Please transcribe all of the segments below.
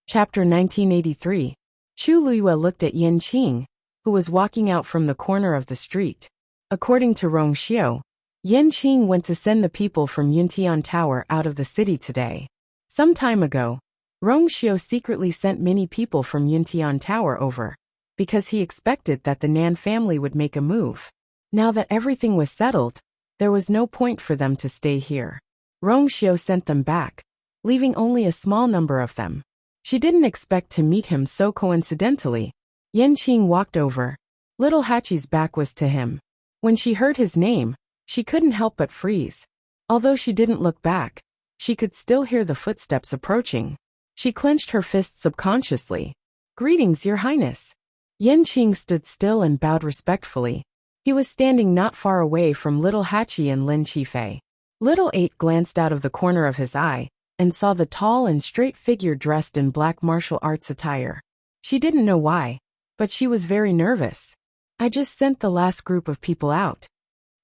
Chapter 1983. Chu Luiyue looked at Yin Qing, who was walking out from the corner of the street. According to Rong Xiu, Yin Qing went to send the people from Yuntian Tower out of the city today. Some time ago, Rong Xiu secretly sent many people from Yuntian Tower over, because he expected that the Nan family would make a move. Now that everything was settled, there was no point for them to stay here. Rong Xiu sent them back, leaving only a small number of them. She didn't expect to meet him so coincidentally. Yin Qing walked over. Little Hachi's back was to him. When she heard his name, she couldn't help but freeze. Although she didn't look back, she could still hear the footsteps approaching. She clenched her fists subconsciously. "Greetings, Your Highness." Yin Qing stood still and bowed respectfully. He was standing not far away from Little Hachi and Lin Qifei. Little Eight glanced out of the corner of his eye and saw the tall and straight figure dressed in black martial arts attire. She didn't know why, but she was very nervous. "I just sent the last group of people out,"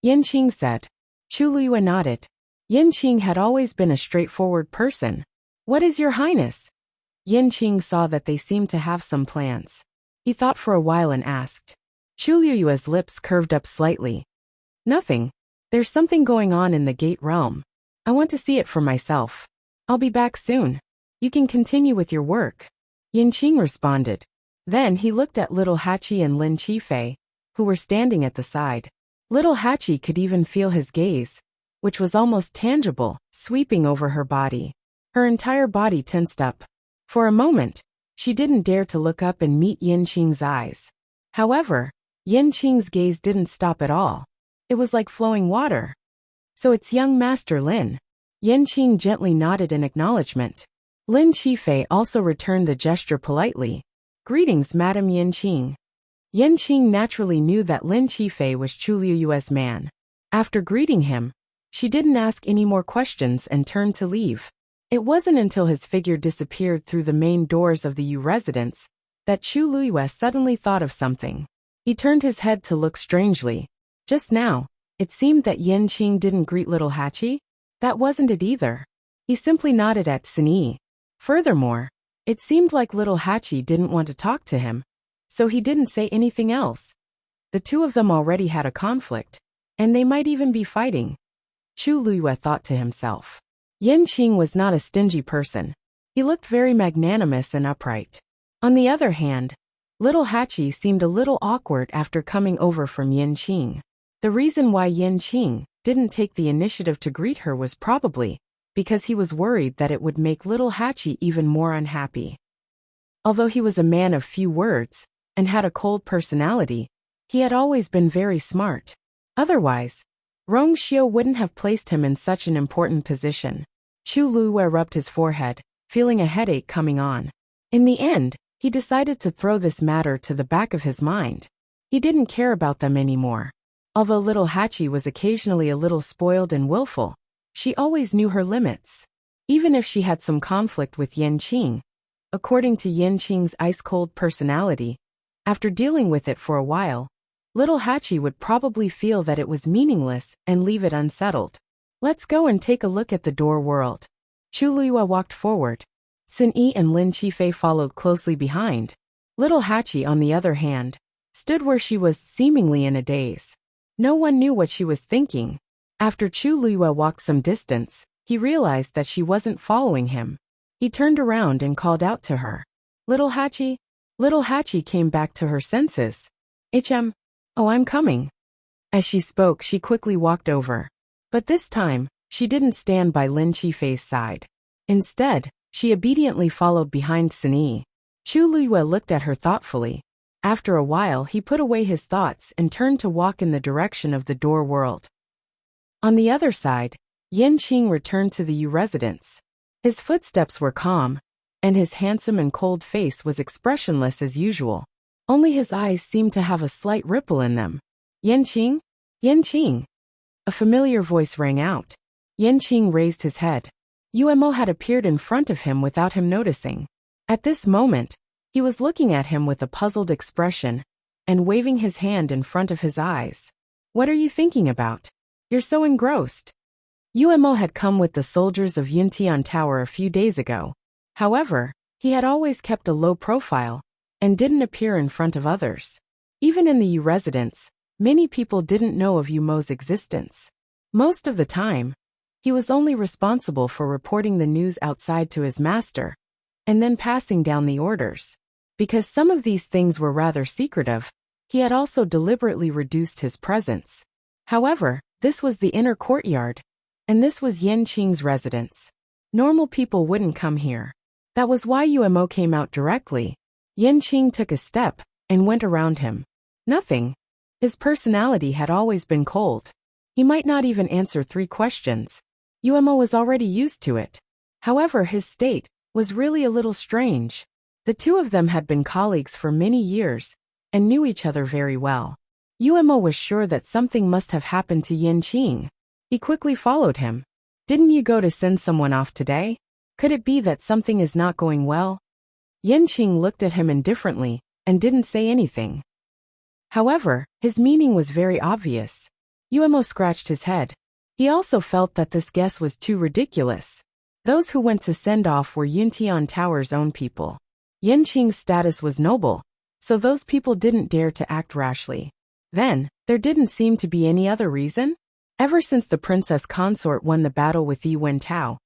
Yin Qing said. Chu Luiyue nodded. Yin Qing had always been a straightforward person. "What is Your Highness?" Yin Qing saw that they seemed to have some plans. He thought for a while and asked. Chu Luiyue's lips curved up slightly. "Nothing. There's something going on in the Gate Realm. I want to see it for myself. I'll be back soon. You can continue with your work," Yin Qing responded. Then he looked at Little Hachi and Lin Qifei, who were standing at the side. Little Hachi could even feel his gaze, which was almost tangible, sweeping over her body. Her entire body tensed up. For a moment, she didn't dare to look up and meet Yin Qing's eyes. However, Yin Qing's gaze didn't stop at all. It was like flowing water. "So it's young Master Lin." Yin Qing gently nodded in acknowledgement. Lin Qifei also returned the gesture politely. "Greetings, Madam Yin Qing." Yin Qing naturally knew that Lin Qifei was Chu Luiyue's man. After greeting him, she didn't ask any more questions and turned to leave. It wasn't until his figure disappeared through the main doors of the Yu residence that Chu Luiyue suddenly thought of something. He turned his head to look strangely. Just now, it seemed that Yin Qing didn't greet Little Hachi. That wasn't it either. He simply nodded at Sunyi. Furthermore, it seemed like Little Hachi didn't want to talk to him, so he didn't say anything else. The two of them already had a conflict, and they might even be fighting. Chu Luiyue thought to himself. Yin Qing was not a stingy person. He looked very magnanimous and upright. On the other hand, Little Hachi seemed a little awkward after coming over from Yin Qing. The reason why Yin Qing didn't take the initiative to greet her was probably because he was worried that it would make Little Hachi even more unhappy. Although he was a man of few words and had a cold personality, he had always been very smart. Otherwise, Rong Xiu wouldn't have placed him in such an important position. Chu Luiyue rubbed his forehead, feeling a headache coming on. In the end, he decided to throw this matter to the back of his mind. He didn't care about them anymore. Although Little Hachi was occasionally a little spoiled and willful, she always knew her limits. Even if she had some conflict with Yin Qing, according to Yin Qing's ice-cold personality, after dealing with it for a while, Little Hachi would probably feel that it was meaningless and leave it unsettled. "Let's go and take a look at the door world." Chu Luiyue walked forward. Sunyi and Lin Qifei followed closely behind. Little Hachi, on the other hand, stood where she was seemingly in a daze. No one knew what she was thinking. After Chu Luiyue walked some distance, he realized that she wasn't following him. He turned around and called out to her. "Little Hachi?" Little Hachi came back to her senses. "Oh, I'm coming." As she spoke, she quickly walked over. But this time, she didn't stand by Lin Qifei's side. Instead, she obediently followed behind Sunyi. Chu Luiyue looked at her thoughtfully. After a while, he put away his thoughts and turned to walk in the direction of the door world. On the other side, Yin Qing returned to the Yu residence. His footsteps were calm, and his handsome and cold face was expressionless as usual. Only his eyes seemed to have a slight ripple in them. "Yin Qing? Yin Qing!" A familiar voice rang out. Yin Qing raised his head. Umo had appeared in front of him without him noticing. At this moment, he was looking at him with a puzzled expression and waving his hand in front of his eyes. "What are you thinking about? You're so engrossed." Umo had come with the soldiers of Yuntian Tower a few days ago. However, He had always kept a low profile and didn't appear in front of others. Even in the Yu residence, many people didn't know of Yumo's existence. Most of the time, he was only responsible for reporting the news outside to his master, and then passing down the orders. Because some of these things were rather secretive, he had also deliberately reduced his presence. However, this was the inner courtyard, and this was Yanqing's residence. Normal people wouldn't come here. That was why Yumo came out directly. Yanqing took a step and went around him. Nothing. His personality had always been cold. He might not even answer 3 questions. Yumo was already used to it. However, his state was really a little strange. The two of them had been colleagues for many years and knew each other very well. Yumo was sure that something must have happened to Yanqing. He quickly followed him. Didn't you go to send someone off today? Could it be that something is not going well? Yanqing looked at him indifferently and didn't say anything. However, his meaning was very obvious. Yumo scratched his head. He also felt that this guess was too ridiculous. Those who went to send off were Yuntian Tower's own people. Yanqing's status was noble, so those people didn't dare to act rashly. Then, there didn't seem to be any other reason? Ever since the princess consort won the battle with Yi Wentao,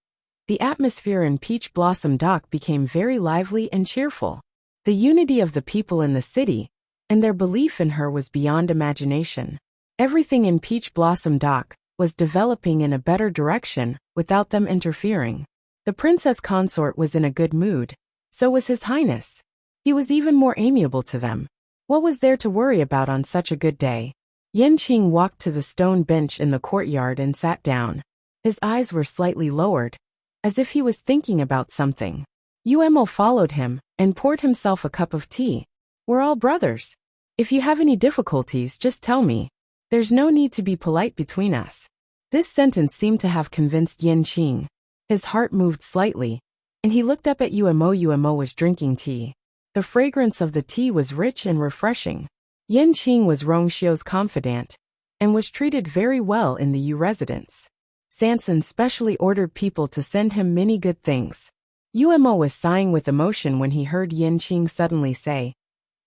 the atmosphere in Peach Blossom Dock became very lively and cheerful. The unity of the people in the city and their belief in her was beyond imagination. Everything in Peach Blossom Dock was developing in a better direction without them interfering. The princess consort was in a good mood, so was His Highness. He was even more amiable to them. What was there to worry about on such a good day? Yanqing walked to the stone bench in the courtyard and sat down. His eyes were slightly lowered, as if he was thinking about something. Yumo followed him and poured himself a cup of tea. We're all brothers. If you have any difficulties, just tell me. There's no need to be polite between us. This sentence seemed to have convinced Yanqing. His heart moved slightly, and he looked up at Yumo. Yumo was drinking tea. The fragrance of the tea was rich and refreshing. Yanqing was Rongxiu's confidant, and was treated very well in the Yu residence. Sanson specially ordered people to send him many good things. Yumo was sighing with emotion when he heard Yanqing suddenly say,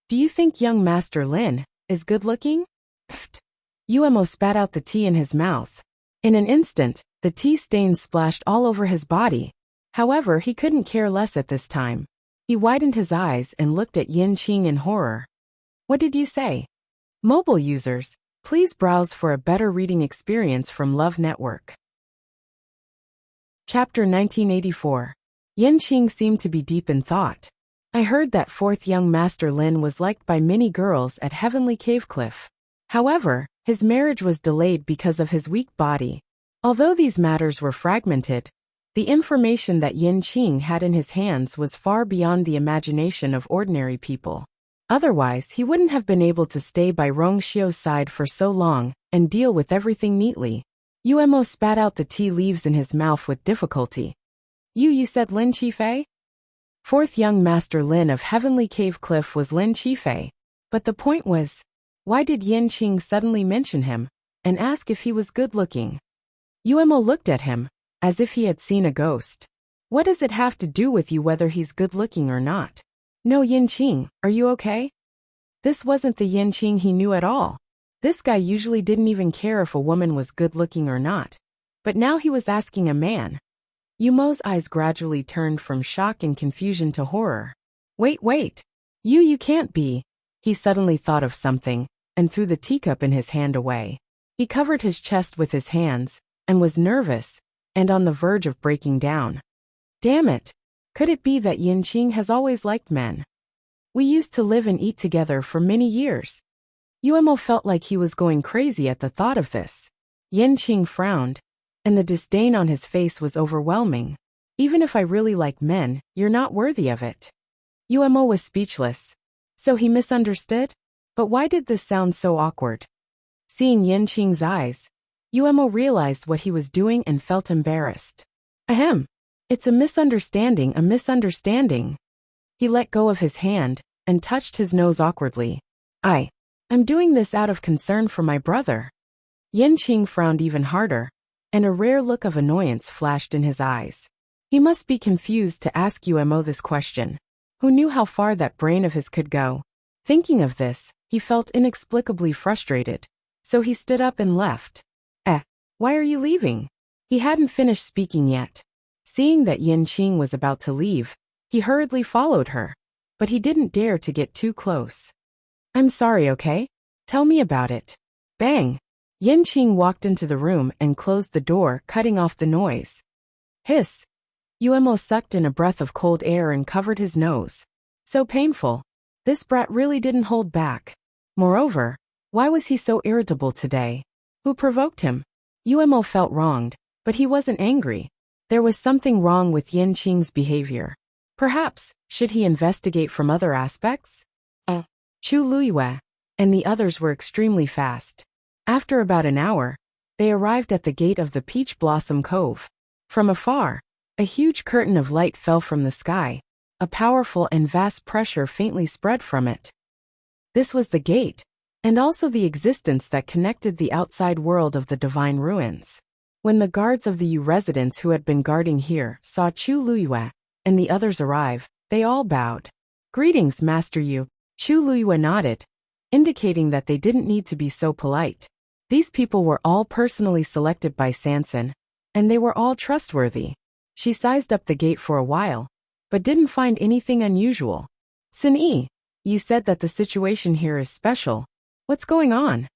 "Do you think young Master Lin is good-looking?" Pfft. Yumo spat out the tea in his mouth. In an instant, the tea stains splashed all over his body. However, he couldn't care less at this time. He widened his eyes and looked at Yanqing in horror. What did you say? Mobile users, please browse for a better reading experience from Love Network. Chapter 1984. Yanqing seemed to be deep in thought. I heard that 4th young Master Lin was liked by many girls at Heavenly Cave Cliff. However, his marriage was delayed because of his weak body. Although these matters were fragmented, the information that Yanqing had in his hands was far beyond the imagination of ordinary people. Otherwise, he wouldn't have been able to stay by Rongxiu's side for so long and deal with everything neatly. Yumo spat out the tea leaves in his mouth with difficulty. You said Lin Qifei? 4th young Master Lin of Heavenly Cave Cliff was Lin Qifei. But the point was, why did Yanqing suddenly mention him and ask if he was good-looking? Yumo looked at him, as if he had seen a ghost. What does it have to do with you whether he's good-looking or not? No, Yanqing, are you okay? This wasn't the Yanqing he knew at all. This guy usually didn't even care if a woman was good-looking or not. But now he was asking a man. Yumo's eyes gradually turned from shock and confusion to horror. Wait. You can't be. He suddenly thought of something, and threw the teacup in his hand away. He covered his chest with his hands, and was nervous, and on the verge of breaking down. Damn it! Could it be that Yanqing has always liked men? We used to live and eat together for many years. Yumo felt like he was going crazy at the thought of this. Yanqing frowned, and the disdain on his face was overwhelming. Even if I really like men, you're not worthy of it. Yumo was speechless. So he misunderstood? But why did this sound so awkward? Seeing Yanqing's eyes, Yumo realized what he was doing and felt embarrassed. Ahem. It's a misunderstanding. He let go of his hand and touched his nose awkwardly. I'm doing this out of concern for my brother. Yanqing frowned even harder, and a rare look of annoyance flashed in his eyes. He must be confused to ask Umo this question. Who knew how far that brain of his could go? Thinking of this, he felt inexplicably frustrated. So he stood up and left. Why are you leaving? He hadn't finished speaking yet. Seeing that Yanqing was about to leave, he hurriedly followed her. But he didn't dare to get too close. I'm sorry, okay? Tell me about it. Bang! Yanqing walked into the room and closed the door, cutting off the noise. Hiss! Umo sucked in a breath of cold air and covered his nose. So painful. This brat really didn't hold back. Moreover, why was he so irritable today? Who provoked him? Umo felt wronged, but he wasn't angry. There was something wrong with Yanqing's behavior. Perhaps, should he investigate from other aspects? Chu Luiyue and the others were extremely fast. After about an hour, they arrived at the gate of the Peach Blossom Cove. From afar, a huge curtain of light fell from the sky. A powerful and vast pressure faintly spread from it. This was the gate, and also the existence that connected the outside world of the divine ruins. When the guards of the Yu residents who had been guarding here saw Chu Luiyue and the others arrive, they all bowed. Greetings, Master Yu. Chu Luiyue nodded, indicating that they didn't need to be so polite. These people were all personally selected by Sanson, and they were all trustworthy. She sized up the gate for a while, but didn't find anything unusual. Sin-Yi, you said that the situation here is special. What's going on?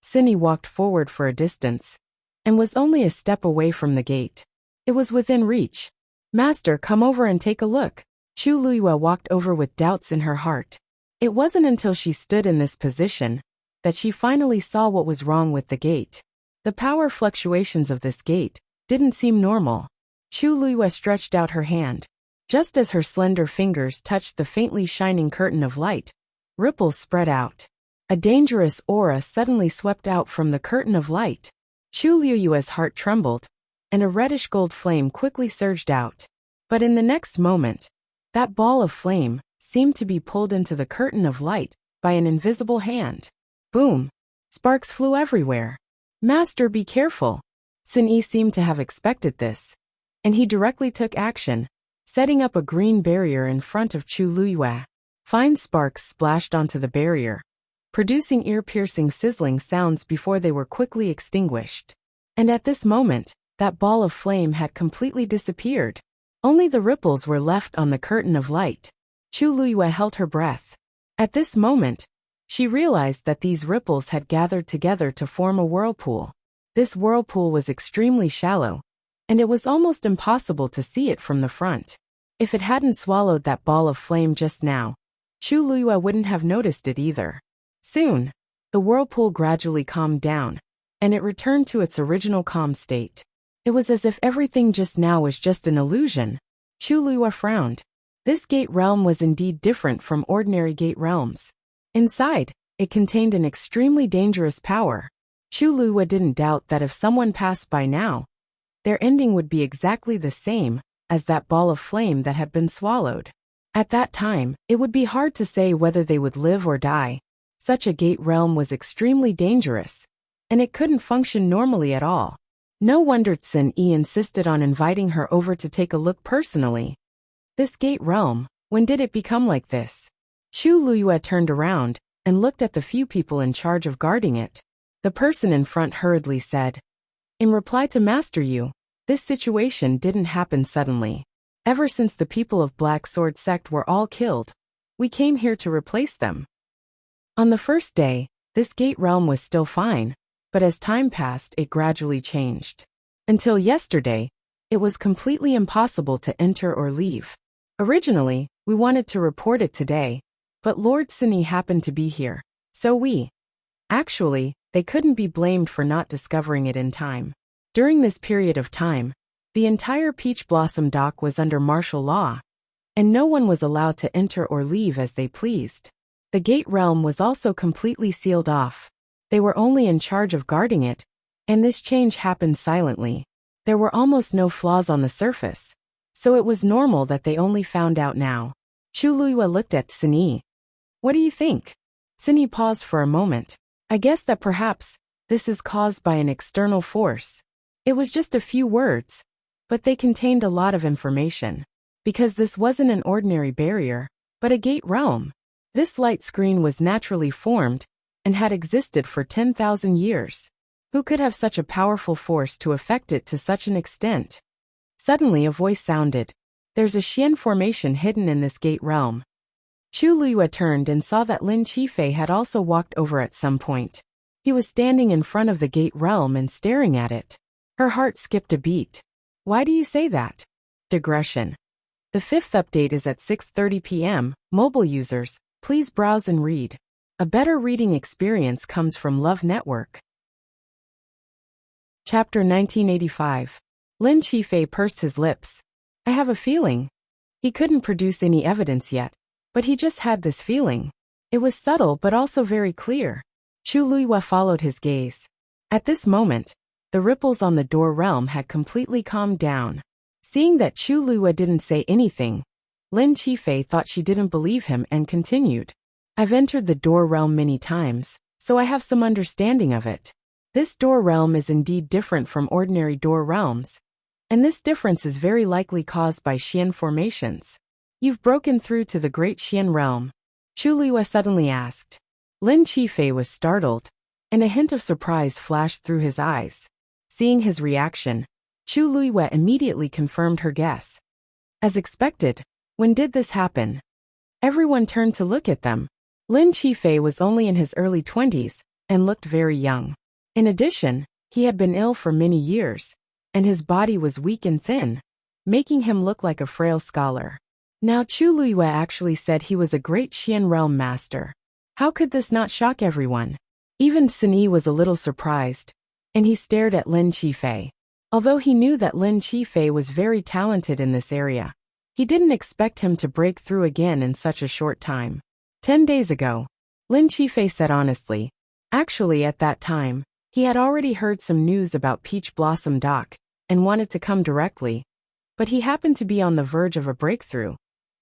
Sin-Yi walked forward for a distance, and was only a step away from the gate. It was within reach. Master, come over and take a look. Chu Luiyue walked over with doubts in her heart. It wasn't until she stood in this position that she finally saw what was wrong with the gate. The power fluctuations of this gate didn't seem normal. Chu Luiyue stretched out her hand. Just as her slender fingers touched the faintly shining curtain of light, ripples spread out. A dangerous aura suddenly swept out from the curtain of light. Chu Luiyue's heart trembled, and a reddish-gold flame quickly surged out. But in the next moment, that ball of flame seemed to be pulled into the curtain of light by an invisible hand. Boom! Sparks flew everywhere. Master, be careful. Sin-Yi seemed to have expected this, and he directly took action, setting up a green barrier in front of Chu Luiyue. Fine sparks splashed onto the barrier, producing ear-piercing sizzling sounds before they were quickly extinguished. And at this moment, that ball of flame had completely disappeared. Only the ripples were left on the curtain of light. Chu Luiyue held her breath. At this moment, she realized that these ripples had gathered together to form a whirlpool. This whirlpool was extremely shallow, and it was almost impossible to see it from the front. If it hadn't swallowed that ball of flame just now, Chu Luiyue wouldn't have noticed it either. Soon, the whirlpool gradually calmed down, and it returned to its original calm state. It was as if everything just now was just an illusion. Chu Luiyue frowned. This gate realm was indeed different from ordinary gate realms. Inside, it contained an extremely dangerous power. Chu Luiyue didn't doubt that if someone passed by now, their ending would be exactly the same as that ball of flame that had been swallowed. At that time, it would be hard to say whether they would live or die. Such a gate realm was extremely dangerous, and it couldn't function normally at all. No wonder Sin-Yi insisted on inviting her over to take a look personally. This gate realm, when did it become like this? Chu Luiyue turned around and looked at the few people in charge of guarding it. The person in front hurriedly said, in reply to Master Yu, this situation didn't happen suddenly. Ever since the people of Black Sword Sect were all killed, we came here to replace them. On the first day, this gate realm was still fine, but as time passed it gradually changed. Until yesterday, it was completely impossible to enter or leave. Originally, we wanted to report it today, but Lord Sin-Yi happened to be here, so we. Actually, they couldn't be blamed for not discovering it in time. During this period of time, the entire Peach Blossom Dock was under martial law, and no one was allowed to enter or leave as they pleased. The gate realm was also completely sealed off. They were only in charge of guarding it, and this change happened silently. There were almost no flaws on the surface, so it was normal that they only found out now. Chu Luiyue looked at Sin-Yi. What do you think? Sin-Yi paused for a moment. I guess that perhaps this is caused by an external force. It was just a few words, but they contained a lot of information. Because this wasn't an ordinary barrier, but a gate realm. This light screen was naturally formed and had existed for 10,000 years. Who could have such a powerful force to affect it to such an extent? Suddenly a voice sounded. There's a Xian formation hidden in this gate realm. Chu Liyue turned and saw that Lin Qifei had also walked over at some point. He was standing in front of the gate realm and staring at it. Her heart skipped a beat. Why do you say that? Digression. The fifth update is at 6:30 p.m. Mobile users, please browse and read. A better reading experience comes from Love Network. Chapter 1985. Lin Qifei pursed his lips. I have a feeling. He couldn't produce any evidence yet, but he just had this feeling. It was subtle but also very clear. Chu Liyue followed his gaze. At this moment, the ripples on the door realm had completely calmed down. Seeing that Chu Liyue didn't say anything, Lin Qifei thought she didn't believe him and continued. I've entered the door realm many times, so I have some understanding of it. This door realm is indeed different from ordinary door realms, and this difference is very likely caused by Xian formations. You've broken through to the great Xian realm. Chu Liyue suddenly asked. Lin Qifei was startled, and a hint of surprise flashed through his eyes. Seeing his reaction, Chu Liyue immediately confirmed her guess. As expected, when did this happen? Everyone turned to look at them. Lin Qifei was only in his early 20s and looked very young. In addition, he had been ill for many years, and his body was weak and thin, making him look like a frail scholar. Now Chu Liyue actually said he was a great Xian realm master. How could this not shock everyone? Even Sun Yi was a little surprised, and he stared at Lin Qifei. Although he knew that Lin Qifei was very talented in this area, he didn't expect him to break through again in such a short time. 10 days ago, Lin Qifei said honestly. Actually at that time, he had already heard some news about Peach Blossom Dock and wanted to come directly, but he happened to be on the verge of a breakthrough,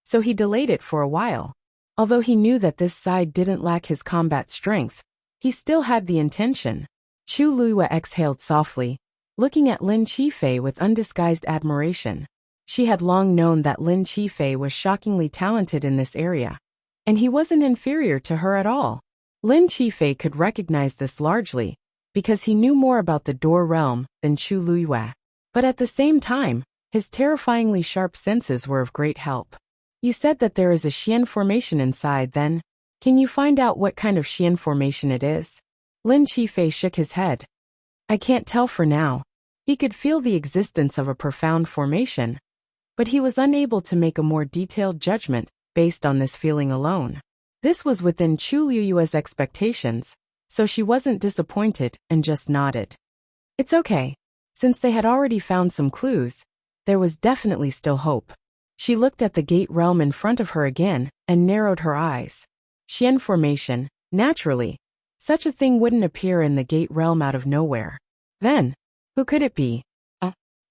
so he delayed it for a while. Although he knew that this side didn't lack his combat strength, he still had the intention. Chu Liyue exhaled softly, looking at Lin Qifei with undisguised admiration. She had long known that Lin Qifei was shockingly talented in this area, and he wasn't inferior to her at all. Lin Qifei could recognize this largely because he knew more about the door realm than Chu Liyue. But at the same time, his terrifyingly sharp senses were of great help. You said that there is a Xian formation inside then. Can you find out what kind of Xian formation it is? Lin Qifei shook his head. I can't tell for now. He could feel the existence of a profound formation, but he was unable to make a more detailed judgment based on this feeling alone. This was within Chu Liyue's expectations, so she wasn't disappointed and just nodded. It's okay. Since they had already found some clues, there was definitely still hope. She looked at the gate realm in front of her again and narrowed her eyes. Xian formation, naturally. Such a thing wouldn't appear in the gate realm out of nowhere. Then, who could it be?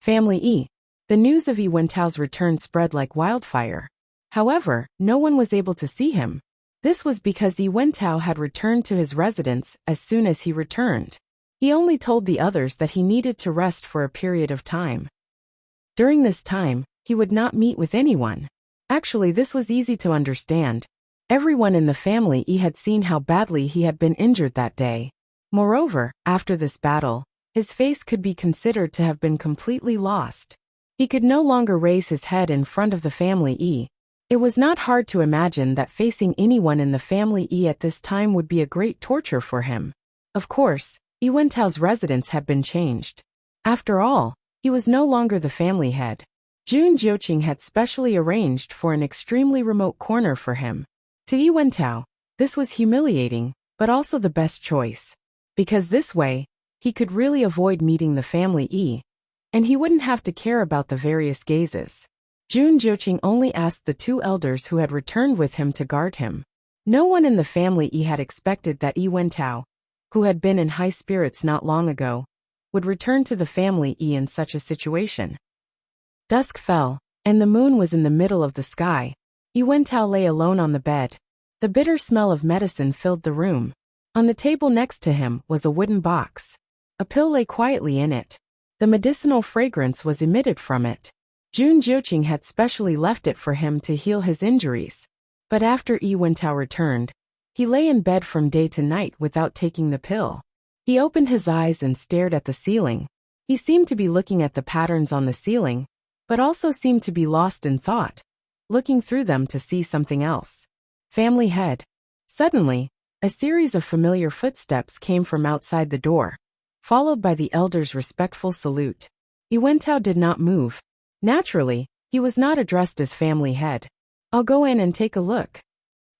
Family E. The news of Yi Wentao's return spread like wildfire. However, no one was able to see him. This was because Yi Wentao had returned to his residence as soon as he returned. He only told the others that he needed to rest for a period of time. During this time, he would not meet with anyone. Actually, this was easy to understand. Everyone in the family E had seen how badly he had been injured that day. Moreover, after this battle, his face could be considered to have been completely lost. He could no longer raise his head in front of the family E. It was not hard to imagine that facing anyone in the family E at this time would be a great torture for him. Of course, Yi Wentao's residence had been changed. After all, he was no longer the family head. Jun Jiuqing had specially arranged for an extremely remote corner for him. To Yi Wentao, this was humiliating, but also the best choice. Because this way, he could really avoid meeting the family E, and he wouldn't have to care about the various gazes. Jun Jiuqing only asked the two elders who had returned with him to guard him. No one in the family E had expected that Yi Wentao, who had been in high spirits not long ago, would return to the family E in such a situation. Dusk fell, and the moon was in the middle of the sky. Yi Wentao lay alone on the bed. The bitter smell of medicine filled the room. On the table next to him was a wooden box. A pill lay quietly in it. The medicinal fragrance was emitted from it. Jun Jiuqing had specially left it for him to heal his injuries. But after Yi Wentao returned, he lay in bed from day to night without taking the pill. He opened his eyes and stared at the ceiling. He seemed to be looking at the patterns on the ceiling, but also seemed to be lost in thought, looking through them to see something else. Family head. Suddenly, a series of familiar footsteps came from outside the door, followed by the elder's respectful salute. Yi Wentao did not move. Naturally, he was not addressed as family head. "I'll go in and take a look."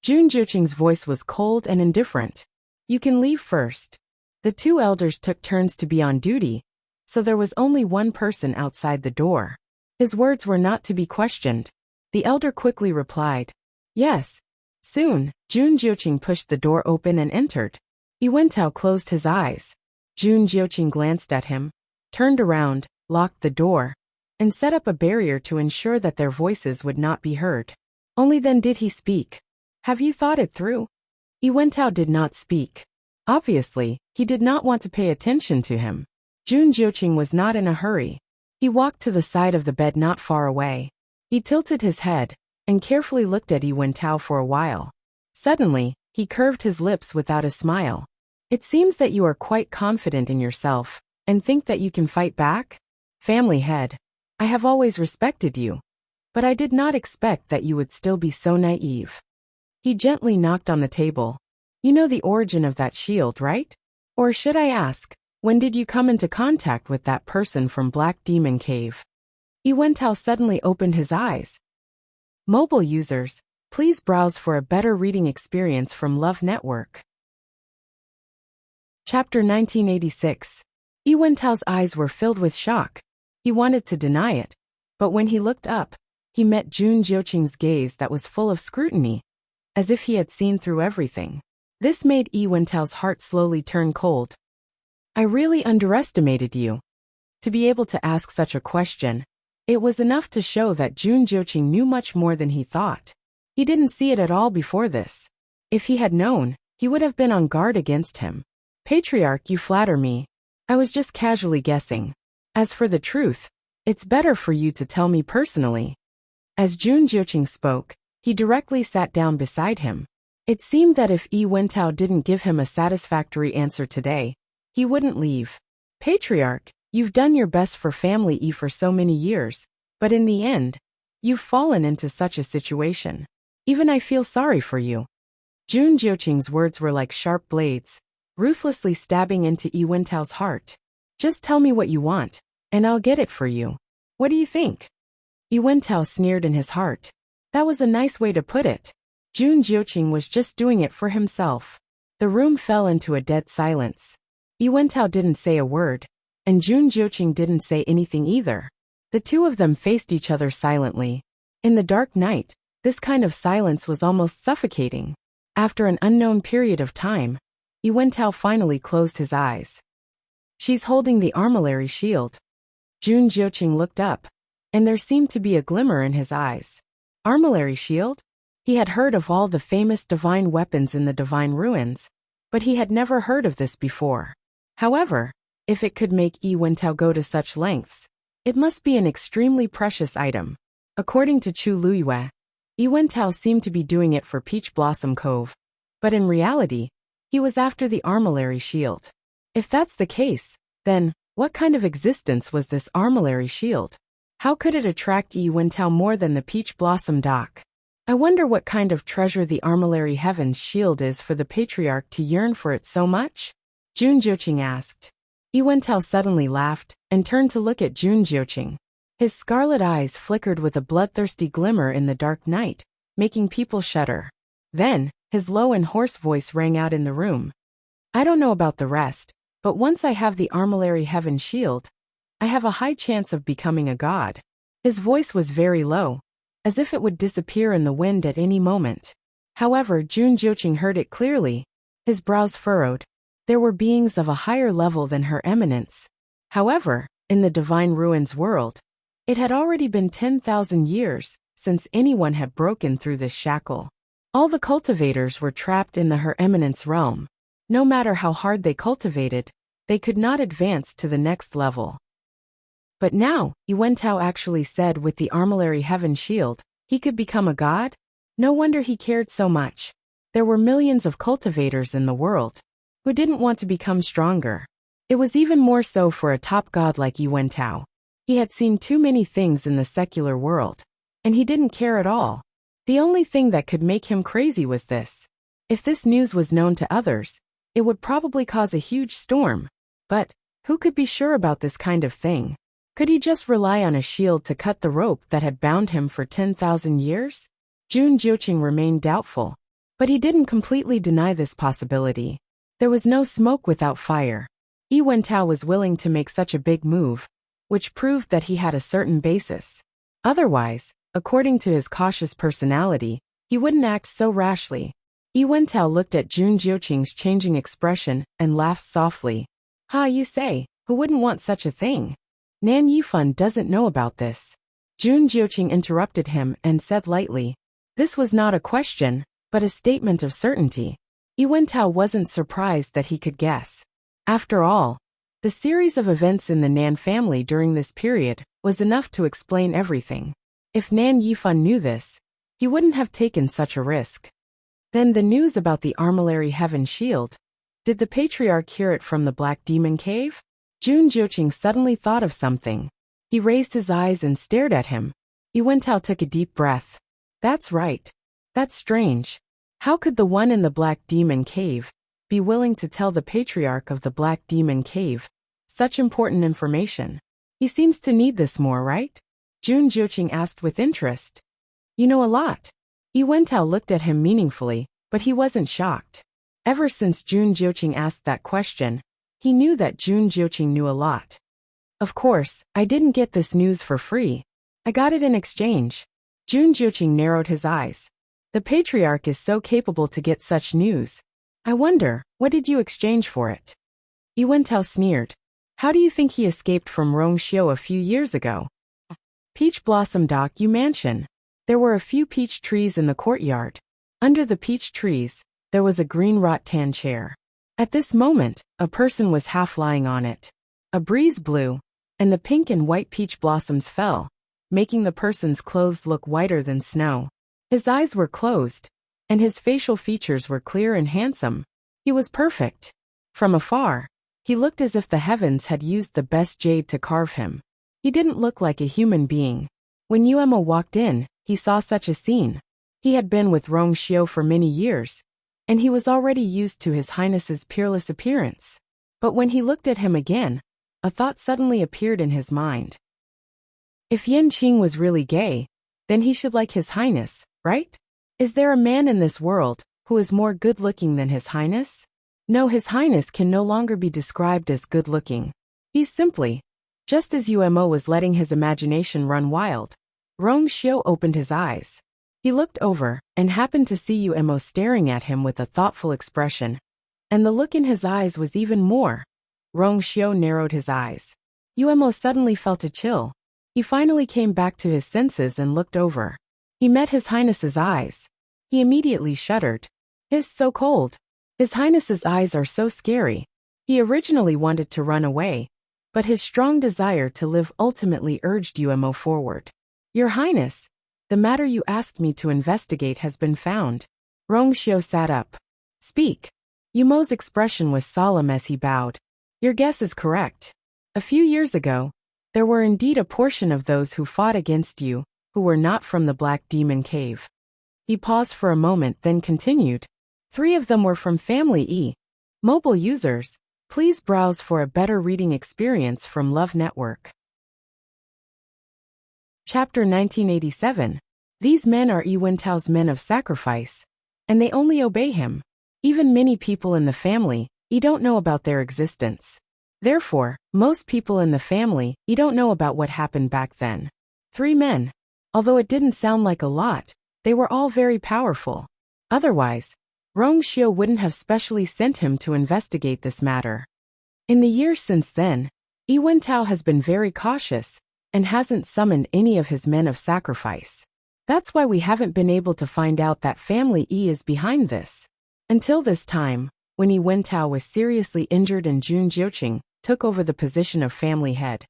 Jun Jiuqing's voice was cold and indifferent. "You can leave first." The two elders took turns to be on duty, so there was only one person outside the door. His words were not to be questioned. The elder quickly replied, "Yes." Soon, Jun Jiuqing pushed the door open and entered. Yi Wentao closed his eyes. Jun Jiuqing glanced at him, turned around, locked the door, and set up a barrier to ensure that their voices would not be heard. Only then did he speak. "Have you thought it through?" Yi Wentao did not speak. Obviously, he did not want to pay attention to him. Jun Jiuqing was not in a hurry. He walked to the side of the bed not far away. He tilted his head and carefully looked at Yi Wentao for a while. Suddenly, he curved his lips without a smile. "It seems that you are quite confident in yourself and think that you can fight back? Family head, I have always respected you, but I did not expect that you would still be so naive." He gently knocked on the table. "You know the origin of that shield, right? Or should I ask, when did you come into contact with that person from Black Demon Cave?" Yi Wentao suddenly opened his eyes. Mobile users, please browse for a better reading experience from Love Network. Chapter 1986. Yi Wentao's eyes were filled with shock. He wanted to deny it, but when he looked up, he met Jun Jiuqing's gaze that was full of scrutiny, as if he had seen through everything. This made Yi Wentao's heart slowly turn cold. "I really underestimated you." To be able to ask such a question, it was enough to show that Jun Jiuqing knew much more than he thought. He didn't see it at all before this. If he had known, he would have been on guard against him. "Patriarch, you flatter me. I was just casually guessing. As for the truth, it's better for you to tell me personally." As Jun Jiuqing spoke, he directly sat down beside him. It seemed that if Yi Wentao didn't give him a satisfactory answer today, he wouldn't leave. "Patriarch, you've done your best for family Yi for so many years, but in the end, you've fallen into such a situation. Even I feel sorry for you." Jun Jiuqing's words were like sharp blades, ruthlessly stabbing into Yi Wentao's heart. "Just tell me what you want, and I'll get it for you. What do you think?" Yi Wentao sneered in his heart. That was a nice way to put it. Jun Jiuqing was just doing it for himself. The room fell into a dead silence. Yi Wentao didn't say a word, and Jun Jiuqing didn't say anything either. The two of them faced each other silently. In the dark night, this kind of silence was almost suffocating. After an unknown period of time, Yi Wentao finally closed his eyes. "She's holding the armillary shield." Jun Jiuqing looked up, and there seemed to be a glimmer in his eyes. Armillary shield? He had heard of all the famous divine weapons in the divine ruins, but he had never heard of this before. However, if it could make Yi Wentao go to such lengths, it must be an extremely precious item. According to Chu Luiyue, Yi Wentao seemed to be doing it for Peach Blossom Cove, but in reality, he was after the armillary shield. If that's the case, then, what kind of existence was this armillary shield? How could it attract Yi Wentao more than the Peach Blossom Dock? I wonder what kind of treasure the armillary heaven's shield is for the patriarch to yearn for it so much? Jun Jiuqing asked. Yi Wentao suddenly laughed and turned to look at Jun Jiuqing. His scarlet eyes flickered with a bloodthirsty glimmer in the dark night, making people shudder. Then, his low and hoarse voice rang out in the room. "I don't know about the rest, but once I have the armillary heaven shield, I have a high chance of becoming a god." His voice was very low, as if it would disappear in the wind at any moment. However, Jun Jiuqing heard it clearly. His brows furrowed. There were beings of a higher level than Her Eminence. However, in the Divine Ruins world, it had already been 10,000 years since anyone had broken through this shackle. All the cultivators were trapped in the Her Eminence realm. No matter how hard they cultivated, they could not advance to the next level. But now, Yuantao actually said with the armillary heaven shield, he could become a god? No wonder he cared so much. There were millions of cultivators in the world who didn't want to become stronger. It was even more so for a top god like Yuantao. He had seen too many things in the secular world, and he didn't care at all. The only thing that could make him crazy was this. If this news was known to others, it would probably cause a huge storm. But who could be sure about this kind of thing? Could he just rely on a shield to cut the rope that had bound him for 10,000 years? Jun Jiuqing remained doubtful. But he didn't completely deny this possibility. There was no smoke without fire. Yi Wentao was willing to make such a big move, which proved that he had a certain basis. Otherwise, according to his cautious personality, he wouldn't act so rashly. Yi Wentao looked at Jun Jiuqing's changing expression and laughed softly. Ha, you say, who wouldn't want such a thing? Nan Yifan doesn't know about this. Jun Jiuqing interrupted him and said lightly. This was not a question, but a statement of certainty. Yi Wentao wasn't surprised that he could guess. After all, the series of events in the Nan family during this period was enough to explain everything. If Nan Yifan knew this, he wouldn't have taken such a risk. Then the news about the armillary heaven shield. Did the patriarch hear it from the Black Demon Cave? Jun Jiuqing suddenly thought of something. He raised his eyes and stared at him. Yi Wentao took a deep breath. That's right. That's strange. How could the one in the Black Demon Cave be willing to tell the patriarch of the Black Demon Cave such important information? He seems to need this more, right? Jun Jiuqing asked with interest. You know a lot. Yi Wentao looked at him meaningfully, but he wasn't shocked. Ever since Jun Jiuqing asked that question, he knew that Jun Jiuqing knew a lot. Of course, I didn't get this news for free. I got it in exchange. Jun Jiuqing narrowed his eyes. The patriarch is so capable to get such news. I wonder, what did you exchange for it? Yi Wentao sneered. How do you think he escaped from Rongxiu a few years ago? Peach Blossom Dock U Mansion. There were a few peach trees in the courtyard. Under the peach trees, there was a green rattan chair. At this moment, a person was half lying on it. A breeze blew, and the pink and white peach blossoms fell, making the person's clothes look whiter than snow. His eyes were closed, and his facial features were clear and handsome. He was perfect. From afar, he looked as if the heavens had used the best jade to carve him. He didn't look like a human being. When Yuemo walked in, he saw such a scene. He had been with Rongxiu for many years, and he was already used to His Highness's peerless appearance. But when he looked at him again, a thought suddenly appeared in his mind. If Yan Qing was really gay, then he should like His Highness, right? Is there a man in this world who is more good-looking than His Highness? No, His Highness can no longer be described as good-looking. He's simply, just as Yuemo was letting his imagination run wild, Rongxiu opened his eyes. He looked over and happened to see Yuemo staring at him with a thoughtful expression. And the look in his eyes was even more. Rongxiu narrowed his eyes. Yuemo suddenly felt a chill. He finally came back to his senses and looked over. He met His Highness's eyes. He immediately shuddered. It's so cold. His Highness's eyes are so scary. He originally wanted to run away, but his strong desire to live ultimately urged Yuemo forward. Your Highness, the matter you asked me to investigate has been found. Rongxiu sat up. Speak. Yuemo's expression was solemn as he bowed. Your guess is correct. A few years ago, there were indeed a portion of those who fought against you, who were not from the Black Demon Cave. He paused for a moment then continued. 3 of them were from Family E. Mobile users, please browse for a better reading experience from Love Network. Chapter 1987. These men are Yi Wentao's men of sacrifice, and they only obey him. Even many people in the family, you don't know about their existence. Therefore, most people in the family, you don't know about what happened back then. 3 men. Although it didn't sound like a lot, they were all very powerful. Otherwise, Rongxiu wouldn't have specially sent him to investigate this matter. In the years since then, Yi Wentao has been very cautious and hasn't summoned any of his men of sacrifice. That's why we haven't been able to find out that Family E is behind this. Until this time, when Yi Wentao was seriously injured and Jun Jiuqing took over the position of family head.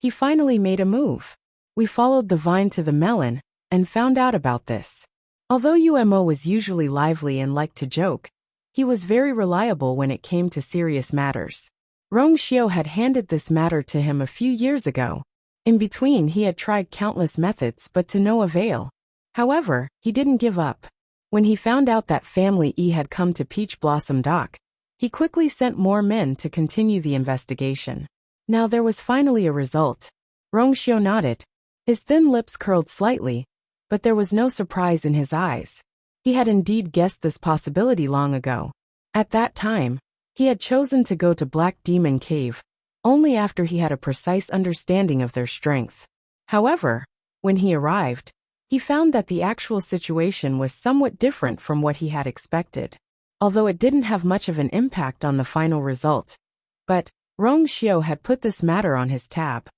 He finally made a move. We followed the vine to the melon and found out about this. Although Umo was usually lively and liked to joke, he was very reliable when it came to serious matters. Rongxiu had handed this matter to him a few years ago. In between, he had tried countless methods but to no avail. However, he didn't give up. When he found out that Family E had come to Peach Blossom Dock, he quickly sent more men to continue the investigation. Now there was finally a result. Rongxiu nodded. His thin lips curled slightly, but there was no surprise in his eyes. He had indeed guessed this possibility long ago. At that time, he had chosen to go to Black Demon Cave, only after he had a precise understanding of their strength. However, when he arrived, he found that the actual situation was somewhat different from what he had expected. Although it didn't have much of an impact on the final result. But Rongxiu had put this matter on his tab.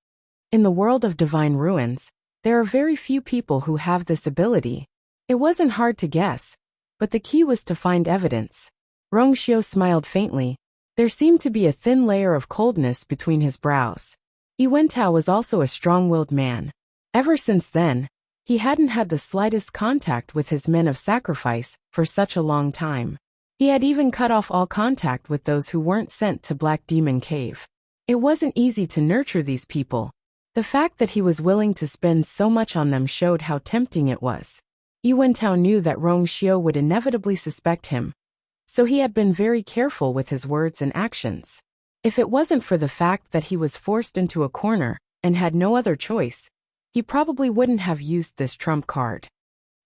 In the world of divine ruins, there are very few people who have this ability. It wasn't hard to guess, but the key was to find evidence. Rongxiu smiled faintly. There seemed to be a thin layer of coldness between his brows. Yuentao was also a strong-willed man. Ever since then, he hadn't had the slightest contact with his men of sacrifice for such a long time. He had even cut off all contact with those who weren't sent to Black Demon Cave. It wasn't easy to nurture these people. The fact that he was willing to spend so much on them showed how tempting it was. Yuentao knew that Rongxiu would inevitably suspect him, so he had been very careful with his words and actions. If it wasn't for the fact that he was forced into a corner and had no other choice, he probably wouldn't have used this trump card.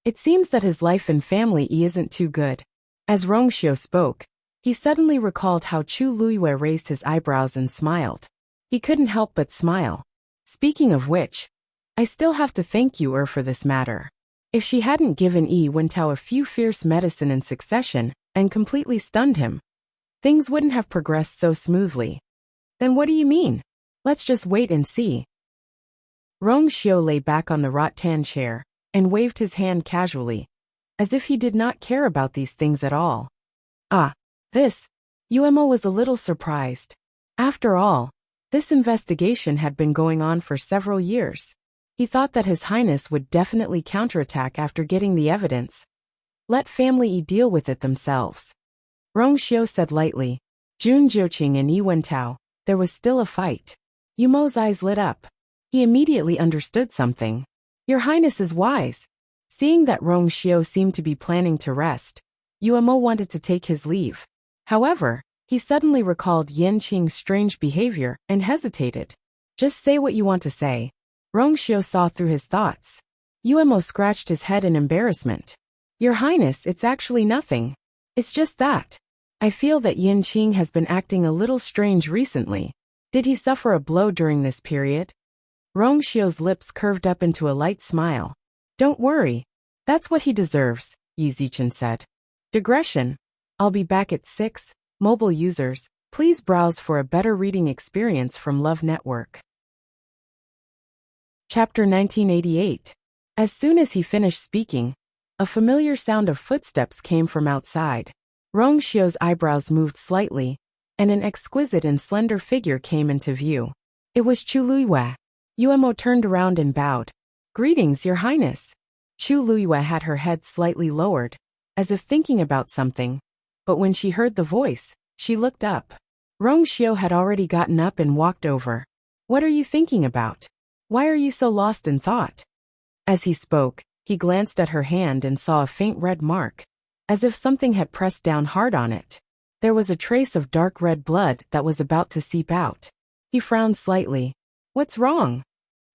It seems that his life and family isn't too good. As Rongxiu spoke, he suddenly recalled how Chu Luiyue raised his eyebrows and smiled. He couldn't help but smile. Speaking of which, I still have to thank you for this matter. If she hadn't given Yuentao a few fierce medicine in succession and completely stunned him, things wouldn't have progressed so smoothly. Then what do you mean? Let's just wait and see. Rongxiu lay back on the rattan chair and waved his hand casually, as if he did not care about these things at all. Uemo was a little surprised. After all, this investigation had been going on for several years. He thought that His Highness would definitely counterattack after getting the evidence. Let Family E deal with it themselves. Rongxiu said lightly. Jun Jiuqing and Yuentao, there was still a fight. Yumo's eyes lit up. He immediately understood something. Your Highness is wise. Seeing that Rongxiu seemed to be planning to rest, Yuemo wanted to take his leave. However, he suddenly recalled Yanqing's strange behavior and hesitated. Just say what you want to say. Rongxiu saw through his thoughts. Yuemo scratched his head in embarrassment. Your Highness, it's actually nothing. It's just that. I feel that Yanqing has been acting a little strange recently. Did he suffer a blow during this period? Rongxiu's lips curved up into a light smile. Don't worry. That's what he deserves, Yi Zichen said. Digression. I'll be back at 6. Mobile users, please browse for a better reading experience from Love Network. Chapter 1988. As soon as he finished speaking, a familiar sound of footsteps came from outside. Rongxiu's eyebrows moved slightly, and an exquisite and slender figure came into view. It was Chu Luiyue. Yuemo turned around and bowed. Greetings, Your Highness. Chu Luiyue had her head slightly lowered, as if thinking about something, but when she heard the voice, she looked up. Rongxiu had already gotten up and walked over. What are you thinking about? Why are you so lost in thought? As he spoke, he glanced at her hand and saw a faint red mark, as if something had pressed down hard on it. There was a trace of dark red blood that was about to seep out. He frowned slightly. What's wrong?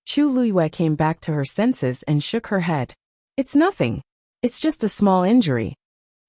Chu Luiyue came back to her senses and shook her head. It's nothing. It's just a small injury.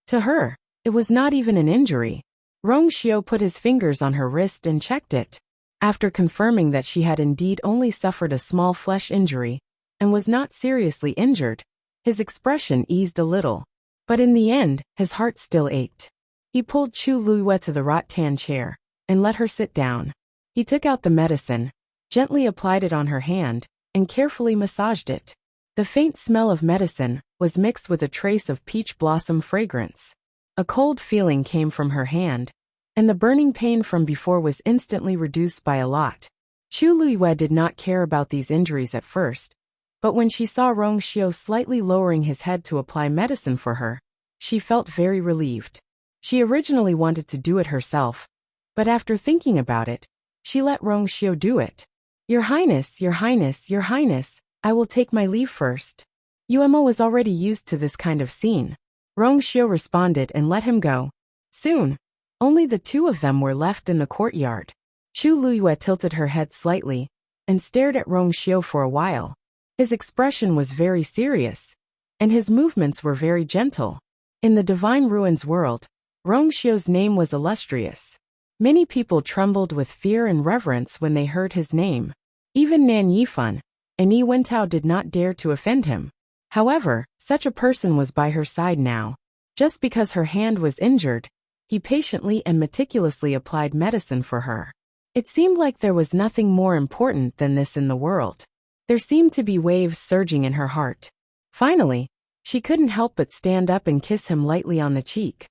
To her, it was not even an injury. Rongxiu put his fingers on her wrist and checked it. After confirming that she had indeed only suffered a small flesh injury and was not seriously injured, his expression eased a little. But in the end, his heart still ached. He pulled Chu Luiyue to the rattan chair and let her sit down. He took out the medicine, gently applied it on her hand, and carefully massaged it. The faint smell of medicine was mixed with a trace of peach blossom fragrance. A cold feeling came from her hand, and the burning pain from before was instantly reduced by a lot. Chu Luiyue did not care about these injuries at first, but when she saw Rong Xiu slightly lowering his head to apply medicine for her, she felt very relieved. She originally wanted to do it herself, but after thinking about it, she let Rong Xiu do it. Your Highness, Your Highness, Your Highness, I will take my leave first. Yuemo was already used to this kind of scene. Rong Xiu responded and let him go. Soon, only the two of them were left in the courtyard. Chu Luiyue tilted her head slightly and stared at Rong Xiu for a while. His expression was very serious, and his movements were very gentle. In the Divine Ruins world, Rong Xiu's name was illustrious. Many people trembled with fear and reverence when they heard his name. Even Nan Yifan and Yi Wentao did not dare to offend him. However, such a person was by her side now. Just because her hand was injured, he patiently and meticulously applied medicine for her. It seemed like there was nothing more important than this in the world. There seemed to be waves surging in her heart. Finally, she couldn't help but stand up and kiss him lightly on the cheek.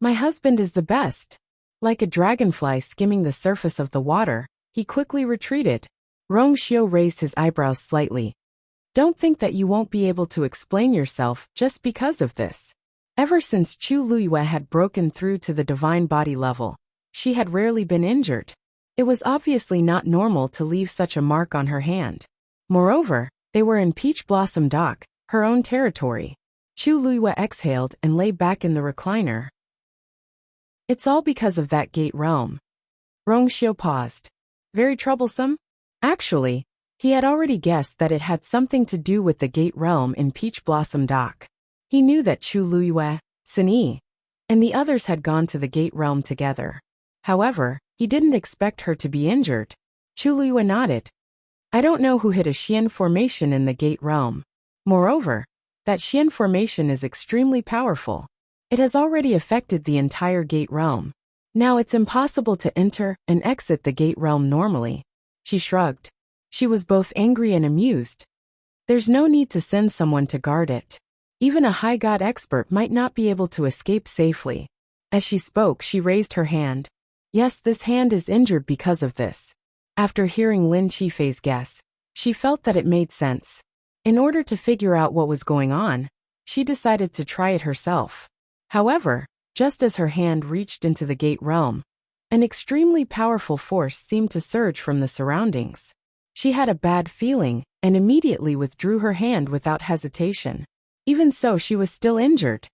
My husband is the best. Like a dragonfly skimming the surface of the water, he quickly retreated. Rong Xiu raised his eyebrows slightly. Don't think that you won't be able to explain yourself just because of this. Ever since Chu Luiyue had broken through to the divine body level, she had rarely been injured. It was obviously not normal to leave such a mark on her hand. Moreover, they were in Peach Blossom Dock, her own territory. Chu Luiyue exhaled and lay back in the recliner. It's all because of that gate realm. Rong Xiu paused. Very troublesome? Actually, he had already guessed that it had something to do with the gate realm in Peach Blossom Dock. He knew that Chu Luiyue, Sun Yi, and the others had gone to the gate realm together. However, he didn't expect her to be injured. Chu Luiyue nodded. I don't know who hit a Xian formation in the gate realm. Moreover, that Xian formation is extremely powerful. It has already affected the entire gate realm. Now it's impossible to enter and exit the gate realm normally. She shrugged. She was both angry and amused. There's no need to send someone to guard it. Even a high god expert might not be able to escape safely. As she spoke, she raised her hand. Yes, this hand is injured because of this. After hearing Lin Qifei's guess, she felt that it made sense. In order to figure out what was going on, she decided to try it herself. However, just as her hand reached into the gate realm, an extremely powerful force seemed to surge from the surroundings. She had a bad feeling and immediately withdrew her hand without hesitation. Even so, she was still injured.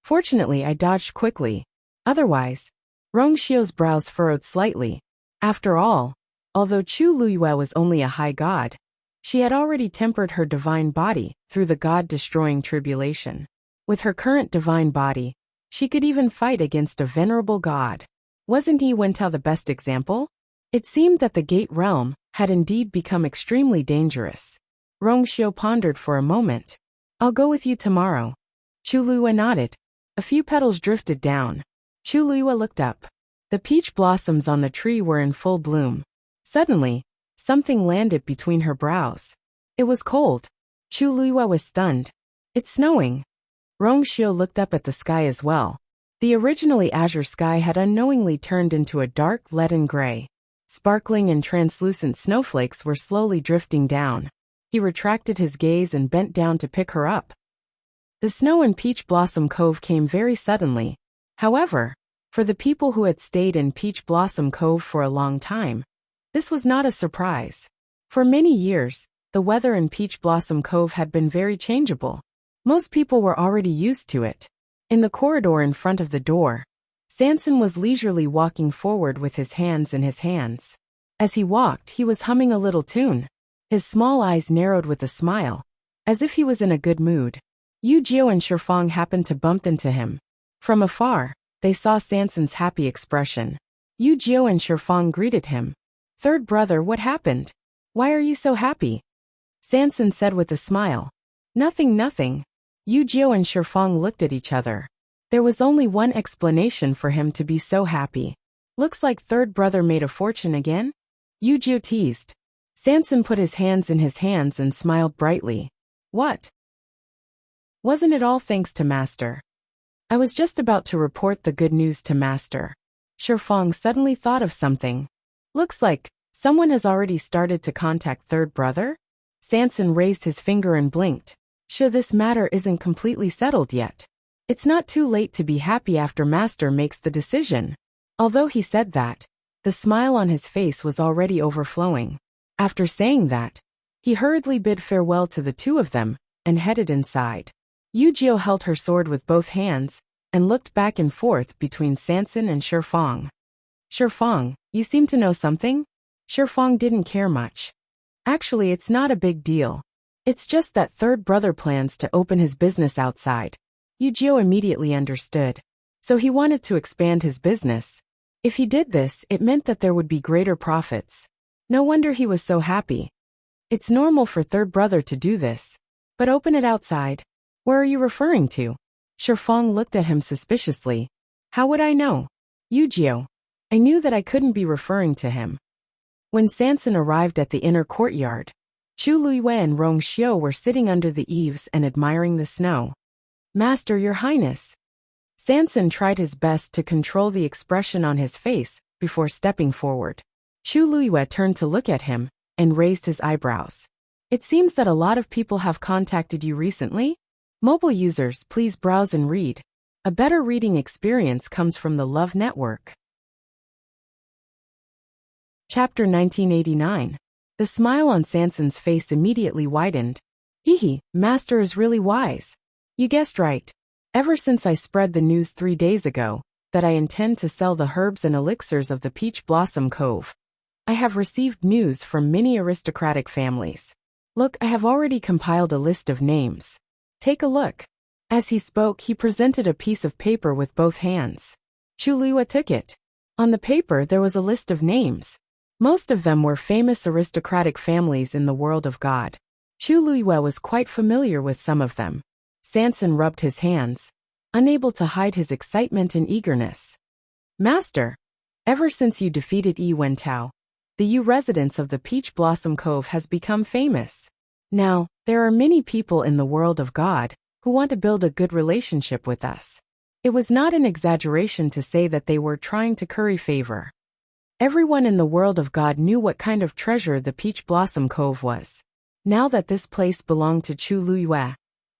Fortunately, I dodged quickly. Otherwise, Rong Xiu's brows furrowed slightly. After all, although Chu Luiyue was only a high god, she had already tempered her divine body through the god-destroying tribulation. With her current divine body, she could even fight against a venerable god. Wasn't Yi Wentao the best example? It seemed that the gate realm had indeed become extremely dangerous. Rong Xiu pondered for a moment. I'll go with you tomorrow. Chu Luiyue nodded. A few petals drifted down. Chu Luiyue looked up. The peach blossoms on the tree were in full bloom. Suddenly, something landed between her brows. It was cold. Chu Luiyue was stunned. It's snowing. Rong Xiu looked up at the sky as well. The originally azure sky had unknowingly turned into a dark leaden gray. Sparkling and translucent snowflakes were slowly drifting down. He retracted his gaze and bent down to pick her up. The snow in Peach Blossom Cove came very suddenly. However, for the people who had stayed in Peach Blossom Cove for a long time, this was not a surprise. For many years, the weather in Peach Blossom Cove had been very changeable. Most people were already used to it. In the corridor in front of the door, Sanson was leisurely walking forward with his hands in his hands. As he walked, he was humming a little tune. His small eyes narrowed with a smile, as if he was in a good mood. Yu Jiu and Shifang happened to bump into him. From afar, they saw Sanson's happy expression. Yu Jiu and Shifang greeted him. Third brother, what happened? Why are you so happy? Sanson said with a smile. Nothing, nothing. Yu Jiu and Shifang looked at each other. There was only one explanation for him to be so happy. Looks like third brother made a fortune again? Yu Jiu teased. Sanson put his hands in his hands and smiled brightly. What? Wasn't it all thanks to Master? I was just about to report the good news to Master. Shifang suddenly thought of something. Looks like Someone has already started to contact third brother? Sanson raised his finger and blinked. Sure, this matter isn't completely settled yet. It's not too late to be happy after Master makes the decision. Although he said that, the smile on his face was already overflowing. After saying that, he hurriedly bid farewell to the two of them and headed inside. Yujio held her sword with both hands and looked back and forth between Sanson and Shifeng. Shifeng, you seem to know something? Shifeng didn't care much. Actually, it's not a big deal. It's just that third brother plans to open his business outside. Yujio immediately understood. So he wanted to expand his business. If he did this, it meant that there would be greater profits. No wonder he was so happy. It's normal for third brother to do this. But open it outside. Where are you referring to? Shifeng looked at him suspiciously. How would I know? Yujio. I knew that I couldn't be referring to him. When Sanson arrived at the inner courtyard, Chu Luiyue and Rong Xiu were sitting under the eaves and admiring the snow. Master, Your Highness. Sanson tried his best to control the expression on his face before stepping forward. Chu Luiyue turned to look at him and raised his eyebrows. It seems that a lot of people have contacted you recently? Mobile users, please browse and read. A better reading experience comes from the Love Network. Chapter 1989. The smile on Sanson's face immediately widened. Hee, Master is really wise. You guessed right. Ever since I spread the news 3 days ago that I intend to sell the herbs and elixirs of the Peach Blossom Cove, I have received news from many aristocratic families. Look, I have already compiled a list of names. Take a look. As he spoke, he presented a piece of paper with both hands. Chu Luiyue took it. On the paper there was a list of names. Most of them were famous aristocratic families in the world of God. Chu Luiyue was quite familiar with some of them. Sanson rubbed his hands, unable to hide his excitement and eagerness. Master, ever since you defeated Yi Wentao, the Yu residence of the Peach Blossom Cove has become famous. Now, there are many people in the world of God who want to build a good relationship with us. It was not an exaggeration to say that they were trying to curry favor. Everyone in the world of God knew what kind of treasure the Peach Blossom Cove was. Now that this place belonged to Chu Luiyue,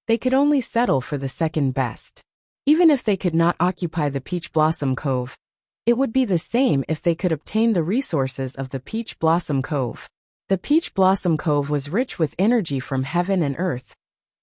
they could only settle for the second best. Even if they could not occupy the Peach Blossom Cove, it would be the same if they could obtain the resources of the Peach Blossom Cove. The Peach Blossom Cove was rich with energy from heaven and earth,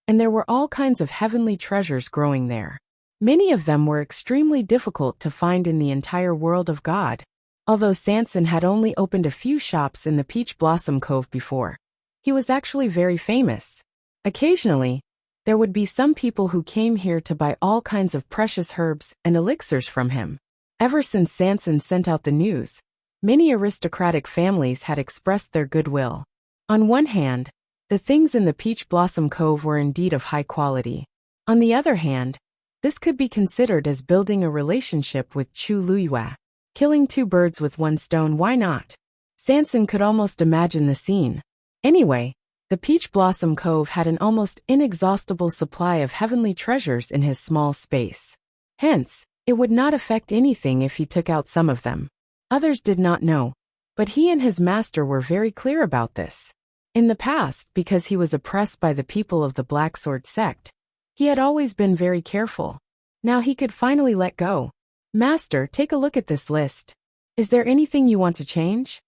and there were all kinds of heavenly treasures growing there. Many of them were extremely difficult to find in the entire world of God. Although Sanson had only opened a few shops in the Peach Blossom Cove before, he was actually very famous. Occasionally, there would be some people who came here to buy all kinds of precious herbs and elixirs from him. Ever since Sanson sent out the news, many aristocratic families had expressed their goodwill. On one hand, the things in the Peach Blossom Cove were indeed of high quality. On the other hand, this could be considered as building a relationship with Chu Luiyue. Killing two birds with one stone, why not? Sanson could almost imagine the scene. Anyway, the Peach Blossom Cove had an almost inexhaustible supply of heavenly treasures in his small space. Hence, it would not affect anything if he took out some of them. Others did not know, but he and his master were very clear about this. In the past, because he was oppressed by the people of the Black Sword sect, he had always been very careful. Now he could finally let go. Master, take a look at this list. Is there anything you want to change?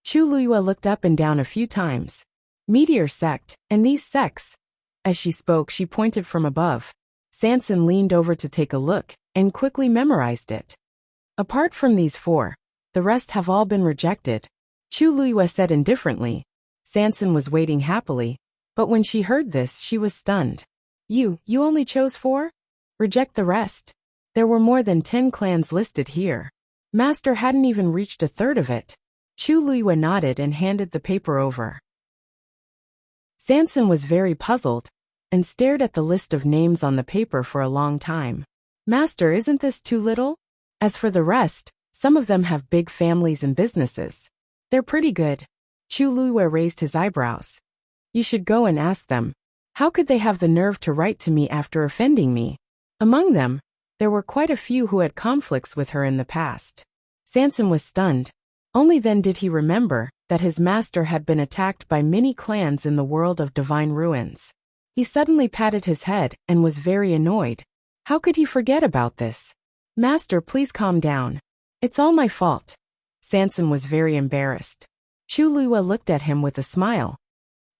Chu Luiyue looked up and down a few times. Meteor sect, and these sects. As she spoke, she pointed from above. Sanson leaned over to take a look, and quickly memorized it. Apart from these 4, the rest have all been rejected. Chu Luiyue said indifferently. Sanson was waiting happily, but when she heard this, she was stunned. You only chose 4? Reject the rest. There were more than 10 clans listed here. Master hadn't even reached a third of it. Chu Luiyue nodded and handed the paper over. Sanson was very puzzled, and stared at the list of names on the paper for a long time. Master, isn't this too little? As for the rest, some of them have big families and businesses. They're pretty good. Chu Luiyue raised his eyebrows. You should go and ask them. How could they have the nerve to write to me after offending me? Among them, there were quite a few who had conflicts with her in the past. Sanson was stunned. Only then did he remember that his master had been attacked by many clans in the world of divine ruins. He suddenly patted his head and was very annoyed. How could he forget about this? Master, please calm down. It's all my fault. Sanson was very embarrassed. Chu Luiwa looked at him with a smile.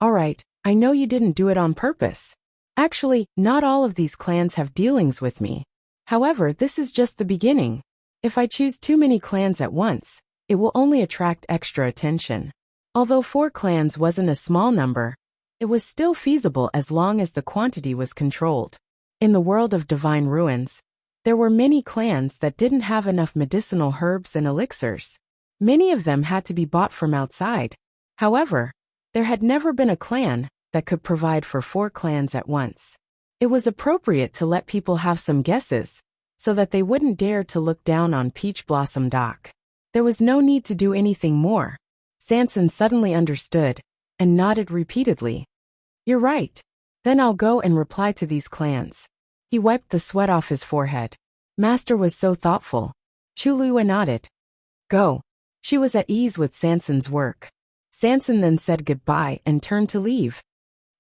All right, I know you didn't do it on purpose. Actually, not all of these clans have dealings with me. However, this is just the beginning. If I choose too many clans at once, it will only attract extra attention. Although 4 clans wasn't a small number, it was still feasible as long as the quantity was controlled. In the world of divine ruins, there were many clans that didn't have enough medicinal herbs and elixirs. Many of them had to be bought from outside. However, there had never been a clan that could provide for 4 clans at once. It was appropriate to let people have some guesses, so that they wouldn't dare to look down on Peach Blossom Dock. There was no need to do anything more. Sanson suddenly understood, and nodded repeatedly. You're right. Then I'll go and reply to these clans. He wiped the sweat off his forehead. Master was so thoughtful. Chu Luiwa nodded. Go. She was at ease with Sanson's work. Sanson then said goodbye and turned to leave.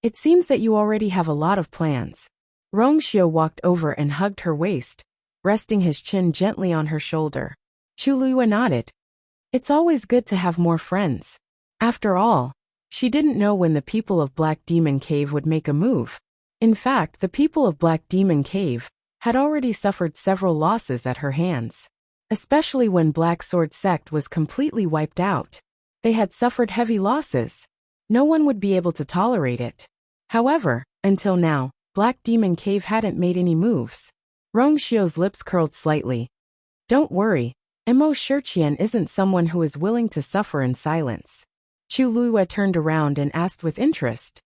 It seems that you already have a lot of plans. Rongxiu walked over and hugged her waist, resting his chin gently on her shoulder. Chu Luiwa nodded. It's always good to have more friends. After all, she didn't know when the people of Black Demon Cave would make a move. In fact, the people of Black Demon Cave had already suffered several losses at her hands. Especially when Black Sword Sect was completely wiped out. They had suffered heavy losses. No one would be able to tolerate it. However, until now, Black Demon Cave hadn't made any moves. Rongxiu's lips curled slightly. Don't worry, Mo Shiqian isn't someone who is willing to suffer in silence. Chu Luiwa turned around and asked with interest.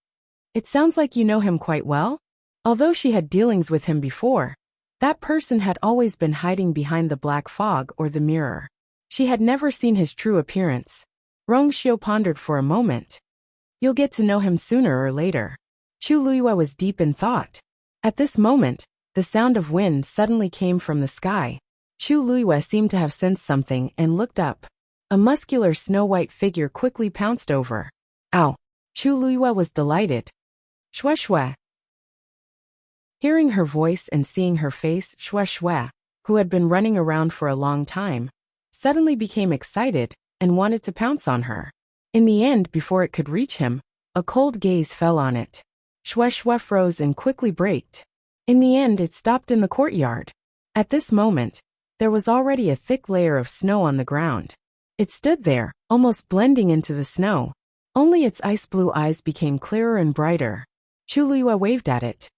It sounds like you know him quite well? Although she had dealings with him before, that person had always been hiding behind the black fog or the mirror. She had never seen his true appearance. Rongxiu pondered for a moment. You'll get to know him sooner or later. Chu Luiwa was deep in thought. At this moment, the sound of wind suddenly came from the sky. Chu Luiwa seemed to have sensed something and looked up. A muscular snow-white figure quickly pounced over. Ow! Chu Luiwa was delighted. Shwe shwe. Hearing her voice and seeing her face, Shwe shwe, who had been running around for a long time, suddenly became excited and wanted to pounce on her. In the end, before it could reach him, a cold gaze fell on it. Shwe shwe froze and quickly braked. In the end, it stopped in the courtyard. At this moment, there was already a thick layer of snow on the ground. It stood there, almost blending into the snow. Only its ice-blue eyes became clearer and brighter. Chu Luiwa waved at it.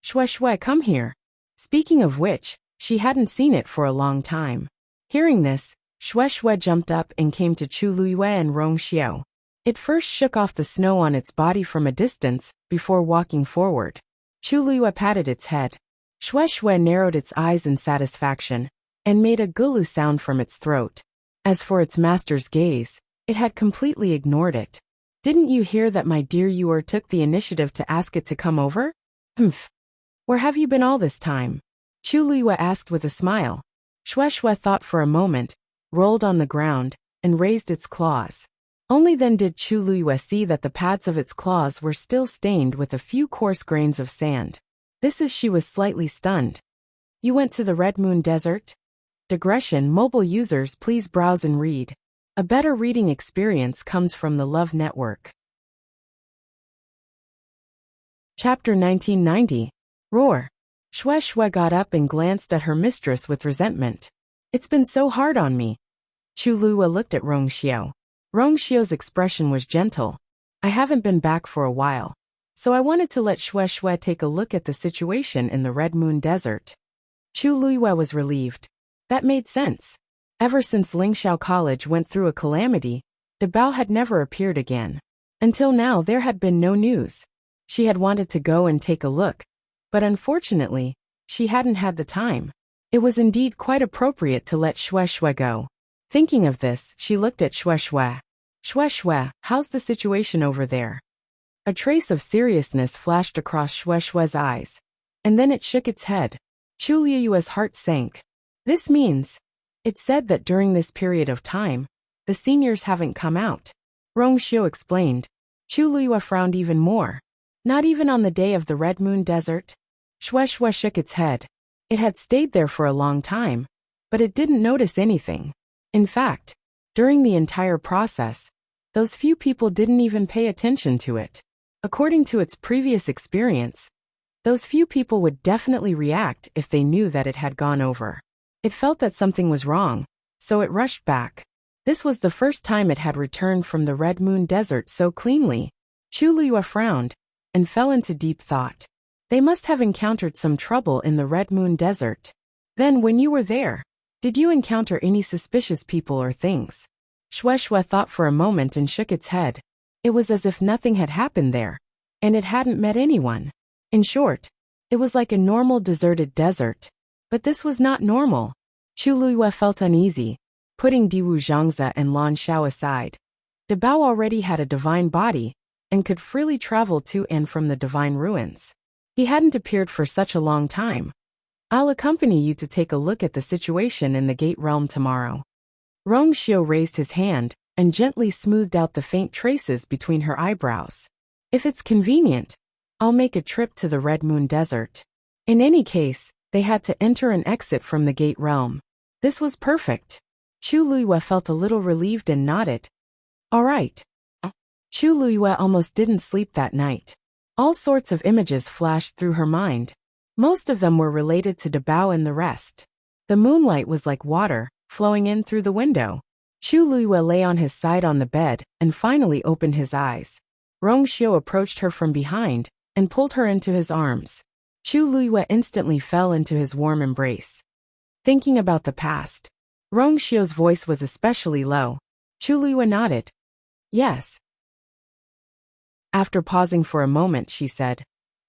Shwe shwe, come here. Speaking of which, she hadn't seen it for a long time. Hearing this, Shwe shwe jumped up and came to Chu Luiwa and Rongxiu. It first shook off the snow on its body from a distance, before walking forward. Chu Luiwa patted its head. Shwe shwe narrowed its eyes in satisfaction, and made a gulu sound from its throat. As for its master's gaze, it had completely ignored it. Didn't you hear that my dear Yuer took the initiative to ask it to come over? Humph. Where have you been all this time? Chu Luiwa asked with a smile. Shwe shwe thought for a moment, rolled on the ground, and raised its claws. Only then did Chu Luiwa see that the pads of its claws were still stained with a few coarse grains of sand. This is she was slightly stunned. You went to the Red Moon Desert? Digression. Mobile users, please browse and read. A better reading experience comes from the Love Network. Chapter 1990. Roar. Shwe shwe got up and glanced at her mistress with resentment. It's been so hard on me. Chu Luiwa looked at Rongxiu. Rongxiu's expression was gentle. I haven't been back for a while, so I wanted to let Shwe shwe take a look at the situation in the Red Moon Desert. Chu Luiwa was relieved. That made sense. Ever since Lingxiao College went through a calamity, De Bao had never appeared again. Until now there had been no news. She had wanted to go and take a look, but unfortunately, she hadn't had the time. It was indeed quite appropriate to let Shwe shwe go. Thinking of this, she looked at Shwe shwe. Shwe shwe, how's the situation over there? A trace of seriousness flashed across Shwe shwe's eyes, and then it shook its head. Chu Luiwa's heart sank. This means, it said that during this period of time, The seniors haven't come out. Rong Xiu explained. Chu Liyue frowned even more. Not even on the day of the Red Moon Desert? Xue Xue shook its head. It had stayed there for a long time, but it didn't notice anything. In fact, during the entire process, those few people didn't even pay attention to it. According to its previous experience, those few people would definitely react if they knew that it had gone over. It felt that something was wrong, so it rushed back. This was the first time it had returned from the Red Moon Desert so cleanly. Chu Liyue frowned and fell into deep thought. They must have encountered some trouble in the Red Moon Desert. Then when you were there, did you encounter any suspicious people or things? Xue Xue thought for a moment and shook its head. It was as if nothing had happened there, and it hadn't met anyone. In short, it was like a normal deserted desert. But this was not normal. Chu Liyue felt uneasy, putting Diwu Zhangzi and Lan Xiao aside. De Bao already had a divine body, and could freely travel to and from the divine ruins. He hadn't appeared for such a long time. I'll accompany you to take a look at the situation in the Gate Realm tomorrow. Rong Xiu raised his hand and gently smoothed out the faint traces between her eyebrows. If it's convenient, I'll make a trip to the Red Moon Desert. In any case, they had to enter and exit from the Gate Realm. This was perfect. Chu Liyue felt a little relieved and nodded. All right. Chu Liyue almost didn't sleep that night. All sorts of images flashed through her mind. Most of them were related to De Bao and the rest. The moonlight was like water, flowing in through the window. Chu Liyue lay on his side on the bed and finally opened his eyes. Rong Xiu approached her from behind and pulled her into his arms. Chu Liyue instantly fell into his warm embrace. Thinking about the past. Rong Xiu's voice was especially low. Chu Liyue nodded. Yes. After pausing for a moment, she said,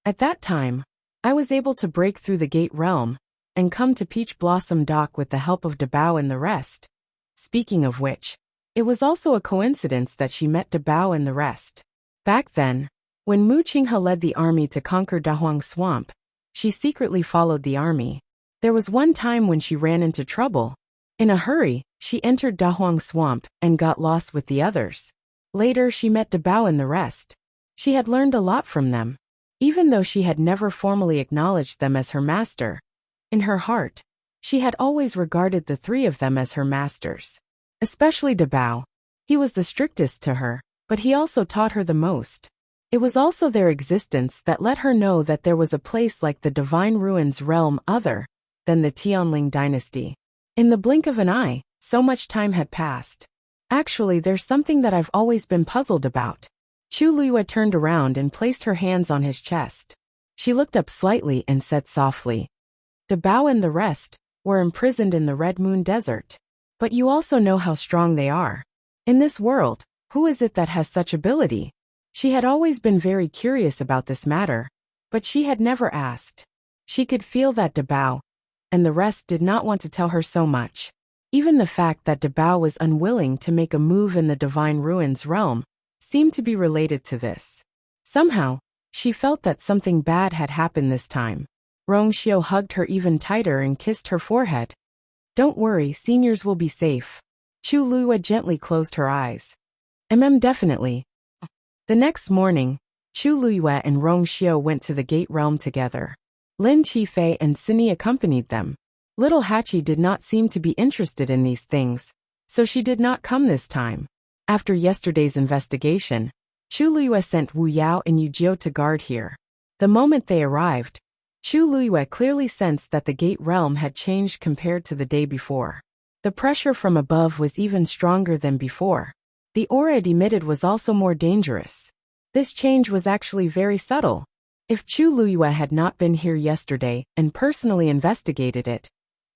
at that time, I was able to break through the Gate Realm and come to Peach Blossom Dock with the help of De Bao and the rest. Speaking of which, it was also a coincidence that she met De Bao and the rest. Back then, when Mu Qinghe led the army to conquer Dahuang Swamp, she secretly followed the army. There was one time when she ran into trouble. In a hurry, she entered Dahuang Swamp and got lost with the others. Later, she met De Bao and the rest. She had learned a lot from them. Even though she had never formally acknowledged them as her master, in her heart, she had always regarded the three of them as her masters. Especially De Bao. He was the strictest to her, but he also taught her the most. It was also their existence that let her know that there was a place like the Divine Ruins realm other than the Tianling dynasty. In the blink of an eye, so much time had passed. Actually, there's something that I've always been puzzled about. Chu Liyue turned around and placed her hands on his chest. She looked up slightly and said softly, De Bao and the rest were imprisoned in the Red Moon Desert. But you also know how strong they are. In this world, who is it that has such ability? She had always been very curious about this matter, but she had never asked. She could feel that De Bao and the rest did not want to tell her so much. Even the fact that De Bao was unwilling to make a move in the Divine Ruins realm seemed to be related to this. Somehow, she felt that something bad had happened this time. Rong Xiu hugged her even tighter and kissed her forehead. Don't worry, seniors will be safe. Chu Liyue gently closed her eyes. Definitely. The next morning, Chu Liyue and Rong Xiu went to the Gate Realm together. Lin Qifei and Sini accompanied them. Little Hachi did not seem to be interested in these things, so she did not come this time. After yesterday's investigation, Chu Liyue sent Wu Yao and Yu Jiu to guard here. The moment they arrived, Chu Liyue clearly sensed that the Gate Realm had changed compared to the day before. The pressure from above was even stronger than before. The aura it emitted was also more dangerous. This change was actually very subtle. If Chu Liyue had not been here yesterday and personally investigated it,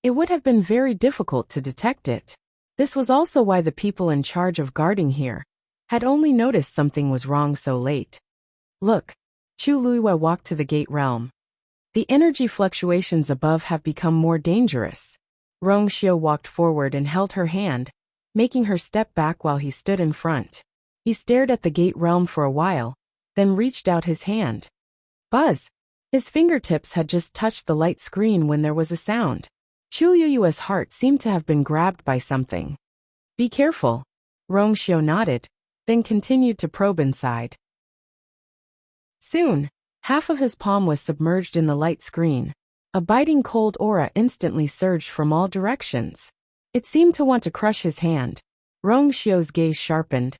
it would have been very difficult to detect it. This was also why the people in charge of guarding here had only noticed something was wrong so late. Look, Chu Liyue walked to the Gate Realm. The energy fluctuations above have become more dangerous. Rong Xiu walked forward and held her hand, making her step back while he stood in front. He stared at the Gate Realm for a while, then reached out his hand. Buzz! His fingertips had just touched the light screen when there was a sound. Chu Liyue's heart seemed to have been grabbed by something. Be careful. Rongxiu nodded, then continued to probe inside. Soon, half of his palm was submerged in the light screen. A biting cold aura instantly surged from all directions. It seemed to want to crush his hand. Rongxiu's gaze sharpened,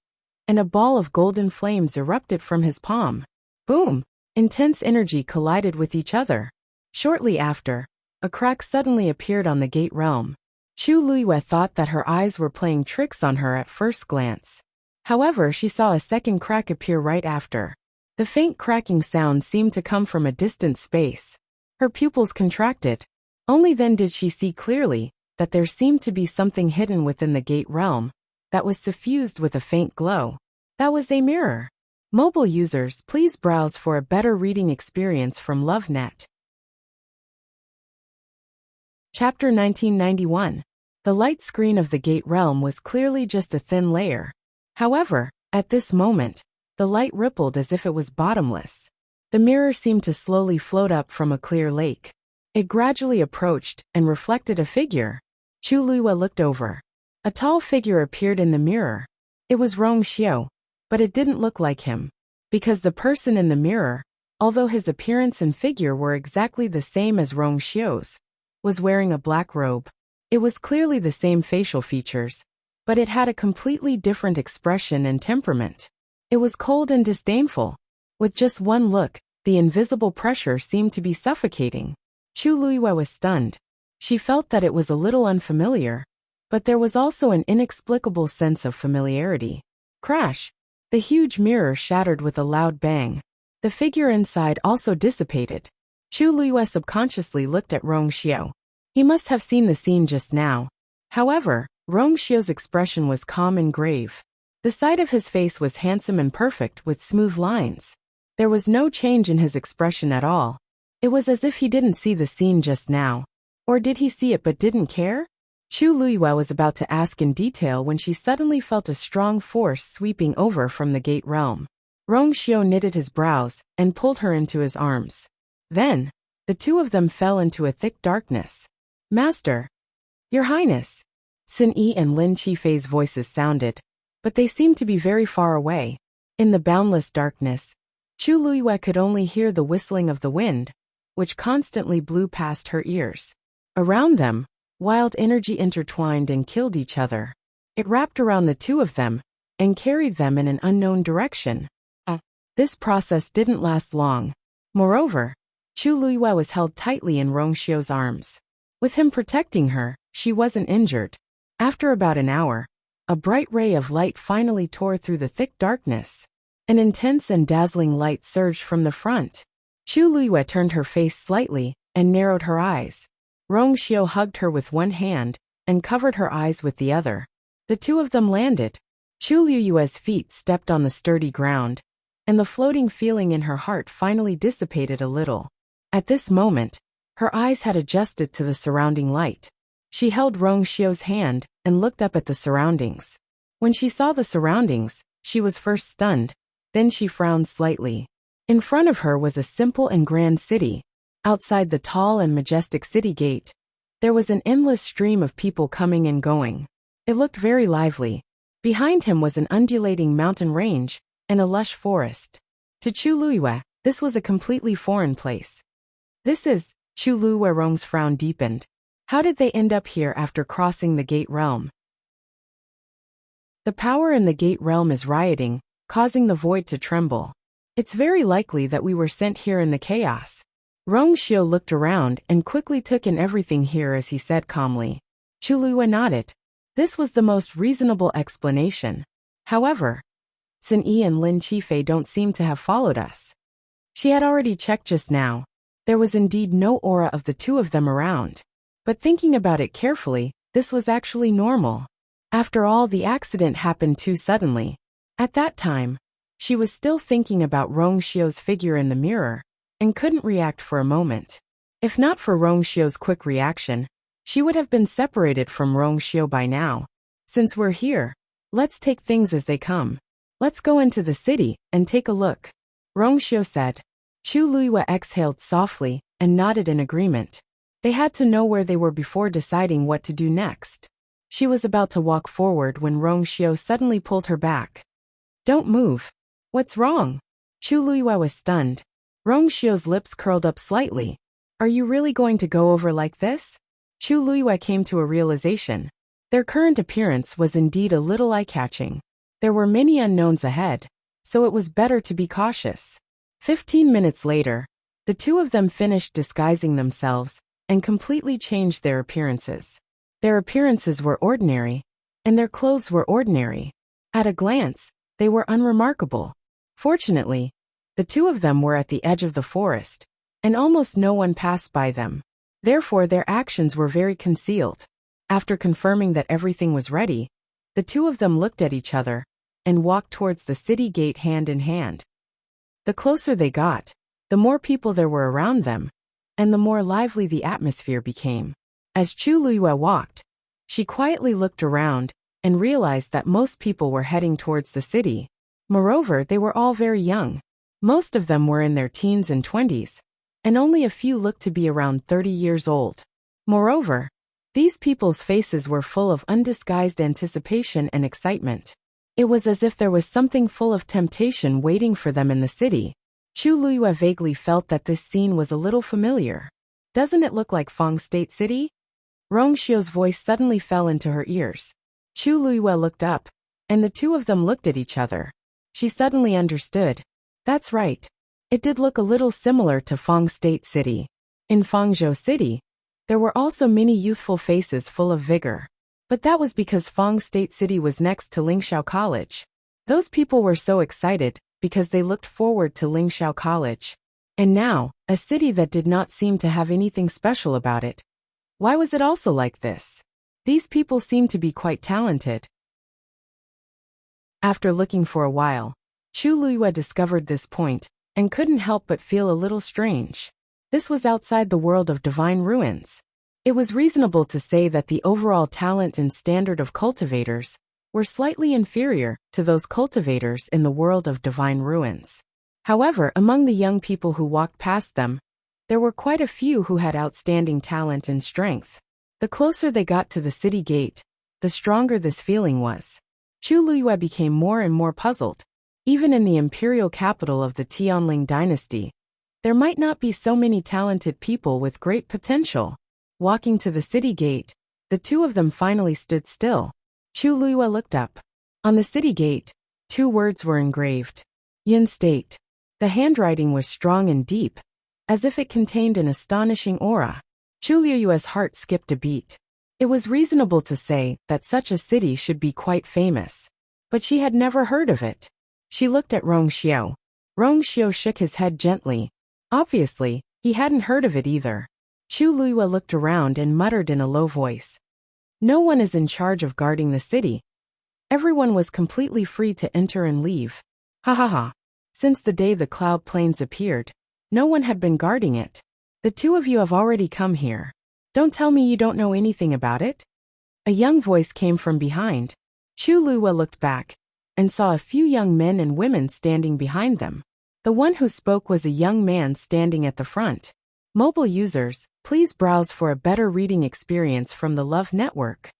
and a ball of golden flames erupted from his palm. Boom! Intense energy collided with each other. Shortly after, a crack suddenly appeared on the gate realm. Chu Luiyue thought that her eyes were playing tricks on her at first glance. However, she saw a second crack appear right after. The faint cracking sound seemed to come from a distant space. Her pupils contracted. Only then did she see clearly that there seemed to be something hidden within the gate realm that was suffused with a faint glow. That was a mirror. Mobile users, please browse for a better reading experience from LoveNet. Chapter 1991. The light screen of the gate realm was clearly just a thin layer. However, at this moment, the light rippled as if it was bottomless. The mirror seemed to slowly float up from a clear lake. It gradually approached and reflected a figure. Chu Luiyue looked over. A tall figure appeared in the mirror. It was Rongxiu, but it didn't look like him. Because the person in the mirror, although his appearance and figure were exactly the same as Rongxiu's, was wearing a black robe. It was clearly the same facial features, but it had a completely different expression and temperament. It was cold and disdainful. With just one look, the invisible pressure seemed to be suffocating. Chu Luiyue was stunned. She felt that it was a little unfamiliar, but there was also an inexplicable sense of familiarity. Crash! The huge mirror shattered with a loud bang. The figure inside also dissipated. Chu Luiyue subconsciously looked at Rongxiu. He must have seen the scene just now. However, Rongxiu's expression was calm and grave. The side of his face was handsome and perfect with smooth lines. There was no change in his expression at all. It was as if he didn't see the scene just now. Or did he see it but didn't care? Chu Luiyue was about to ask in detail when she suddenly felt a strong force sweeping over from the gate realm. Rongxiu knitted his brows and pulled her into his arms. Then, the two of them fell into a thick darkness. Master! Your Highness! Xin Yi and Lin Qifei's voices sounded, but they seemed to be very far away. In the boundless darkness, Chu Luiyue could only hear the whistling of the wind, which constantly blew past her ears. Around them, wild energy intertwined and killed each other. It wrapped around the two of them and carried them in an unknown direction. This process didn't last long. Moreover, Chu Luiyue was held tightly in Rongxiu's arms. With him protecting her, she wasn't injured. After about an hour, a bright ray of light finally tore through the thick darkness. An intense and dazzling light surged from the front. Chu Luiyue turned her face slightly and narrowed her eyes. Rongxiu hugged her with one hand and covered her eyes with the other. The two of them landed. Chu Luiyue's feet stepped on the sturdy ground, and the floating feeling in her heart finally dissipated a little. At this moment, her eyes had adjusted to the surrounding light. She held Rongxiu's hand and looked up at the surroundings. When she saw the surroundings, she was first stunned, then she frowned slightly. In front of her was a simple and grand city. Outside the tall and majestic city gate, there was an endless stream of people coming and going. It looked very lively. Behind him was an undulating mountain range and a lush forest. To Chu Luiyue, this was a completely foreign place. This is, Chu Luiyue's frown deepened. How did they end up here after crossing the gate realm? The power in the gate realm is rioting, causing the void to tremble. It's very likely that we were sent here in the chaos. Rongxiu looked around and quickly took in everything here as he said calmly. Chu Luiyue nodded. This was the most reasonable explanation. However, Xin Yi and Lin Qifei don't seem to have followed us. She had already checked just now. There was indeed no aura of the two of them around. But thinking about it carefully, this was actually normal. After all, the accident happened too suddenly. At that time, she was still thinking about Rongxiu's figure in the mirror, and couldn't react for a moment. If not for Rongxiu's quick reaction, she would have been separated from Rongxiu by now. Since we're here, let's take things as they come. Let's go into the city and take a look, Rongxiu said. Chu Luiyue exhaled softly and nodded in agreement. They had to know where they were before deciding what to do next. She was about to walk forward when Rong Xiao suddenly pulled her back. Don't move. What's wrong? Chu Luiyue was stunned. Rong Xiao's lips curled up slightly. Are you really going to go over like this? Chu Luiyue came to a realization. Their current appearance was indeed a little eye-catching. There were many unknowns ahead, so it was better to be cautious. 15 minutes later, the two of them finished disguising themselves and completely changed their appearances. Their appearances were ordinary, and their clothes were ordinary. At a glance, they were unremarkable. Fortunately, the two of them were at the edge of the forest, and almost no one passed by them. Therefore, their actions were very concealed. After confirming that everything was ready, the two of them looked at each other and walked towards the city gate hand in hand. The closer they got, the more people there were around them, and the more lively the atmosphere became. As Chu Luiyue walked, she quietly looked around and realized that most people were heading towards the city. Moreover, they were all very young. Most of them were in their teens and 20s, and only a few looked to be around 30 years old. Moreover, these people's faces were full of undisguised anticipation and excitement. It was as if there was something full of temptation waiting for them in the city. Chu Luiyue vaguely felt that this scene was a little familiar. Doesn't it look like Fang State City? Rong Xiao's voice suddenly fell into her ears. Chu Luiyue looked up, and the two of them looked at each other. She suddenly understood. That's right. It did look a little similar to Fang State City. In Fangzhou City, there were also many youthful faces full of vigor. But that was because Fang State City was next to Lingxiao College. Those people were so excited because they looked forward to Lingxiao College. And now, a city that did not seem to have anything special about it. Why was it also like this? These people seemed to be quite talented. After looking for a while, Chu Luiyue discovered this point and couldn't help but feel a little strange. This was outside the world of divine ruins. It was reasonable to say that the overall talent and standard of cultivators were slightly inferior to those cultivators in the world of divine ruins. However, among the young people who walked past them, there were quite a few who had outstanding talent and strength. The closer they got to the city gate, the stronger this feeling was. Chu Luiyue became more and more puzzled. Even in the imperial capital of the Tianling dynasty, there might not be so many talented people with great potential. Walking to the city gate, the two of them finally stood still. Chu Luiyue looked up. On the city gate, two words were engraved. Yin State. The handwriting was strong and deep, as if it contained an astonishing aura. Chu Luiyue's heart skipped a beat. It was reasonable to say that such a city should be quite famous. But she had never heard of it. She looked at Rong Xiao. Rong Xiao shook his head gently. Obviously, he hadn't heard of it either. Chu Luiyue looked around and muttered in a low voice. No one is in charge of guarding the city. Everyone was completely free to enter and leave. Ha ha ha. Since the day the cloud plains appeared, no one had been guarding it. The two of you have already come here. Don't tell me you don't know anything about it? A young voice came from behind. Chu Luiyue looked back and saw a few young men and women standing behind them. The one who spoke was a young man standing at the front. Mobile users, please browse for a better reading experience from the Love Network.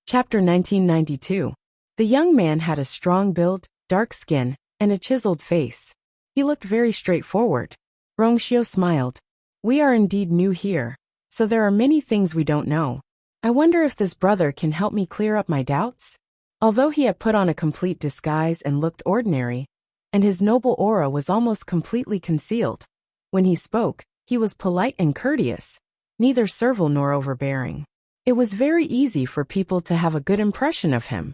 Chapter 1992. The young man had a strong build, dark skin, and a chiseled face. He looked very straightforward. Rong Xiao smiled. We are indeed new here, so there are many things we don't know. I wonder if this brother can help me clear up my doubts? Although he had put on a complete disguise and looked ordinary, and his noble aura was almost completely concealed, when he spoke, he was polite and courteous, neither servile nor overbearing. It was very easy for people to have a good impression of him.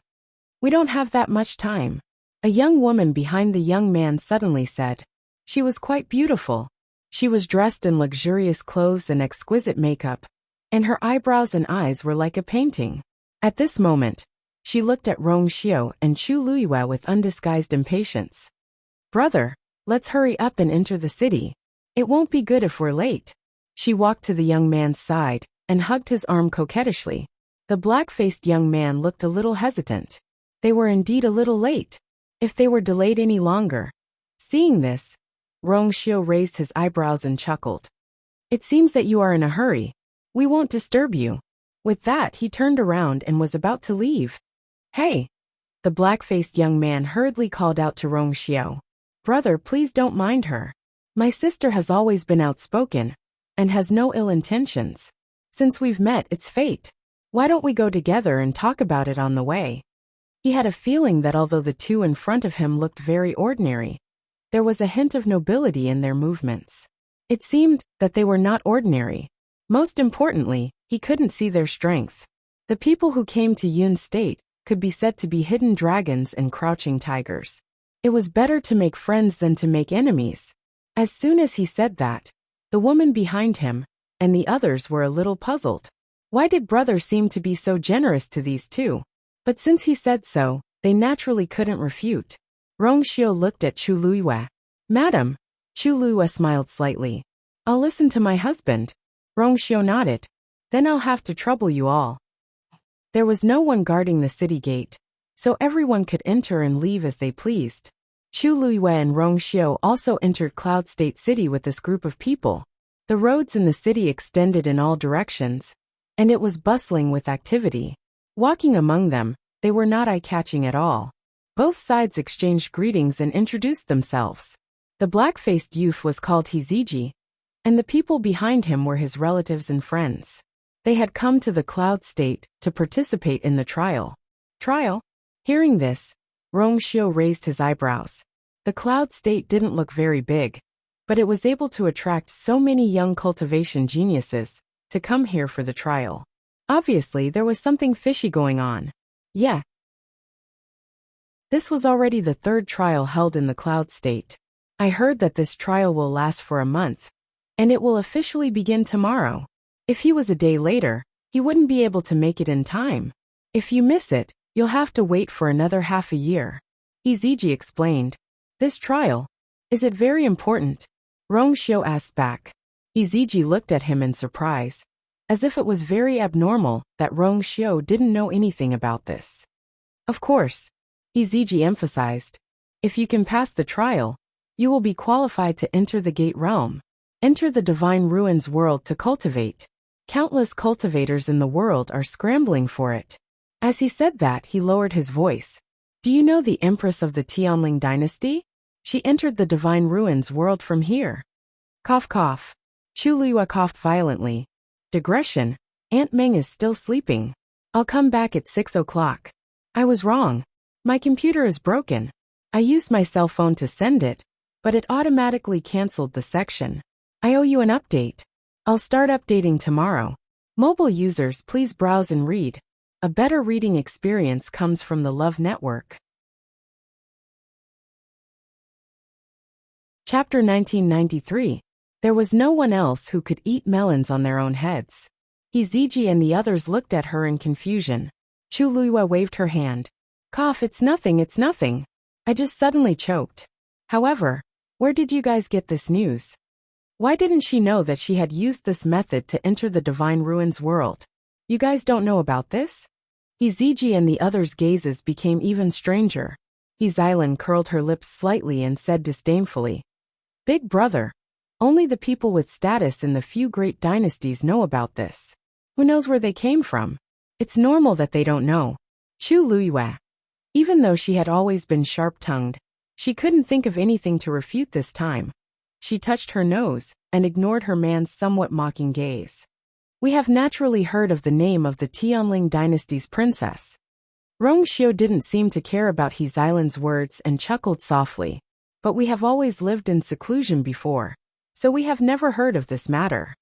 We don't have that much time. A young woman behind the young man suddenly said. She was quite beautiful. She was dressed in luxurious clothes and exquisite makeup, and her eyebrows and eyes were like a painting. At this moment, she looked at Rong Xiao and Chu Luiyue with undisguised impatience. Brother, let's hurry up and enter the city. It won't be good if we're late. She walked to the young man's side and hugged his arm coquettishly. The black-faced young man looked a little hesitant. They were indeed a little late. If they were delayed any longer. Seeing this, Rong Xiao raised his eyebrows and chuckled. It seems that you are in a hurry. We won't disturb you." With that, he turned around and was about to leave. "Hey!" The black-faced young man hurriedly called out to Rong Xiao. "Brother, please don't mind her. My sister has always been outspoken and has no ill intentions. Since we've met, it's fate. Why don't we go together and talk about it on the way?" He had a feeling that although the two in front of him looked very ordinary, there was a hint of nobility in their movements. It seemed that they were not ordinary. Most importantly, he couldn't see their strength. The people who came to Yun's state could be said to be hidden dragons and crouching tigers. It was better to make friends than to make enemies. As soon as he said that, the woman behind him and the others were a little puzzled. Why did brother seem to be so generous to these two? But since he said so, they naturally couldn't refute. Rong Xiao looked at Chu Luiyue. "Madam." Chu Luiyue smiled slightly. "I'll listen to my husband." Rong Xiao nodded. "Then I'll have to trouble you all." There was no one guarding the city gate, so everyone could enter and leave as they pleased. Chu Luiyue and Rong Xiao also entered Cloud State City with this group of people. The roads in the city extended in all directions, and it was bustling with activity. Walking among them, they were not eye-catching at all. Both sides exchanged greetings and introduced themselves. The black-faced youth was called Hiziji, and the people behind him were his relatives and friends. They had come to the Cloud State to participate in the trial. Trial? Hearing this, Rong Xiao raised his eyebrows. The Cloud State didn't look very big, but it was able to attract so many young cultivation geniuses to come here for the trial. Obviously, there was something fishy going on. Yeah. This was already the third trial held in the Cloud State. I heard that this trial will last for a month, and it will officially begin tomorrow. If he was a day later, he wouldn't be able to make it in time. If you miss it, you'll have to wait for another half a year. Hiziji explained. This trial, is it very important? Rong Xiao asked back. Hiziji looked at him in surprise, as if it was very abnormal that Rong Xiao didn't know anything about this. Of course, Hiziji emphasized. If you can pass the trial, you will be qualified to enter the Gate Realm, enter the Divine Ruins world to cultivate. Countless cultivators in the world are scrambling for it. As he said that, he lowered his voice. Do you know the Empress of the Tianling dynasty? She entered the Divine Ruins world from here. Cough cough. Chu Luiyue coughed violently. Digression. Aunt Meng is still sleeping. I'll come back at 6 o'clock. I was wrong. My computer is broken. I used my cell phone to send it, but it automatically canceled the section. I owe you an update. I'll start updating tomorrow. Mobile users, please browse and read. A better reading experience comes from the Love Network. Chapter 1993. There was no one else who could eat melons on their own heads. Hiziji and the others looked at her in confusion. Chu Luiyue waved her hand. Cough, it's nothing. I just suddenly choked. However, where did you guys get this news? Why didn't she know that she had used this method to enter the Divine Ruins world? You guys don't know about this? Hiziji and the others' gazes became even stranger. Hizailan curled her lips slightly and said disdainfully, Big brother, only the people with status in the few great dynasties know about this. Who knows where they came from? It's normal that they don't know. Chu Luiyue. Even though she had always been sharp-tongued, she couldn't think of anything to refute this time. She touched her nose and ignored her man's somewhat mocking gaze. We have naturally heard of the name of the Tianling dynasty's princess. Rong Xiao didn't seem to care about Hizailan's words and chuckled softly. But we have always lived in seclusion before, so we have never heard of this matter.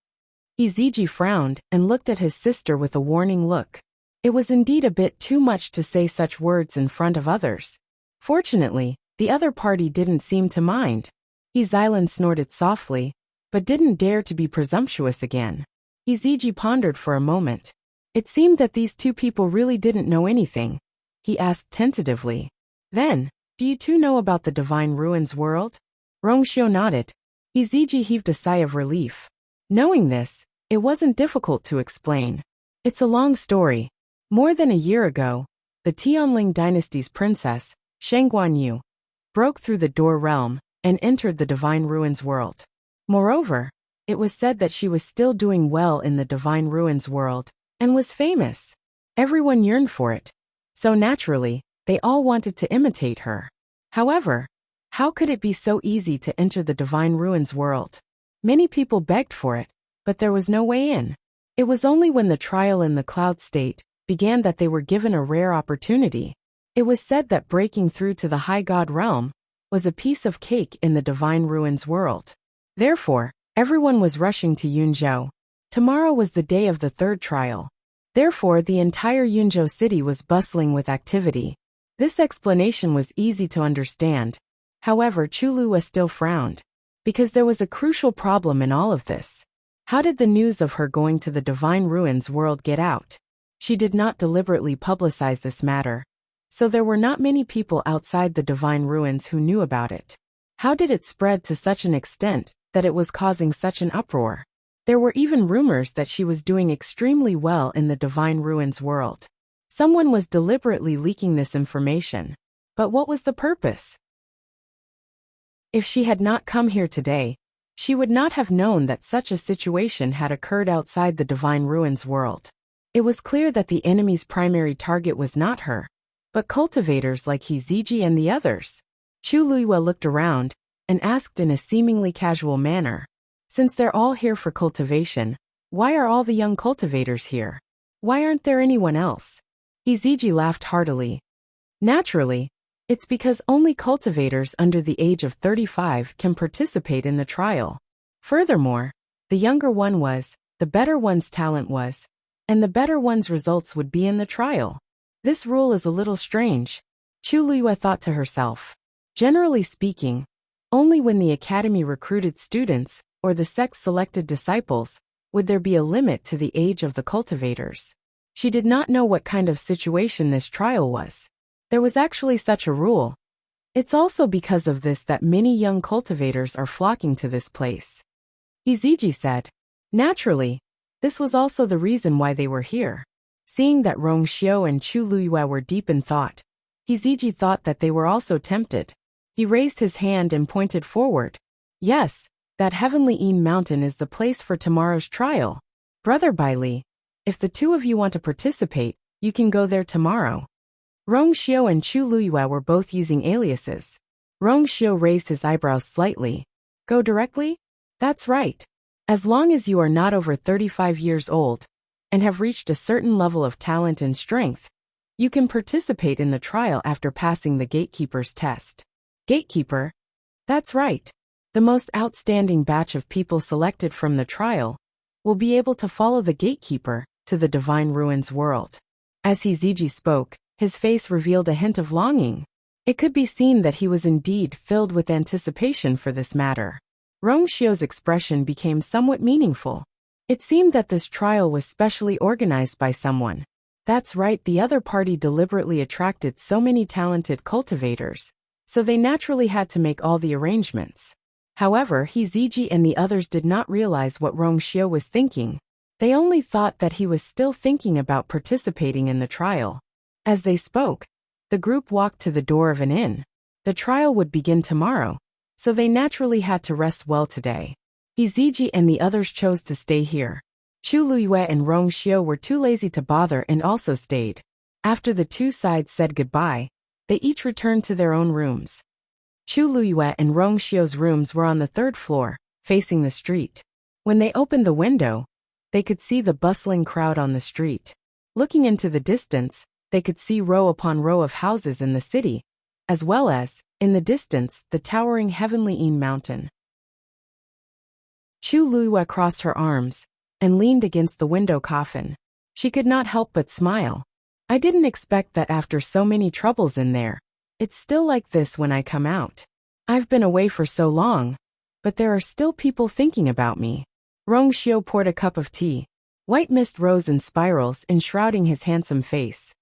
Hiziji frowned and looked at his sister with a warning look. It was indeed a bit too much to say such words in front of others. Fortunately, the other party didn't seem to mind. Hizailan snorted softly, but didn't dare to be presumptuous again. Hiziji pondered for a moment. It seemed that these two people really didn't know anything. He asked tentatively. Then, do you two know about the Divine Ruins world? Rong Xiao nodded. Hiziji heaved a sigh of relief. Knowing this, it wasn't difficult to explain. It's a long story. More than a year ago, the Tianling dynasty's princess, Sheng Guanyu, broke through the Door realm and entered the Divine Ruins world. Moreover, It was said that she was still doing well in the Divine Ruins world, and was famous. Everyone yearned for it. So naturally, they all wanted to imitate her. However, how could it be so easy to enter the Divine Ruins world? Many people begged for it, but there was no way in. It was only when the trial in the Cloud State began that they were given a rare opportunity. It was said that breaking through to the High God realm was a piece of cake in the Divine Ruins world. Therefore, everyone was rushing to Yunzhou. Tomorrow was the day of the third trial. Therefore, the entire Yunzhou city was bustling with activity. This explanation was easy to understand. However, Chulua still frowned, because there was a crucial problem in all of this. How did the news of her going to the Divine Ruins world get out? She did not deliberately publicize this matter, so there were not many people outside the Divine Ruins who knew about it. How did it spread to such an extent that it was causing such an uproar? There were even rumors that she was doing extremely well in the Divine Ruins world. Someone was deliberately leaking this information. But what was the purpose? If she had not come here today, she would not have known that such a situation had occurred outside the Divine Ruins world. It was clear that the enemy's primary target was not her, but cultivators like Hiziji and the others. Chulua looked around and asked in a seemingly casual manner, "Since they're all here for cultivation, why are all the young cultivators here? Why aren't there anyone else?" Hiziji laughed heartily. "Naturally, it's because only cultivators under the age of 35 can participate in the trial. Furthermore, the younger one was, the better one's talent was, and the better one's results would be in the trial. This rule is a little strange," Chulua thought to herself. Generally speaking, only when the academy recruited students, or the sect selected disciples, would there be a limit to the age of the cultivators. She did not know what kind of situation this trial was. There was actually such a rule. It's also because of this that many young cultivators are flocking to this place. Hiziji said. Naturally, this was also the reason why they were here. Seeing that Rongxiu and Chulua were deep in thought, Hiziji thought that they were also tempted. He raised his hand and pointed forward. "Yes, that heavenly Ean mountain is the place for tomorrow's trial. Brother Baili, if the two of you want to participate, you can go there tomorrow." Rongxiu and Chulua were both using aliases. Rongxiu raised his eyebrows slightly. "Go directly?" "That's right. As long as you are not over 35 years old and have reached a certain level of talent and strength, you can participate in the trial after passing the gatekeeper's test." "Gatekeeper?" "That's right. The most outstanding batch of people selected from the trial will be able to follow the gatekeeper to the Divine Ruins world." As Hiziji spoke, his face revealed a hint of longing. It could be seen that he was indeed filled with anticipation for this matter. Rongxiu's expression became somewhat meaningful. It seemed that this trial was specially organized by someone. That's right, the other party deliberately attracted so many talented cultivators, so they naturally had to make all the arrangements. However, Hiziji and the others did not realize what Rongxiu was thinking. They only thought that he was still thinking about participating in the trial. As they spoke, the group walked to the door of an inn. The trial would begin tomorrow, so they naturally had to rest well today. Hiziji and the others chose to stay here. Chulua and Rongxiu were too lazy to bother and also stayed. After the two sides said goodbye, they each returned to their own rooms. Chulua and Rongxiu's rooms were on the third floor, facing the street. When they opened the window, they could see the bustling crowd on the street. Looking into the distance, they could see row upon row of houses in the city, as well as, in the distance, the towering heavenly Ean mountain. Chulua crossed her arms and leaned against the window coffin. She could not help but smile. "I didn't expect that after so many troubles in there, it's still like this when I come out. I've been away for so long, but there are still people thinking about me." Rongxiu poured a cup of tea. White mist rose in spirals enshrouding his handsome face.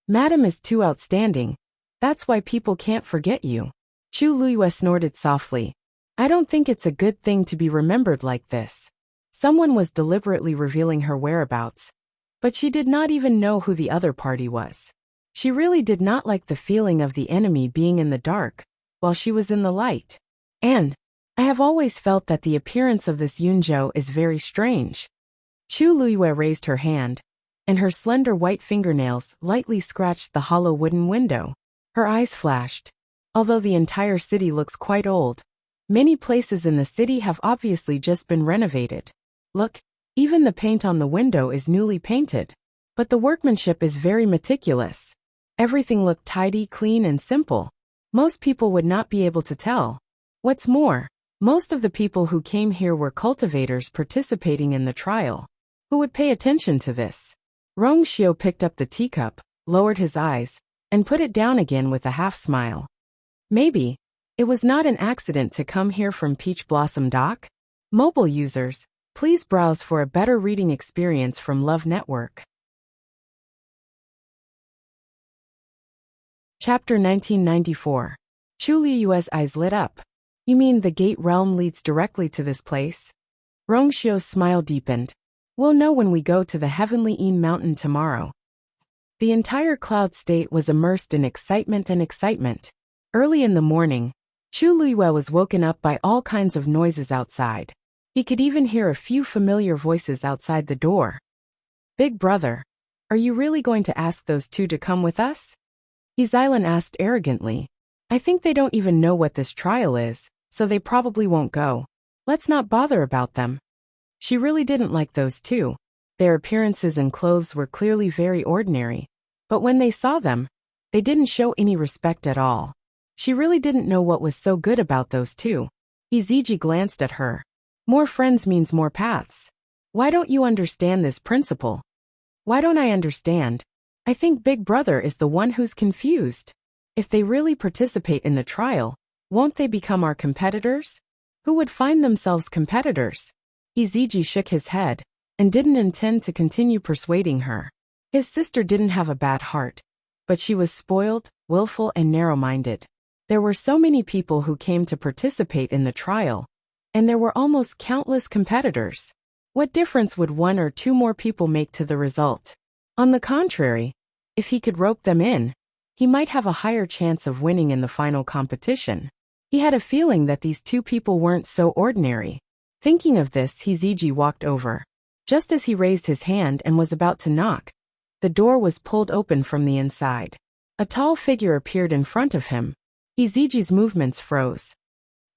"Madam is too outstanding. That's why people can't forget you." Chulua snorted softly. "I don't think it's a good thing to be remembered like this." Someone was deliberately revealing her whereabouts, but she did not even know who the other party was. She really did not like the feeling of the enemy being in the dark, while she was in the light. And, I have always felt that the appearance of this Yunzhou is very strange. Chu Luiyue raised her hand, and her slender white fingernails lightly scratched the hollow wooden window. Her eyes flashed. Although the entire city looks quite old, many places in the city have obviously just been renovated. Look, even the paint on the window is newly painted. But the workmanship is very meticulous. Everything looked tidy, clean, and simple. Most people would not be able to tell. What's more, most of the people who came here were cultivators participating in the trial. Who would pay attention to this? Rong Xiu picked up the teacup, lowered his eyes, and put it down again with a half-smile. Maybe it was not an accident to come here from Peach Blossom Dock. Mobile users, please browse for a better reading experience from Love Network. Chapter 1994. Chu Liyue's eyes lit up. You mean the gate realm leads directly to this place? Rong Xiu's smile deepened. We'll know when we go to the heavenly Ean Mountain tomorrow. The entire cloud state was immersed in excitement. Early in the morning, Chu Liyue was woken up by all kinds of noises outside. He could even hear a few familiar voices outside the door. Big brother, are you really going to ask those two to come with us? Xilan asked arrogantly. I think they don't even know what this trial is, so they probably won't go. Let's not bother about them. She really didn't like those two. Their appearances and clothes were clearly very ordinary, but when they saw them, they didn't show any respect at all. She really didn't know what was so good about those two. Iziji glanced at her. More friends means more paths. Why don't you understand this principle? Why don't I understand? I think Big Brother is the one who's confused. If they really participate in the trial, won't they become our competitors? Who would find themselves competitors? Iziji shook his head, and didn't intend to continue persuading her. His sister didn't have a bad heart, but she was spoiled, willful, and narrow-minded. There were so many people who came to participate in the trial, and there were almost countless competitors. What difference would one or two more people make to the result? On the contrary, if he could rope them in, he might have a higher chance of winning in the final competition. He had a feeling that these two people weren't so ordinary. Thinking of this, Iziji walked over. Just as he raised his hand and was about to knock, the door was pulled open from the inside. A tall figure appeared in front of him. Iziji's movements froze.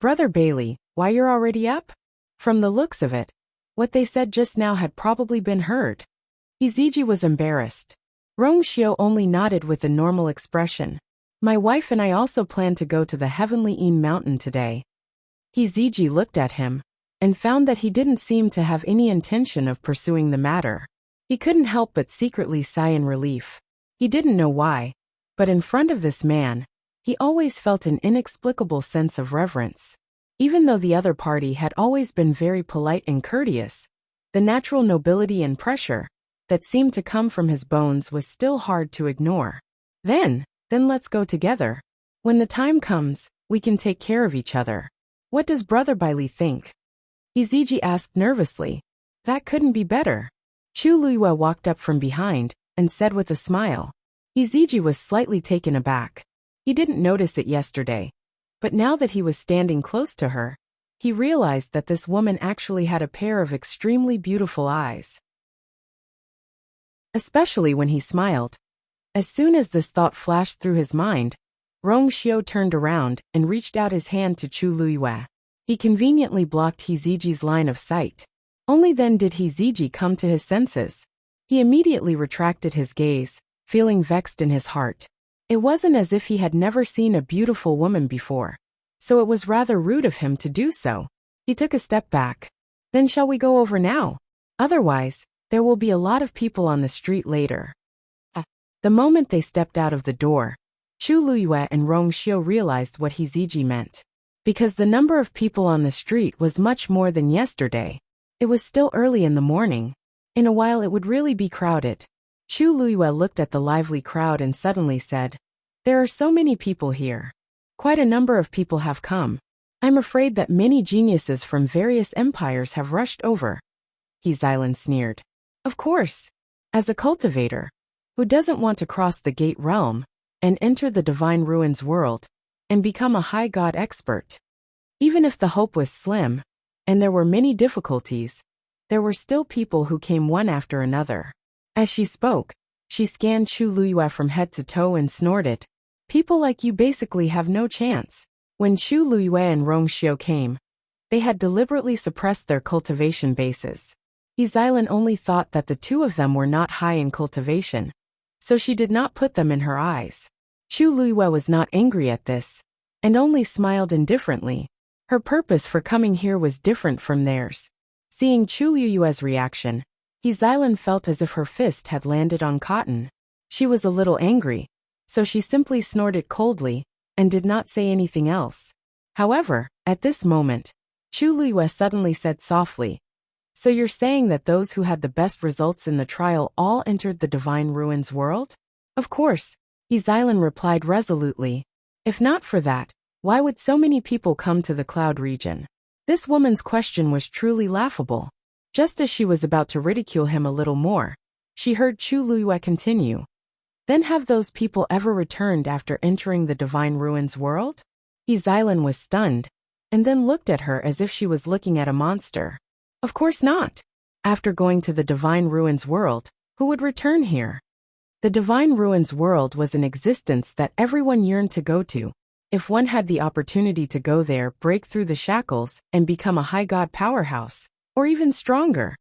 Brother Bailey, why you're already up? From the looks of it, what they said just now had probably been heard. Iziji was embarrassed. Rong Xiu only nodded with a normal expression. My wife and I also plan to go to the heavenly Ean Mountain today. Iziji looked at him, and found that he didn't seem to have any intention of pursuing the matter. He couldn't help but secretly sigh in relief. He didn't know why, but in front of this man, he always felt an inexplicable sense of reverence. Even though the other party had always been very polite and courteous, the natural nobility and pressure that seemed to come from his bones was still hard to ignore. Then let's go together. When the time comes, we can take care of each other. What does Brother Bailey think? Iziji asked nervously. That couldn't be better. Chu Liyue walked up from behind and said with a smile. Iziji was slightly taken aback. He didn't notice it yesterday, but now that he was standing close to her, he realized that this woman actually had a pair of extremely beautiful eyes. Especially when he smiled. As soon as this thought flashed through his mind, Rong Xiu turned around and reached out his hand to Chu Liyue. He conveniently blocked Iziji's line of sight. Only then did Iziji come to his senses. He immediately retracted his gaze, feeling vexed in his heart. It wasn't as if he had never seen a beautiful woman before, so it was rather rude of him to do so. He took a step back. Then shall we go over now? Otherwise, there will be a lot of people on the street later. The moment they stepped out of the door, Chu Liyue and Rong Xiu realized what Iziji meant. Because the number of people on the street was much more than yesterday. It was still early in the morning. In a while it would really be crowded. Chu Liyue looked at the lively crowd and suddenly said, There are so many people here. Quite a number of people have come. I'm afraid that many geniuses from various empires have rushed over. Xilan sneered. Of course. As a cultivator, who doesn't want to cross the gate realm and enter the divine ruins world and become a high god expert? Even if the hope was slim, and there were many difficulties, there were still people who came one after another. As she spoke, she scanned Chu Luyue from head to toe and snorted. People like you basically have no chance. When Chu Luyue and Rong Xiu came, they had deliberately suppressed their cultivation bases. Yixilan only thought that the two of them were not high in cultivation, so she did not put them in her eyes. Chu Luyue was not angry at this, and only smiled indifferently. Her purpose for coming here was different from theirs. Seeing Chu Luyue's reaction, Yixilan felt as if her fist had landed on cotton. She was a little angry, so she simply snorted coldly, and did not say anything else. However, at this moment, Chu Luyue suddenly said softly, "So you're saying that those who had the best results in the trial all entered the Divine Ruins world?" "Of course," Yixilan replied resolutely. "If not for that, why would so many people come to the Cloud region?" This woman's question was truly laughable. Just as she was about to ridicule him a little more, she heard Chu Luyue continue. "Then have those people ever returned after entering the Divine Ruins world?" Yixilan was stunned, and then looked at her as if she was looking at a monster. Of course not. After going to the Divine Ruins world, who would return here? The Divine Ruins world was an existence that everyone yearned to go to. If one had the opportunity to go there, break through the shackles, and become a high god powerhouse, or even stronger.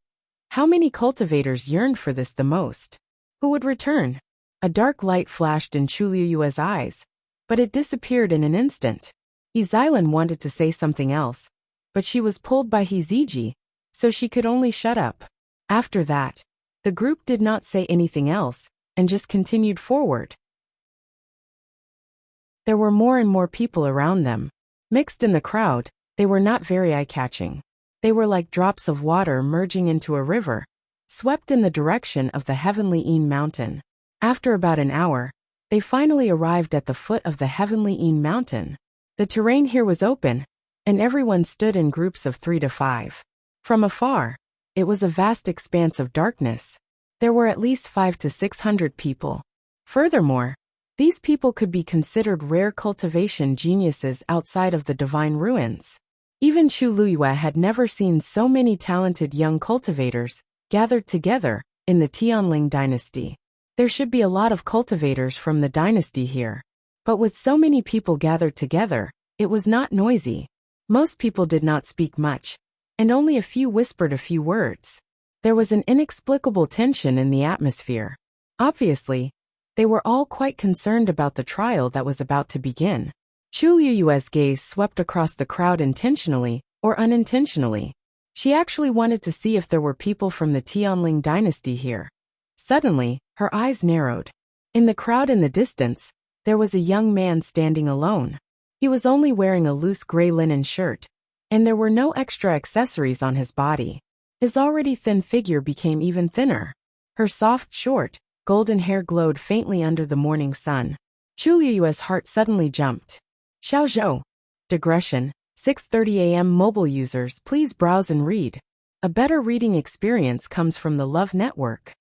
How many cultivators yearned for this the most? Who would return? A dark light flashed in Chu Luyue's eyes, but it disappeared in an instant. Yixilan wanted to say something else, but she was pulled by Hiziji, so she could only shut up. After that, the group did not say anything else, and just continued forward. There were more and more people around them. Mixed in the crowd, they were not very eye-catching. They were like drops of water merging into a river, swept in the direction of the Heavenly Een mountain. After about an hour, they finally arrived at the foot of the Heavenly Een mountain. The terrain here was open, and everyone stood in groups of 3 to 5. From afar, it was a vast expanse of darkness. There were at least 500 to 600 people. Furthermore, these people could be considered rare cultivation geniuses outside of the Divine Ruins. Even Chu Luyue had never seen so many talented young cultivators gathered together in the Tianling dynasty. There should be a lot of cultivators from the dynasty here. But with so many people gathered together, it was not noisy. Most people did not speak much, and only a few whispered a few words. There was an inexplicable tension in the atmosphere. Obviously, they were all quite concerned about the trial that was about to begin. Chu Luyue's gaze swept across the crowd intentionally or unintentionally. She actually wanted to see if there were people from the Tianling dynasty here. Suddenly, her eyes narrowed. In the crowd in the distance, there was a young man standing alone. He was only wearing a loose gray linen shirt, and there were no extra accessories on his body. His already thin figure became even thinner. Her soft, short, golden hair glowed faintly under the morning sun. Chu Luyue's heart suddenly jumped. Xiaozhou. Digression. 6:30 a.m. Mobile users, please browse and read. A better reading experience comes from the Love Network.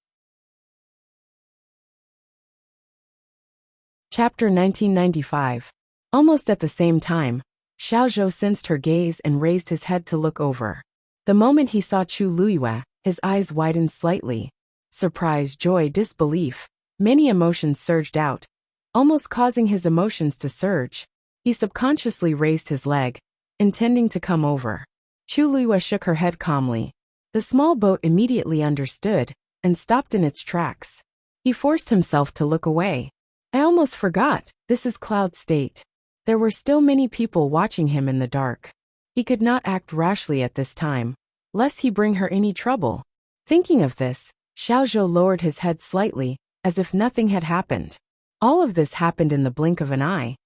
Chapter 1995. Almost at the same time, Xiaozhou sensed her gaze and raised his head to look over. The moment he saw Chu Luyue, his eyes widened slightly. Surprise, joy, disbelief. Many emotions surged out, almost causing his emotions to surge. He subconsciously raised his leg, intending to come over. Chu Luyue shook her head calmly. The small boat immediately understood and stopped in its tracks. He forced himself to look away. I almost forgot, this is Cloud State. There were still many people watching him in the dark. He could not act rashly at this time, lest he bring her any trouble. Thinking of this, Xiaozhou lowered his head slightly, as if nothing had happened. All of this happened in the blink of an eye,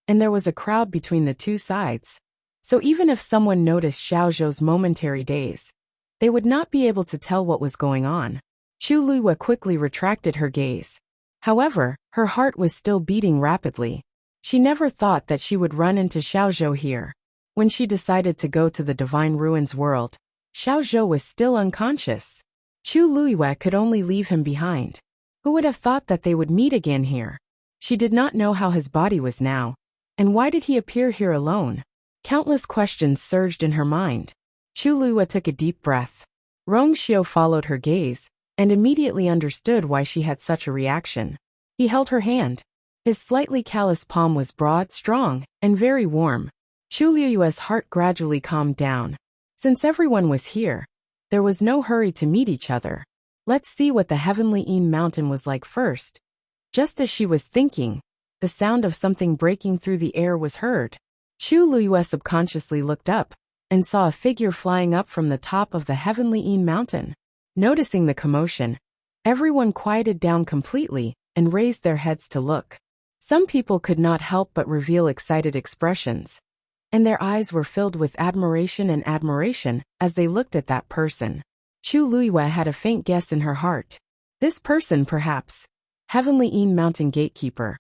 and there was a crowd between the two sides. So even if someone noticed Xiaozhou's momentary daze, they would not be able to tell what was going on. Chu Luyue quickly retracted her gaze. However, her heart was still beating rapidly. She never thought that she would run into Xiaozhou here. When she decided to go to the Divine Ruins world, Xiaozhou was still unconscious. Chu Luyue could only leave him behind. Who would have thought that they would meet again here? She did not know how his body was now, and why did he appear here alone? Countless questions surged in her mind. Chu Luiyue took a deep breath. Rong Xiao followed her gaze, and immediately understood why she had such a reaction. He held her hand. His slightly calloused palm was broad, strong, and very warm. Chu Luiyue's heart gradually calmed down. Since everyone was here, there was no hurry to meet each other. Let's see what the heavenly Een mountain was like first. Just as she was thinking, the sound of something breaking through the air was heard. Chu Luiyue subconsciously looked up and saw a figure flying up from the top of the heavenly Een mountain. Noticing the commotion, everyone quieted down completely and raised their heads to look. Some people could not help but reveal excited expressions, and their eyes were filled with admiration as they looked at that person. Chu Luiyue had a faint guess in her heart. This person, perhaps, Heavenly Een Mountain Gatekeeper.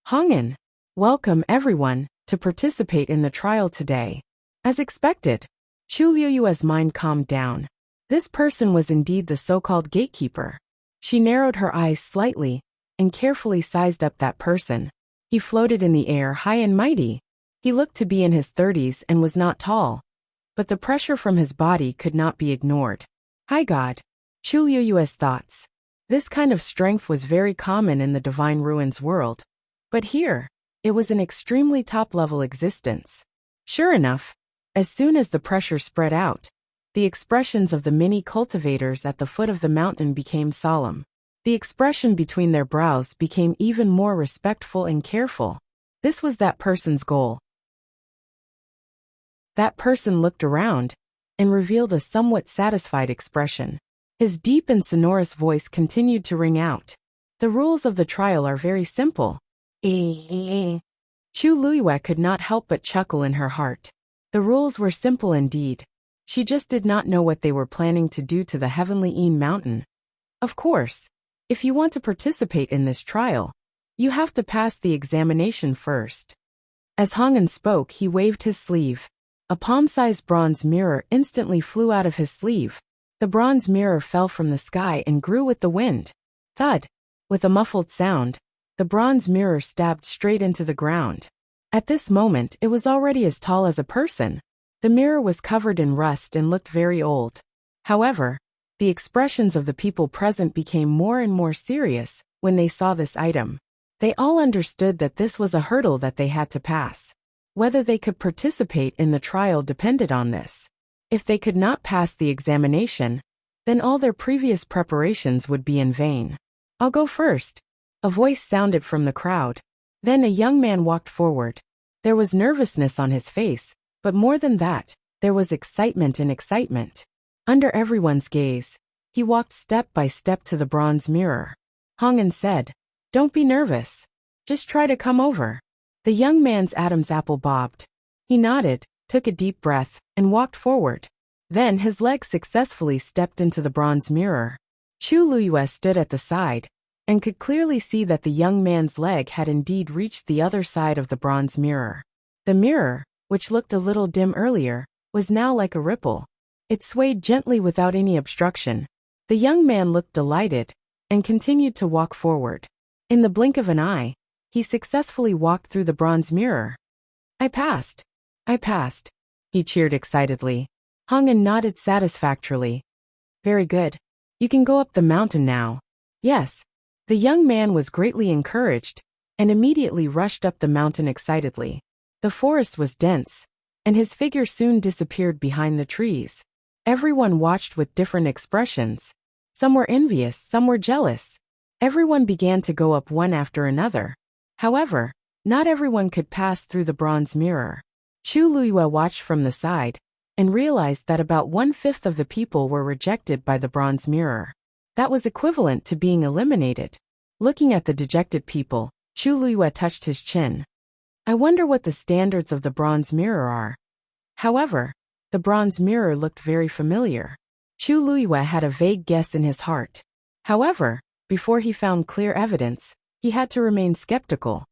Hong'an. Welcome, everyone, to participate in the trial today. As expected, Chu Luiyue's mind calmed down. This person was indeed the so-called gatekeeper. She narrowed her eyes slightly and carefully sized up that person. He floated in the air high and mighty. He looked to be in his 30s and was not tall, but the pressure from his body could not be ignored. High God. Chu Luiyue's thoughts. This kind of strength was very common in the Divine Ruins world, but here, it was an extremely top-level existence. Sure enough, as soon as the pressure spread out, the expressions of the many cultivators at the foot of the mountain became solemn. The expression between their brows became even more respectful and careful. This was that person's goal. That person looked around and revealed a somewhat satisfied expression. His deep and sonorous voice continued to ring out. The rules of the trial are very simple. Chu Luiyue could not help but chuckle in her heart. The rules were simple indeed. She just did not know what they were planning to do to the Heavenly Een Mountain. Of course, if you want to participate in this trial, you have to pass the examination first. As Hong'an spoke, he waved his sleeve. A palm-sized bronze mirror instantly flew out of his sleeve. The bronze mirror fell from the sky and grew with the wind. Thud! With a muffled sound, the bronze mirror stabbed straight into the ground. At this moment, it was already as tall as a person. The mirror was covered in rust and looked very old. However, the expressions of the people present became more and more serious when they saw this item. They all understood that this was a hurdle that they had to pass. Whether they could participate in the trial depended on this. If they could not pass the examination, then all their previous preparations would be in vain. I'll go first. A voice sounded from the crowd. Then a young man walked forward. There was nervousness on his face, but more than that, there was excitement. Under everyone's gaze, he walked step by step to the bronze mirror. Hong'an said, "Don't be nervous. Just try to come over." The young man's Adam's apple bobbed. He nodded, took a deep breath, and walked forward. Then his leg successfully stepped into the bronze mirror. Chu Luiyue stood at the side and could clearly see that the young man's leg had indeed reached the other side of the bronze mirror. The mirror, which looked a little dim earlier, was now like a ripple. It swayed gently without any obstruction. The young man looked delighted and continued to walk forward. In the blink of an eye, he successfully walked through the bronze mirror. I passed, he cheered excitedly. Hong'an nodded satisfactorily. Very good. You can go up the mountain now. Yes. The young man was greatly encouraged and immediately rushed up the mountain excitedly. The forest was dense, and his figure soon disappeared behind the trees. Everyone watched with different expressions. Some were envious, some were jealous. Everyone began to go up one after another. However, not everyone could pass through the bronze mirror. Chu Luiyue watched from the side and realized that about 1/5 of the people were rejected by the bronze mirror. That was equivalent to being eliminated. Looking at the dejected people, Chu Luiyue touched his chin. I wonder what the standards of the bronze mirror are. However, the bronze mirror looked very familiar. Chu Luiyue had a vague guess in his heart. However, before he found clear evidence, he had to remain skeptical.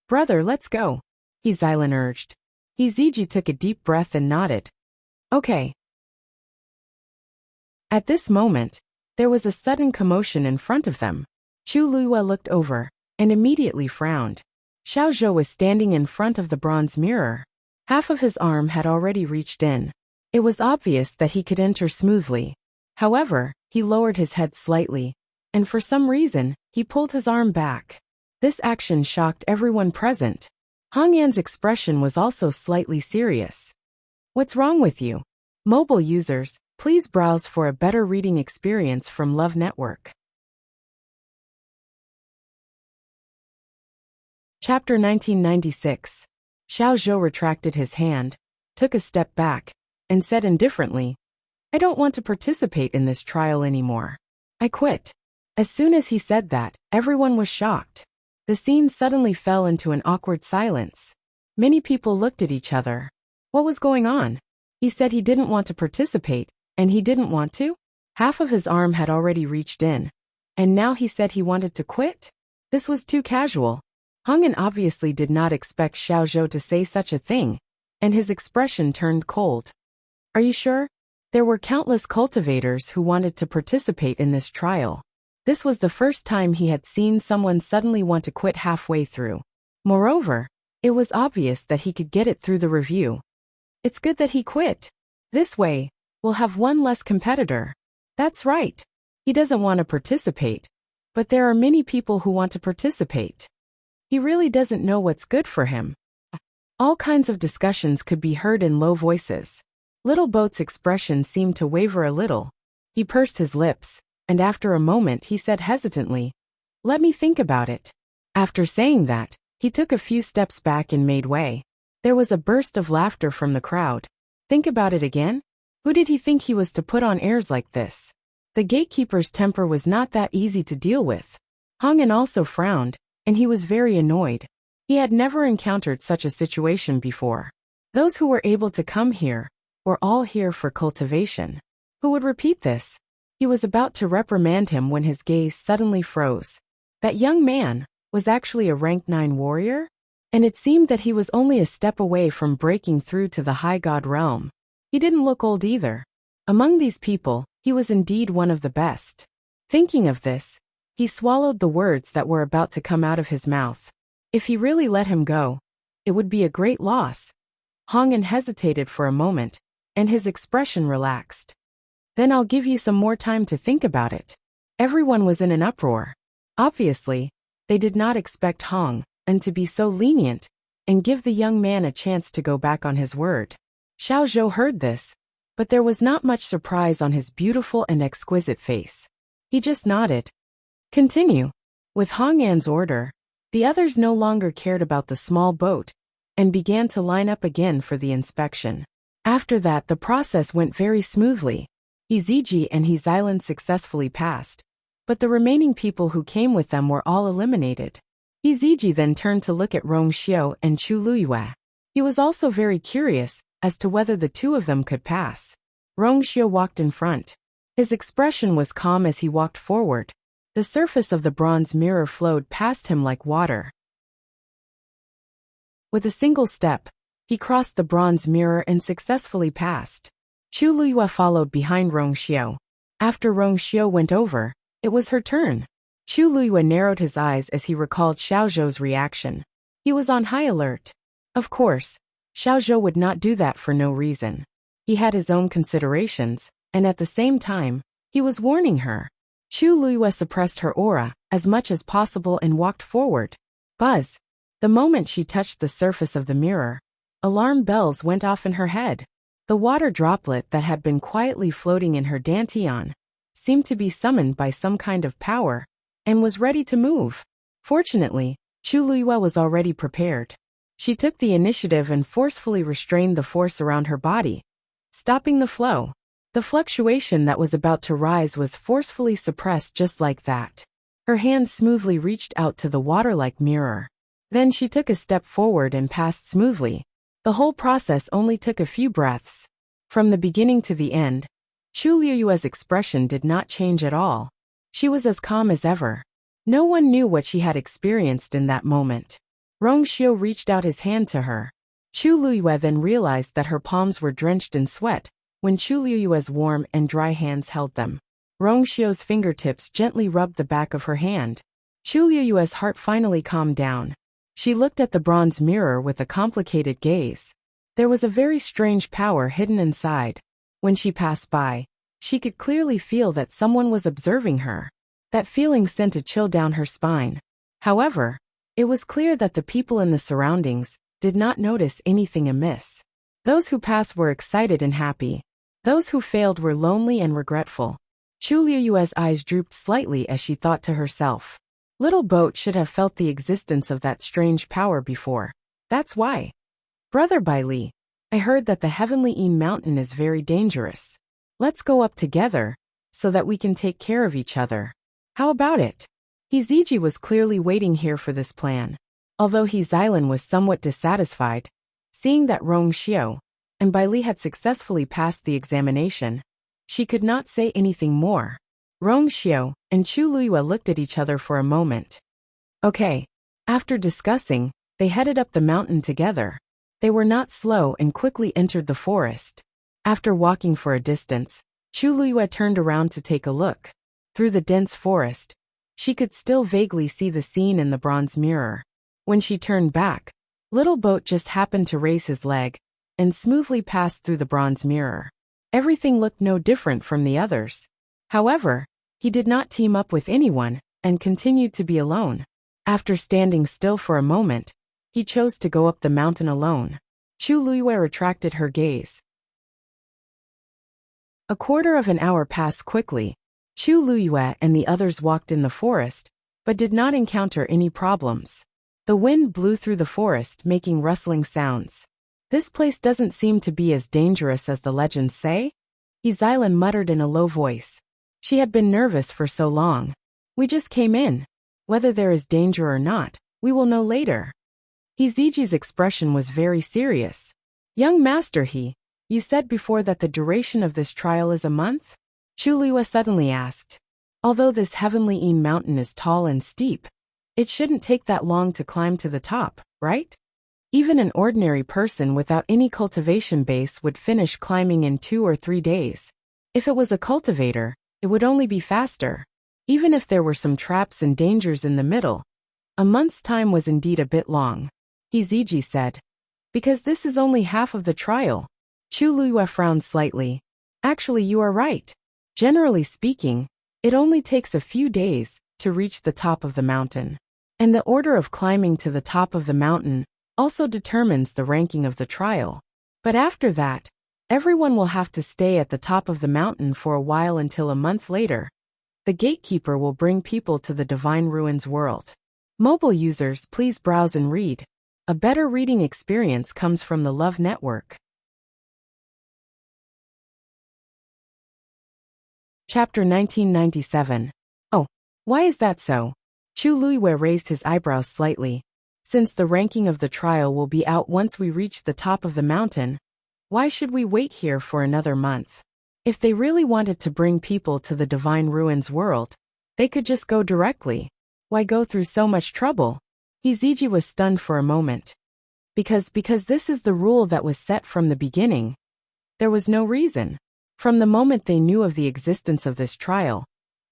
Brother, let's go, he Xylan urged. Hiziji took a deep breath and nodded. Okay. At this moment, there was a sudden commotion in front of them. Chu Luiyue looked over and immediately frowned. Xiao Zhou was standing in front of the bronze mirror. Half of his arm had already reached in. It was obvious that he could enter smoothly. However, he lowered his head slightly, and for some reason, he pulled his arm back. This action shocked everyone present. Hong Yan's expression was also slightly serious. What's wrong with you? Mobile users, please browse for a better reading experience from Love Network. Chapter 1996. Xiao Zhou retracted his hand, took a step back, and said indifferently, I don't want to participate in this trial anymore. I quit. As soon as he said that, everyone was shocked. The scene suddenly fell into an awkward silence. Many people looked at each other. What was going on? He said he didn't want to participate, and he didn't want to? Half of his arm had already reached in, and now he said he wanted to quit? This was too casual. Hong Yan obviously did not expect Xiao Zhou to say such a thing, and his expression turned cold. Are you sure? There were countless cultivators who wanted to participate in this trial. This was the first time he had seen someone suddenly want to quit halfway through. Moreover, it was obvious that he could get it through the review. It's good that he quit. This way, we'll have one less competitor. That's right. He doesn't want to participate, but there are many people who want to participate. He really doesn't know what's good for him. All kinds of discussions could be heard in low voices. Little Boat's expression seemed to waver a little. He pursed his lips, and after a moment he said hesitantly, Let me think about it. After saying that, he took a few steps back and made way. There was a burst of laughter from the crowd. Think about it again? Who did he think he was to put on airs like this? The gatekeeper's temper was not that easy to deal with. Hong Yan also frowned, and he was very annoyed. He had never encountered such a situation before. Those who were able to come here were all here for cultivation. Who would repeat this? He was about to reprimand him when his gaze suddenly froze. That young man was actually a rank 9 warrior? And it seemed that he was only a step away from breaking through to the high god realm. He didn't look old either. Among these people, he was indeed one of the best. Thinking of this, he swallowed the words that were about to come out of his mouth. If he really let him go, it would be a great loss. Hong Yan hesitated for a moment, and his expression relaxed. Then I'll give you some more time to think about it. Everyone was in an uproar. Obviously, they did not expect Hong Yan to be so lenient and give the young man a chance to go back on his word. Xiao Zhou heard this, but there was not much surprise on his beautiful and exquisite face. He just nodded. Continue. With Hong Yan's order, the others no longer cared about the small boat and began to line up again for the inspection. After that, the process went very smoothly. Iziji and his island successfully passed, but the remaining people who came with them were all eliminated. Iziji then turned to look at Rongxiu and Chu Luyue. He was also very curious as to whether the two of them could pass. Rongxiu walked in front. His expression was calm as he walked forward. The surface of the bronze mirror flowed past him like water. With a single step, he crossed the bronze mirror and successfully passed. Chu Luyue followed behind Rongxiu. After Rongxiu went over, it was her turn. Chu Luyue narrowed his eyes as he recalled Xiao Zhou's reaction. He was on high alert. Of course, Xiao Zhou would not do that for no reason. He had his own considerations, and at the same time, he was warning her. Chu Luyue suppressed her aura as much as possible and walked forward. Buzz! The moment she touched the surface of the mirror, alarm bells went off in her head. The water droplet that had been quietly floating in her dantian seemed to be summoned by some kind of power and was ready to move. Fortunately, Chu Luyue was already prepared. She took the initiative and forcefully restrained the force around her body, stopping the flow. The fluctuation that was about to rise was forcefully suppressed just like that. Her hand smoothly reached out to the water-like mirror. Then she took a step forward and passed smoothly. The whole process only took a few breaths. From the beginning to the end, Chu Luyue's expression did not change at all. She was as calm as ever. No one knew what she had experienced in that moment. Rongxiu reached out his hand to her. Chu Luyue then realized that her palms were drenched in sweat when Chu Luyue's warm and dry hands held them. Rongxiu's fingertips gently rubbed the back of her hand. Chu Luyue's heart finally calmed down. She looked at the bronze mirror with a complicated gaze. There was a very strange power hidden inside. When she passed by, she could clearly feel that someone was observing her. That feeling sent a chill down her spine. However, it was clear that the people in the surroundings did not notice anything amiss. Those who passed were excited and happy. Those who failed were lonely and regretful. Chu Liyue's eyes drooped slightly as she thought to herself. Little boat should have felt the existence of that strange power before. That's why. Brother Bai Li, I heard that the heavenly mountain is very dangerous. Let's go up together, so that we can take care of each other. How about it? Hiziji was clearly waiting here for this plan. Although Hizailan was somewhat dissatisfied, seeing that Rong Xiao and Bai Li had successfully passed the examination, she could not say anything more. Rong Xiao and Chu Liyue looked at each other for a moment. Okay. After discussing, they headed up the mountain together. They were not slow and quickly entered the forest. After walking for a distance, Chu Liyue turned around to take a look. Through the dense forest, she could still vaguely see the scene in the bronze mirror. When she turned back, Little Boat just happened to raise his leg and smoothly passed through the bronze mirror. Everything looked no different from the others. However, he did not team up with anyone and continued to be alone. After standing still for a moment, he chose to go up the mountain alone. Chu Liyue retracted her gaze. A quarter of an hour passed quickly. Chu Liyue and the others walked in the forest, but did not encounter any problems. The wind blew through the forest, making rustling sounds. This place doesn't seem to be as dangerous as the legends say, Hizailan muttered in a low voice. She had been nervous for so long. We just came in. Whether there is danger or not, we will know later. Hiziji's expression was very serious. Young master you said before that the duration of this trial is a month? Chu Liyue suddenly asked. Although this heavenly mountain is tall and steep, it shouldn't take that long to climb to the top, right? Even an ordinary person without any cultivation base would finish climbing in 2 or 3 days. If it was a cultivator, it would only be faster. Even if there were some traps and dangers in the middle, a month's time was indeed a bit long. Hiziji said. Because this is only half of the trial. Chu Liyue frowned slightly. Actually, you are right. Generally speaking, it only takes a few days to reach the top of the mountain. And the order of climbing to the top of the mountain also determines the ranking of the trial. But after that, everyone will have to stay at the top of the mountain for a while until a month later. The gatekeeper will bring people to the Divine Ruins world. Mobile users, please browse and read. A better reading experience comes from the Love Network. Chapter 1997. Oh, why is that so? Chu Liyue raised his eyebrows slightly. Since the ranking of the trial will be out once we reach the top of the mountain, why should we wait here for another month? If they really wanted to bring people to the Divine Ruins world, they could just go directly. Why go through so much trouble? Hiziji was stunned for a moment. Because this is the rule that was set from the beginning. There was no reason. From the moment they knew of the existence of this trial,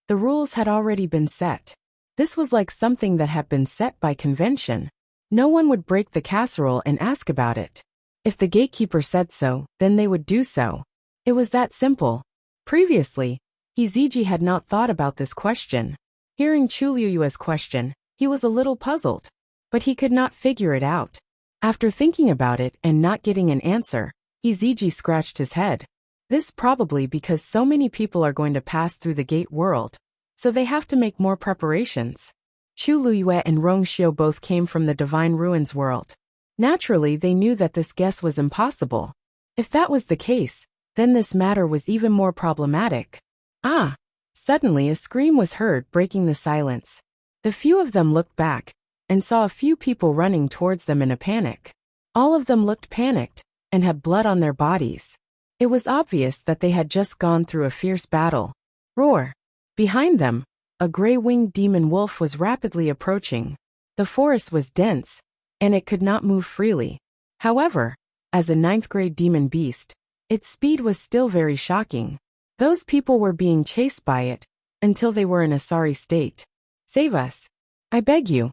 the rules had already been set. This was like something that had been set by convention. No one would break the casserole and ask about it. If the gatekeeper said so, then they would do so. It was that simple. Previously, Hiziji had not thought about this question. Hearing Chu Liyue's question, he was a little puzzled. But he could not figure it out. After thinking about it and not getting an answer, Hiziji scratched his head. This probably because so many people are going to pass through the gate world, so they have to make more preparations. Chu Liyue and Rong Xiao both came from the Divine Ruins world. Naturally, they knew that this guess was impossible. If that was the case, then this matter was even more problematic. Ah! Suddenly a scream was heard, breaking the silence. The few of them looked back and saw a few people running towards them in a panic. All of them looked panicked and had blood on their bodies. It was obvious that they had just gone through a fierce battle. Roar! Behind them, a gray-winged demon wolf was rapidly approaching. The forest was dense, and it could not move freely. However, as a 9th-grade demon beast, its speed was still very shocking. Those people were being chased by it, until they were in a sorry state. Save us! I beg you!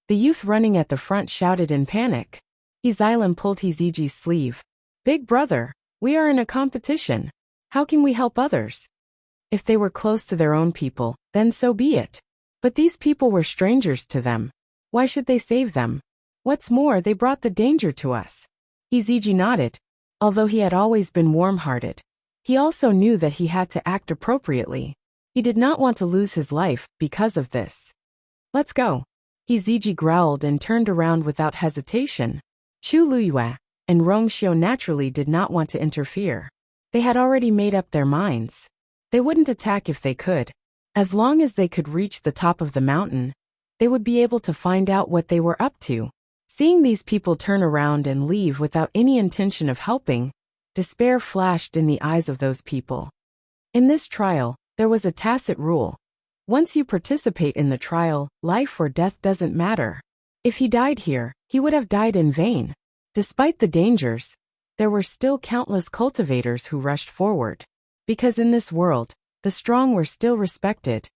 The youth running at the front shouted in panic. Hizailan pulled Hiziji's sleeve. Big brother, we are in a competition. How can we help others? If they were close to their own people, then so be it. But these people were strangers to them. Why should they save them? What's more, they brought the danger to us. Hiziji nodded. Although he had always been warm-hearted, he also knew that he had to act appropriately. He did not want to lose his life because of this. Let's go. Hiziji growled and turned around without hesitation. Chu Luyue and Rongxiu naturally did not want to interfere. They had already made up their minds. They wouldn't attack if they could. As long as they could reach the top of the mountain, they would be able to find out what they were up to. Seeing these people turn around and leave without any intention of helping, despair flashed in the eyes of those people. In this trial, there was a tacit rule. Once you participate in the trial, life or death doesn't matter. If he died here, he would have died in vain. Despite the dangers, there were still countless cultivators who rushed forward. Because in this world, the strong were still respected.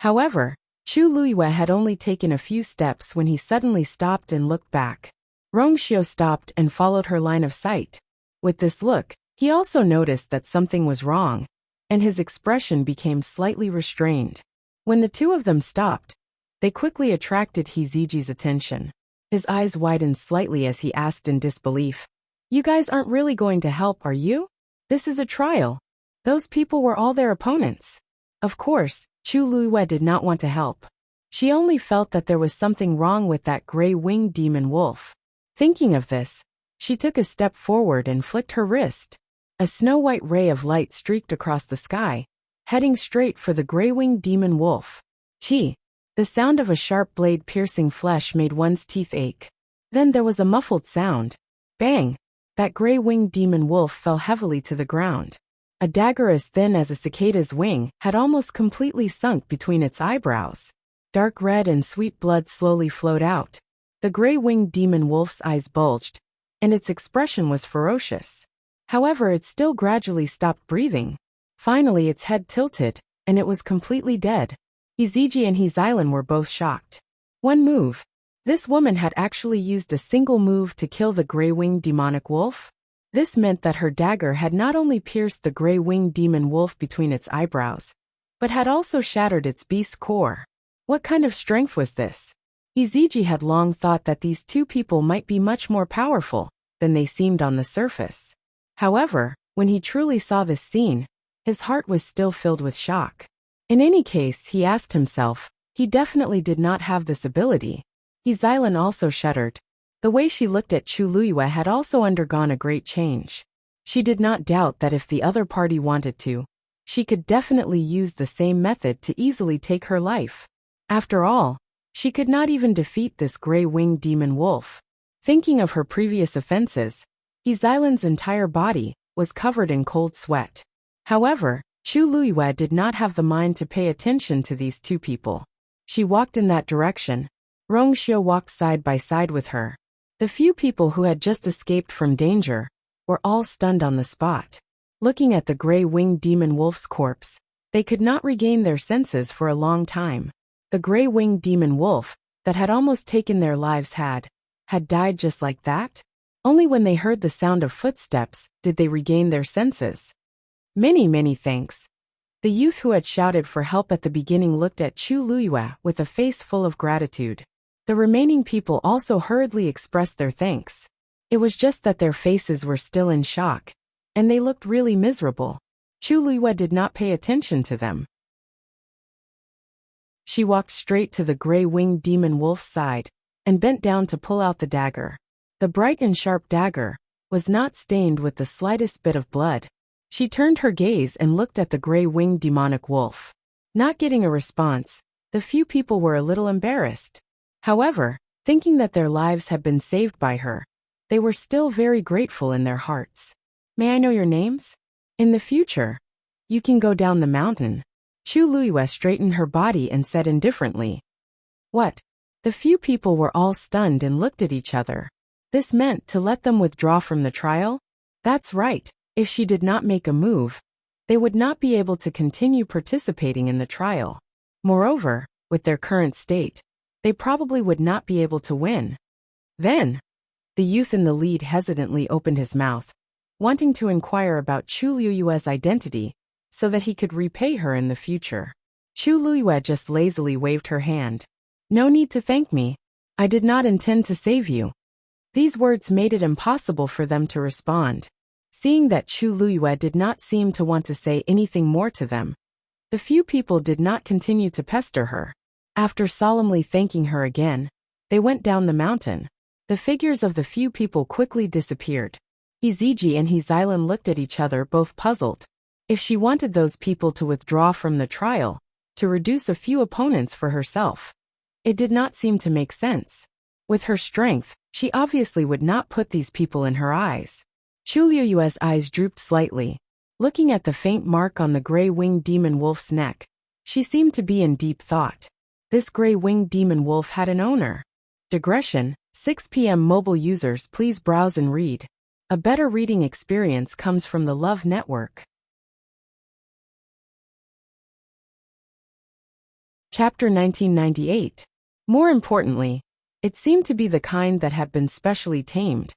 However, Chu Luyue had only taken a few steps when he suddenly stopped and looked back. Rongxiu stopped and followed her line of sight. With this look, he also noticed that something was wrong, and his expression became slightly restrained. When the two of them stopped, they quickly attracted Hiziji's attention. His eyes widened slightly as he asked in disbelief, "You guys aren't really going to help, are you? This is a trial." Those people were all their opponents. Of course, Chu Luyue did not want to help. She only felt that there was something wrong with that gray-winged demon wolf. Thinking of this, she took a step forward and flicked her wrist. A snow-white ray of light streaked across the sky, heading straight for the gray-winged demon wolf. Chi! The sound of a sharp blade piercing flesh made one's teeth ache. Then there was a muffled sound. Bang! That gray-winged demon wolf fell heavily to the ground. A dagger as thin as a cicada's wing had almost completely sunk between its eyebrows. Dark red and sweet blood slowly flowed out. The gray-winged demon wolf's eyes bulged, and its expression was ferocious. However, it still gradually stopped breathing. Finally, its head tilted, and it was completely dead. Hiziji and Hizailan were both shocked. One move. This woman had actually used a single move to kill the gray-winged demonic wolf. This meant that her dagger had not only pierced the gray-winged demon wolf between its eyebrows, but had also shattered its beast's core. What kind of strength was this? Hiziji had long thought that these two people might be much more powerful than they seemed on the surface. However, when he truly saw this scene, his heart was still filled with shock. In any case, he asked himself, he definitely did not have this ability. Hizailan also shuddered. The way she looked at Chu Luyue had also undergone a great change. She did not doubt that if the other party wanted to, she could definitely use the same method to easily take her life. After all, she could not even defeat this gray-winged demon wolf. Thinking of her previous offenses, Hizailan's entire body was covered in cold sweat. However, Chu Luyue did not have the mind to pay attention to these two people. She walked in that direction. Rongxiu walked side by side with her. The few people who had just escaped from danger were all stunned on the spot. Looking at the gray-winged demon wolf's corpse, they could not regain their senses for a long time. The gray-winged demon wolf that had almost taken their lives had died just like that? Only when they heard the sound of footsteps did they regain their senses. Many thanks. The youth who had shouted for help at the beginning looked at Chu Luyue with a face full of gratitude. The remaining people also hurriedly expressed their thanks. It was just that their faces were still in shock, and they looked really miserable. Chu Luyue did not pay attention to them. She walked straight to the gray-winged demon wolf's side, and bent down to pull out the dagger. The bright and sharp dagger was not stained with the slightest bit of blood. She turned her gaze and looked at the gray-winged demonic wolf. Not getting a response, the few people were a little embarrassed. However, thinking that their lives had been saved by her, they were still very grateful in their hearts. "May I know your names? In the future, you can go down the mountain." Chu Luyue straightened her body and said indifferently. "What?" The few people were all stunned and looked at each other. This meant to let them withdraw from the trial? That's right. If she did not make a move, they would not be able to continue participating in the trial. Moreover, with their current state, they probably would not be able to win. Then, The youth in the lead hesitantly opened his mouth, wanting to inquire about Chu Luyue's identity so that he could repay her in the future. Chu Luyue just lazily waved her hand. "No need to thank me. I did not intend to save you." These words made it impossible for them to respond. Seeing that Chu Luyue did not seem to want to say anything more to them, the few people did not continue to pester her. After solemnly thanking her again, they went down the mountain. The figures of the few people quickly disappeared. Iziji and Hizailan looked at each other, both puzzled. If she wanted those people to withdraw from the trial, to reduce a few opponents for herself, it did not seem to make sense. With her strength, she obviously would not put these people in her eyes. Chu Luyue's eyes drooped slightly. Looking at the faint mark on the gray-winged demon wolf's neck, she seemed to be in deep thought. This gray-winged demon wolf had an owner. Digression, 6 p.m. Mobile users, please browse and read. A better reading experience comes from the Love Network. Chapter 1998. More importantly, it seemed to be the kind that had been specially tamed,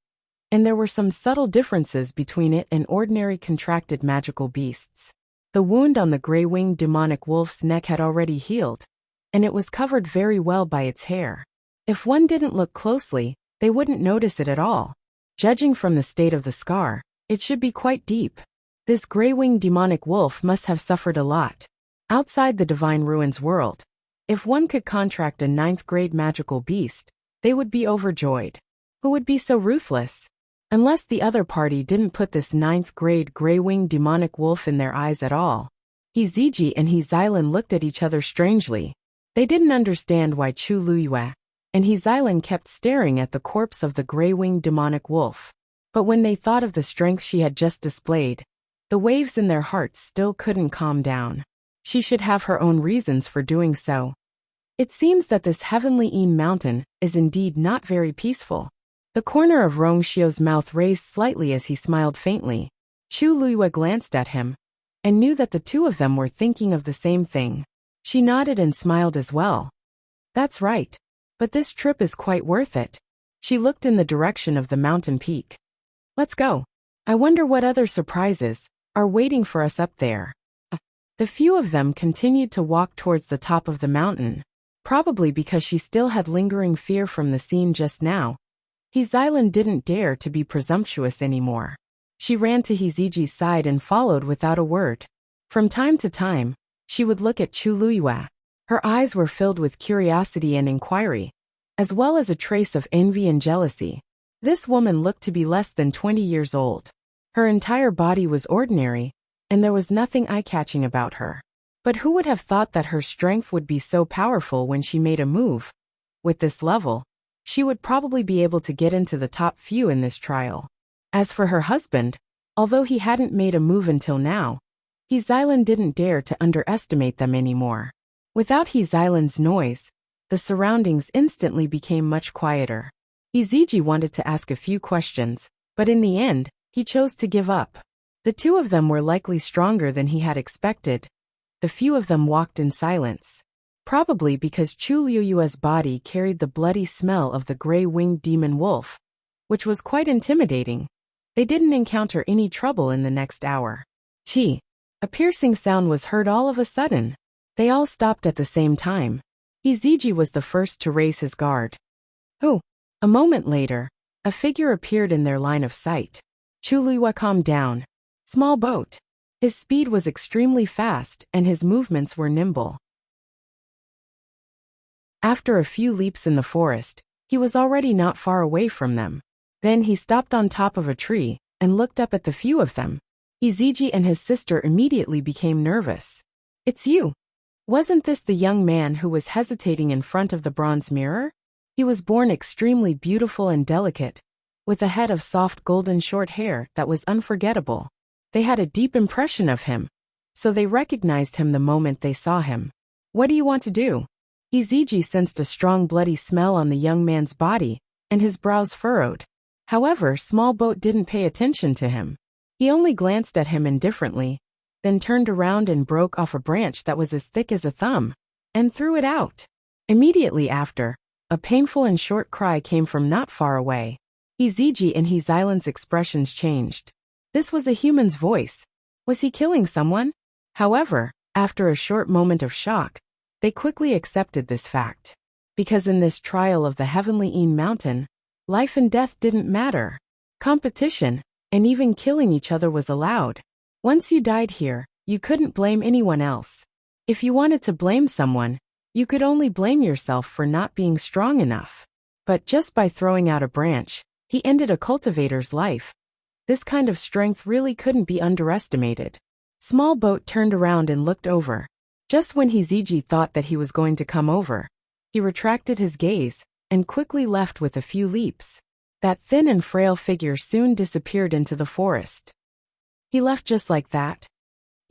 and there were some subtle differences between it and ordinary contracted magical beasts. The wound on the gray-winged demonic wolf's neck had already healed, and it was covered very well by its hair. If one didn't look closely, they wouldn't notice it at all. Judging from the state of the scar, it should be quite deep. This gray-winged demonic wolf must have suffered a lot. Outside the Divine Ruins world, if one could contract a 9th-grade magical beast, they would be overjoyed. Who would be so ruthless? Unless the other party didn't put this 9th-grade gray-winged demonic wolf in their eyes at all. Hiziji and Hizailan looked at each other strangely. They didn't understand why Chu Luyue and Hizailan kept staring at the corpse of the gray-winged demonic wolf. But when they thought of the strength she had just displayed, the waves in their hearts still couldn't calm down. She should have her own reasons for doing so. It seems that this heavenly Een mountain is indeed not very peaceful. The corner of Rongxiu's mouth raised slightly as he smiled faintly. Chu Luyue glanced at him and knew that the two of them were thinking of the same thing. She nodded and smiled as well. "That's right. But this trip is quite worth it." She looked in the direction of the mountain peak. "Let's go. I wonder what other surprises are waiting for us up there." The few of them continued to walk towards the top of the mountain, probably because she still had lingering fear from the scene just now. Hizailan didn't dare to be presumptuous anymore. She ran to Hiziji's side and followed without a word. From time to time, she would look at Chu Luyue. Her eyes were filled with curiosity and inquiry, as well as a trace of envy and jealousy. This woman looked to be less than 20 years old. Her entire body was ordinary, and there was nothing eye-catching about her. But who would have thought that her strength would be so powerful when she made a move? With this level, she would probably be able to get into the top few in this trial. As for her husband, although he hadn't made a move until now, Hizailan didn't dare to underestimate them anymore. Without Hizailan's noise, the surroundings instantly became much quieter. Iziji wanted to ask a few questions, but in the end, he chose to give up. The two of them were likely stronger than he had expected. The few of them walked in silence. Probably because Chu Luyue's body carried the bloody smell of the gray-winged demon wolf, which was quite intimidating. They didn't encounter any trouble in the next hour. Chi! A piercing sound was heard all of a sudden. They all stopped at the same time. Iziji was the first to raise his guard. Who? A moment later, a figure appeared in their line of sight. Chu Luyue calmed down. Small boat. His speed was extremely fast and his movements were nimble. After a few leaps in the forest, he was already not far away from them. Then he stopped on top of a tree and looked up at the few of them. Iziji and his sister immediately became nervous. It's you. Wasn't this the young man who was hesitating in front of the bronze mirror? He was born extremely beautiful and delicate, with a head of soft golden short hair that was unforgettable. They had a deep impression of him, so they recognized him the moment they saw him. What do you want to do? Iziji sensed a strong bloody smell on the young man's body, and his brows furrowed. However, Small Boat didn't pay attention to him. He only glanced at him indifferently, then turned around and broke off a branch that was as thick as a thumb, and threw it out. Immediately after, a painful and short cry came from not far away. Iziji and Xilan's expressions changed. This was a human's voice. Was he killing someone? However, after a short moment of shock, they quickly accepted this fact. Because in this trial of the heavenly Een mountain, life and death didn't matter. Competition, and even killing each other was allowed. Once you died here, you couldn't blame anyone else. If you wanted to blame someone, you could only blame yourself for not being strong enough. But just by throwing out a branch, he ended a cultivator's life. This kind of strength really couldn't be underestimated. Small Boat turned around and looked over. Just when Iziji thought that he was going to come over, he retracted his gaze and quickly left with a few leaps. That thin and frail figure soon disappeared into the forest. He left just like that.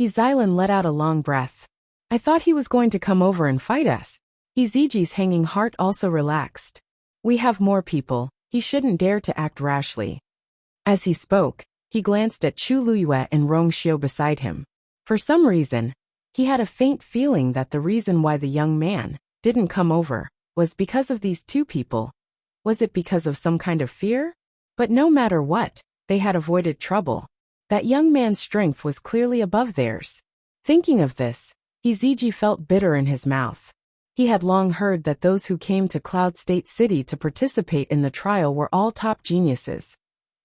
Xilan let out a long breath. I thought he was going to come over and fight us. Iziji's hanging heart also relaxed. We have more people, he shouldn't dare to act rashly. As he spoke, he glanced at Chu Luyue and Rong Xiu beside him. For some reason, he had a faint feeling that the reason why the young man didn't come over was because of these two people. Was it because of some kind of fear? But no matter what, they had avoided trouble. That young man's strength was clearly above theirs. Thinking of this, Iziji felt bitter in his mouth. He had long heard that those who came to Cloud State City to participate in the trial were all top geniuses.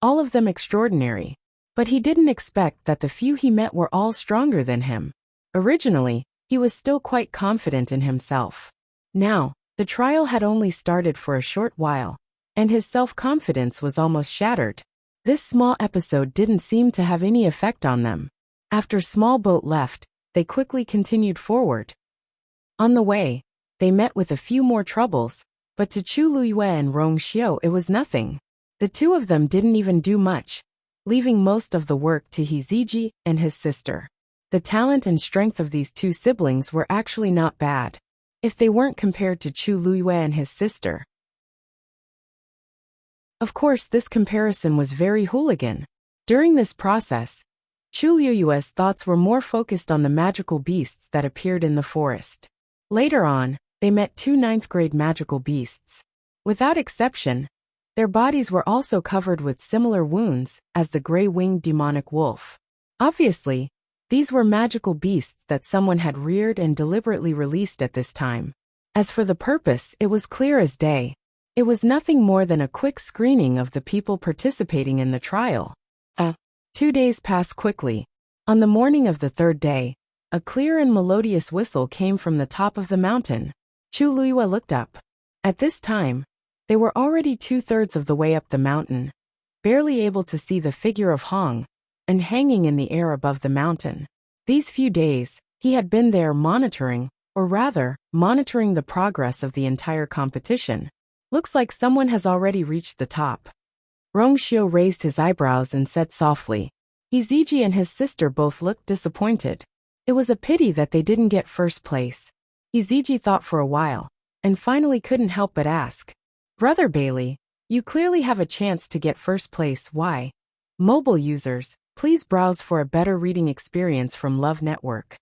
All of them extraordinary. But he didn't expect that the few he met were all stronger than him. Originally, he was still quite confident in himself. Now, the trial had only started for a short while, and his self-confidence was almost shattered. This small episode didn't seem to have any effect on them. After Small Boat left, they quickly continued forward. On the way, they met with a few more troubles, but to Chu Luyue and Rong Xiu it was nothing. The two of them didn't even do much, leaving most of the work to Iziji and his sister. The talent and strength of these two siblings were actually not bad, if they weren't compared to Chu Luyue and his sister. Of course, this comparison was very hooligan. During this process, Chu Luyue's thoughts were more focused on the magical beasts that appeared in the forest. Later on, they met two ninth-grade magical beasts. Without exception, their bodies were also covered with similar wounds as the gray-winged demonic wolf. Obviously, these were magical beasts that someone had reared and deliberately released at this time. As for the purpose, it was clear as day. It was nothing more than a quick screening of the people participating in the trial. 2 days passed quickly. On the morning of the third day, a clear and melodious whistle came from the top of the mountain. Chu Luyue looked up. At this time, they were already 2/3 of the way up the mountain, barely able to see the figure of Hong, and hanging in the air above the mountain. These few days, he had been there monitoring the progress of the entire competition. Looks like someone has already reached the top. Rong Xiu raised his eyebrows and said softly. Iziji and his sister both looked disappointed. It was a pity that they didn't get first place. Iziji thought for a while, and finally couldn't help but ask. Brother Bailey, you clearly have a chance to get first place. Why? Mobile users, please browse for a better reading experience from Love Network.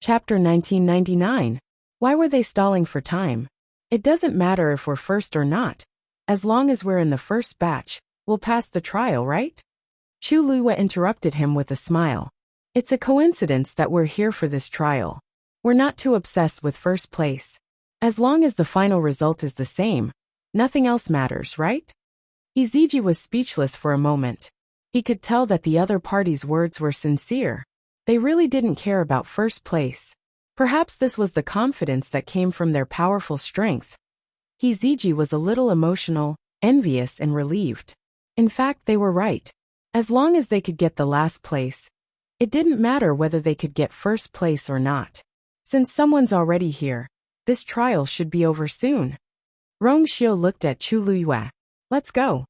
Chapter 1999. Why were they stalling for time? It doesn't matter if we're first or not. As long as we're in the first batch, we'll pass the trial, right? Chu Luyue interrupted him with a smile. It's a coincidence that we're here for this trial. We're not too obsessed with first place. As long as the final result is the same, nothing else matters, right? Iziji was speechless for a moment. He could tell that the other party's words were sincere. They really didn't care about first place. Perhaps this was the confidence that came from their powerful strength. Iziji was a little emotional, envious, and relieved. In fact, they were right. As long as they could get the last place, it didn't matter whether they could get first place or not. Since someone's already here, this trial should be over soon. Rong Xiu looked at Chu Luyue. Let's go.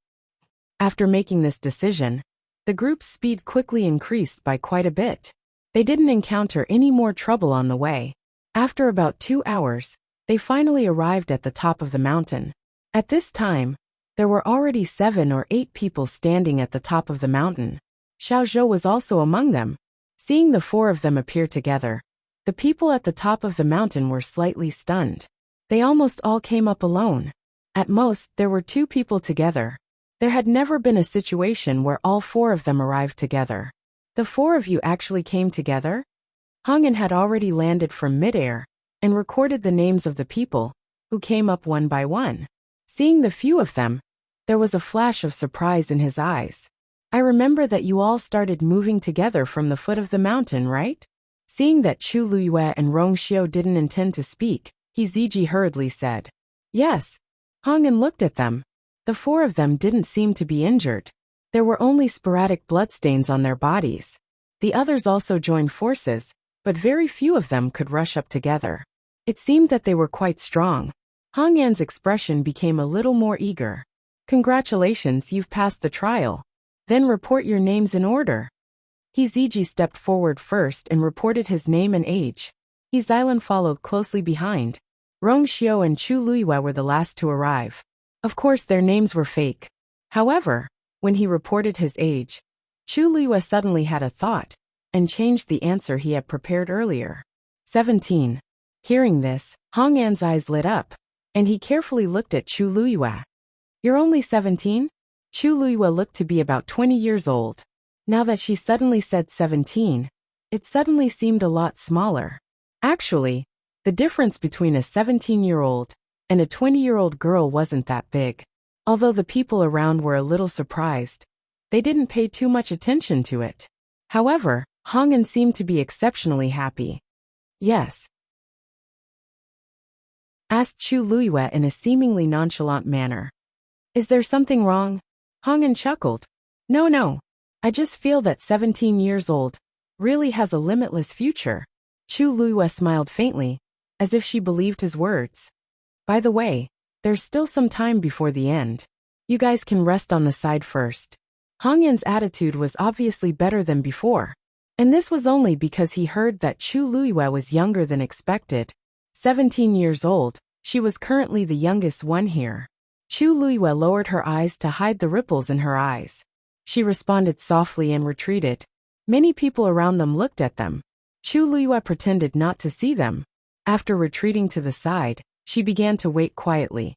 After making this decision, the group's speed quickly increased by quite a bit. They didn't encounter any more trouble on the way. After about 2 hours, they finally arrived at the top of the mountain. At this time, there were already 7 or 8 people standing at the top of the mountain. Xiao Zhou was also among them. Seeing the 4 of them appear together, the people at the top of the mountain were slightly stunned. They almost all came up alone. At most, there were 2 people together. There had never been a situation where all 4 of them arrived together. The 4 of you actually came together? Hongin had already landed from midair and recorded the names of the people who came up one by one. Seeing the few of them, there was a flash of surprise in his eyes. I remember that you all started moving together from the foot of the mountain, right? Seeing that Chu Luyue and Rong Xiu didn't intend to speak, Ziji hurriedly said. Yes. Hongin looked at them. The 4 of them didn't seem to be injured. There were only sporadic bloodstains on their bodies. The others also joined forces, but very few of them could rush up together. It seemed that they were quite strong. Hong Yan's expression became a little more eager. Congratulations, you've passed the trial. Then report your names in order. Ziji stepped forward first and reported his name and age. Xilan followed closely behind. Rong Xiu and Chu Luyue were the last to arrive. Of course their names were fake. However, when he reported his age, Chu Luyue suddenly had a thought and changed the answer he had prepared earlier. 17. Hearing this, Hong Yan's eyes lit up, and he carefully looked at Chu Luyue. You're only 17? Chu Luyue looked to be about 20 years old. Now that she suddenly said 17, it suddenly seemed a lot smaller. Actually, the difference between a 17-year-old and a 20-year-old girl wasn't that big. Although the people around were a little surprised, they didn't pay too much attention to it. However, Hongin seemed to be exceptionally happy. Yes? Asked Chu Luyue in a seemingly nonchalant manner. Is there something wrong? Hongin chuckled. No. I just feel that 17 years old really has a limitless future. Chu Luyue smiled faintly, as if she believed his words. By the way, there's still some time before the end. You guys can rest on the side first. Hongyan's attitude was obviously better than before. And this was only because he heard that Chu Luyue was younger than expected. 17 years old, she was currently the youngest one here. Chu Luyue lowered her eyes to hide the ripples in her eyes. She responded softly and retreated. Many people around them looked at them. Chu Luyue pretended not to see them. After retreating to the side, she began to wait quietly.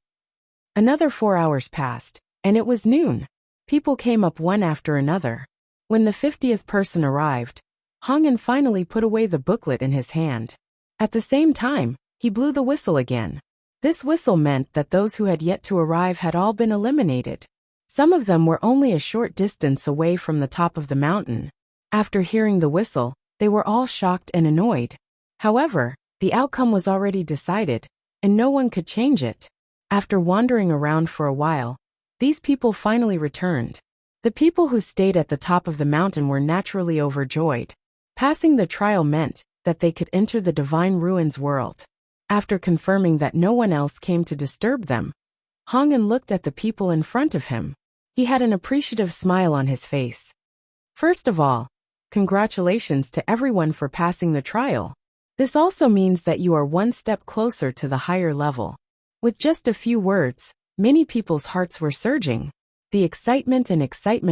Another 4 hours passed, and it was noon. People came up one after another. When the 50th person arrived, Hongyan finally put away the booklet in his hand. At the same time, he blew the whistle again. This whistle meant that those who had yet to arrive had all been eliminated. Some of them were only a short distance away from the top of the mountain. After hearing the whistle, they were all shocked and annoyed. However, the outcome was already decided, and no one could change it. After wandering around for a while, these people finally returned. The people who stayed at the top of the mountain were naturally overjoyed. Passing the trial meant that they could enter the Divine Ruins world. After confirming that no one else came to disturb them, Hongyan looked at the people in front of him. He had an appreciative smile on his face. First of all, congratulations to everyone for passing the trial. This also means that you are one step closer to the higher level. With just a few words, many people's hearts were surging. The excitement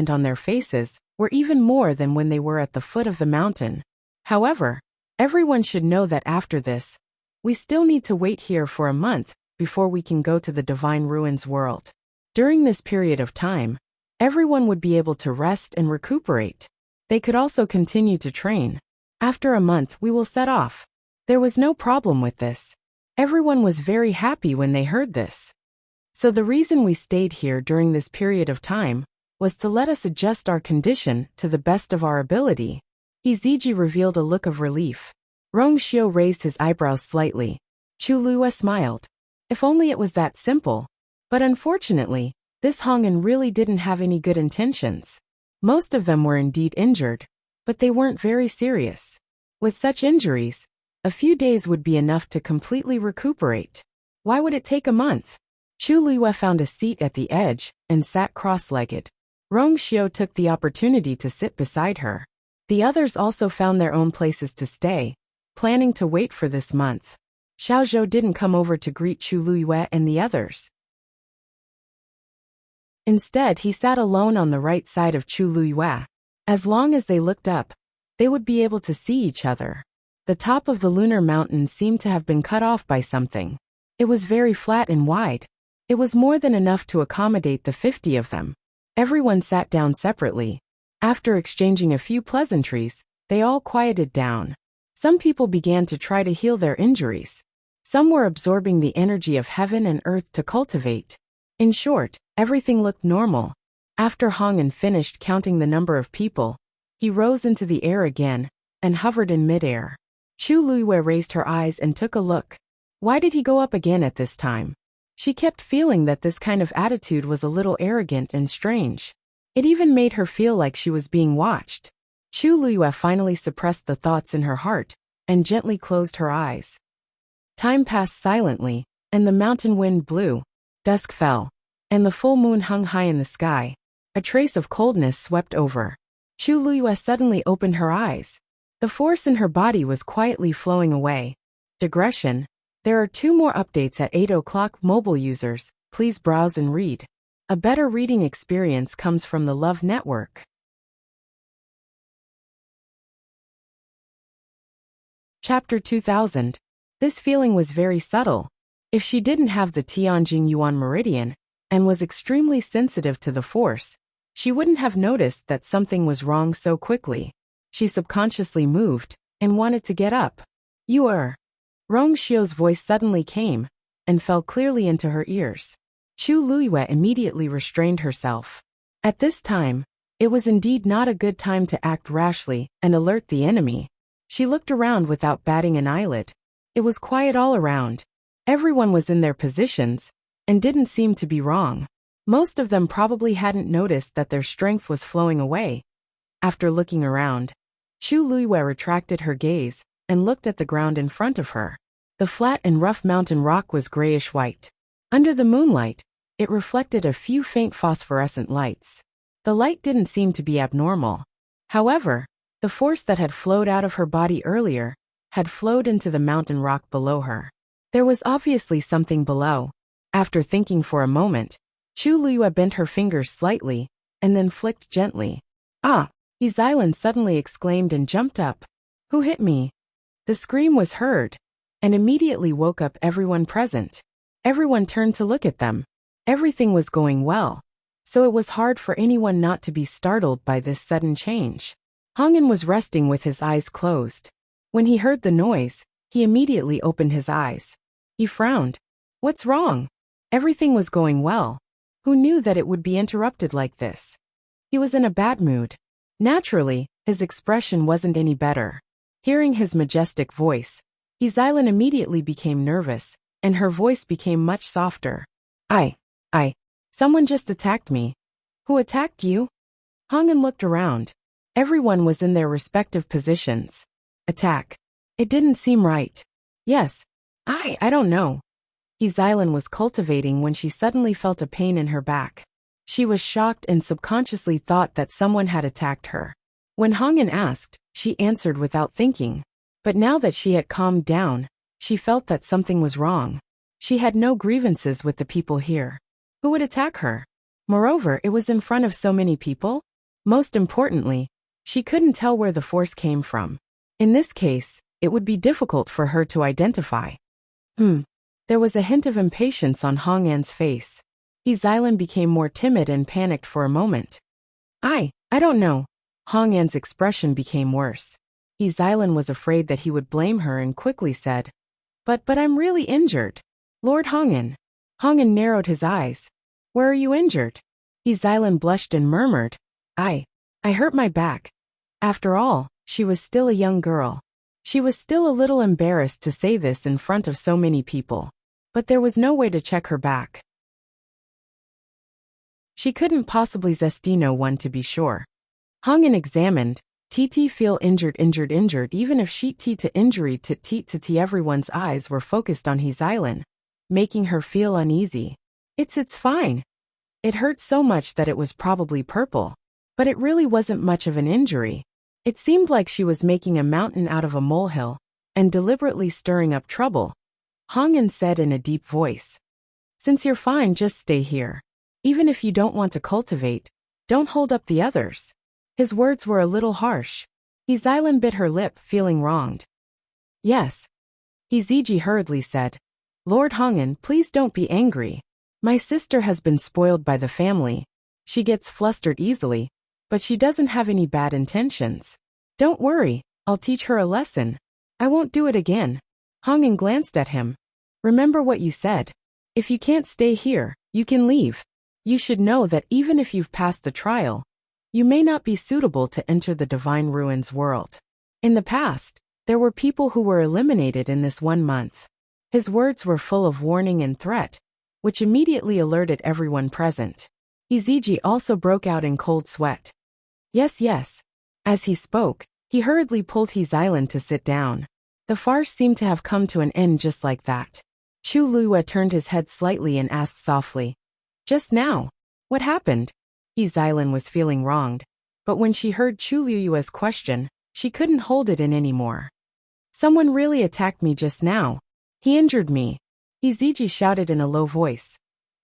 on their faces were even more than when they were at the foot of the mountain. However, everyone should know that after this, we still need to wait here for a month before we can go to the Divine Ruins world. During this period of time, everyone would be able to rest and recuperate. They could also continue to train. After a month, we will set off. There was no problem with this. Everyone was very happy when they heard this. So the reason we stayed here during this period of time was to let us adjust our condition to the best of our ability. Ziji revealed a look of relief. Rong Xiu raised his eyebrows slightly. Chu Luyue smiled. If only it was that simple. But unfortunately, this Hongyan really didn't have any good intentions. Most of them were indeed injured, but they weren't very serious. With such injuries, a few days would be enough to completely recuperate. Why would it take a month? Chu Luyue found a seat at the edge and sat cross-legged. Rong Xiu took the opportunity to sit beside her. The others also found their own places to stay, planning to wait for this month. Xiao Zhou didn't come over to greet Chu Luyue and the others. Instead, he sat alone on the right side of Chu Luyue. As long as they looked up, they would be able to see each other. The top of the lunar mountain seemed to have been cut off by something. It was very flat and wide. It was more than enough to accommodate the 50 of them. Everyone sat down separately. After exchanging a few pleasantries, they all quieted down. Some people began to try to heal their injuries. Some were absorbing the energy of heaven and earth to cultivate. In short, everything looked normal. After Hong'an finished counting the number of people, he rose into the air again and hovered in midair. Chu Luiyue raised her eyes and took a look. Why did he go up again at this time? She kept feeling that this kind of attitude was a little arrogant and strange. It even made her feel like she was being watched. Chu Luiyue finally suppressed the thoughts in her heart and gently closed her eyes. Time passed silently, and the mountain wind blew. Dusk fell, and the full moon hung high in the sky. A trace of coldness swept over. Chu Luiyue suddenly opened her eyes. The force in her body was quietly flowing away. Digression. There are 2 more updates at 8 o'clock. Mobile users, please browse and read. A better reading experience comes from the Love Network. Chapter 2000. This feeling was very subtle. If she didn't have the Tianjing Yuan meridian, and was extremely sensitive to the force, she wouldn't have noticed that something was wrong so quickly. She subconsciously moved, and wanted to get up. You are. Rong Xiu's voice suddenly came, and fell clearly into her ears. Chu Luiyue immediately restrained herself. At this time, it was indeed not a good time to act rashly and alert the enemy. She looked around without batting an eyelid. It was quiet all around. Everyone was in their positions, and didn't seem to be wrong. Most of them probably hadn't noticed that their strength was flowing away. After looking around, Chu Luiyue retracted her gaze and looked at the ground in front of her. The flat and rough mountain rock was grayish-white. Under the moonlight, it reflected a few faint phosphorescent lights. The light didn't seem to be abnormal. However, the force that had flowed out of her body earlier had flowed into the mountain rock below her. There was obviously something below. After thinking for a moment, Chu Luiyue bent her fingers slightly, and then flicked gently. Ah! Xilan suddenly exclaimed and jumped up. Who hit me? The scream was heard, and immediately woke up everyone present. Everyone turned to look at them. Everything was going well, so it was hard for anyone not to be startled by this sudden change. Hong'an was resting with his eyes closed. When he heard the noise, he immediately opened his eyes. He frowned. What's wrong? Everything was going well. Who knew that it would be interrupted like this? He was in a bad mood. Naturally, his expression wasn't any better. Hearing his majestic voice, Xilan immediately became nervous, and her voice became much softer. Someone just attacked me. Who attacked you? Hong'an looked around. Everyone was in their respective positions. Attack. It didn't seem right. Yes. I don't know. Xilan was cultivating when she suddenly felt a pain in her back. She was shocked and subconsciously thought that someone had attacked her. When Hong'an asked, she answered without thinking. But now that she had calmed down, she felt that something was wrong. She had no grievances with the people here. Who would attack her? Moreover, it was in front of so many people. Most importantly, she couldn't tell where the force came from. In this case, it would be difficult for her to identify. There was a hint of impatience on Hong'an's face. Xilan became more timid and panicked for a moment. I don't know. Hong'an's expression became worse. Xilan was afraid that he would blame her and quickly said, But I'm really injured. Lord Hong'an. Hong'an narrowed his eyes. Where are you injured? Xilan blushed and murmured, I hurt my back. After all, she was still a young girl. She was still a little embarrassed to say this in front of so many people. But there was no way to check her back. She couldn't possibly Zestino one to be sure. Hong'an examined. TT feel injured even if sheet T to injury to everyone's eyes were focused on Xilan, making her feel uneasy. It's fine. It hurt so much that it was probably purple. But it really wasn't much of an injury. It seemed like she was making a mountain out of a molehill, and deliberately stirring up trouble. Hong'an said in a deep voice. Since you're fine, just stay here. Even if you don't want to cultivate, don't hold up the others. His words were a little harsh. Xilan bit her lip, feeling wronged. Yes. Hiziji hurriedly said. Lord Hong'an, please don't be angry. My sister has been spoiled by the family. She gets flustered easily, but she doesn't have any bad intentions. Don't worry, I'll teach her a lesson. I won't do it again. Hong'an glanced at him. Remember what you said. If you can't stay here, you can leave. You should know that even if you've passed the trial, you may not be suitable to enter the Divine Ruins world. In the past, there were people who were eliminated in this 1 month. His words were full of warning and threat, which immediately alerted everyone present. Iziji also broke out in cold sweat. Yes, yes. As he spoke, he hurriedly pulled his island to sit down. The farce seemed to have come to an end just like that. Chu Luiyue turned his head slightly and asked softly, "Just now? What happened?" His island was feeling wronged, but when she heard Chu Luiyue's question, she couldn't hold it in anymore. "Someone really attacked me just now. He injured me," Iziji shouted in a low voice.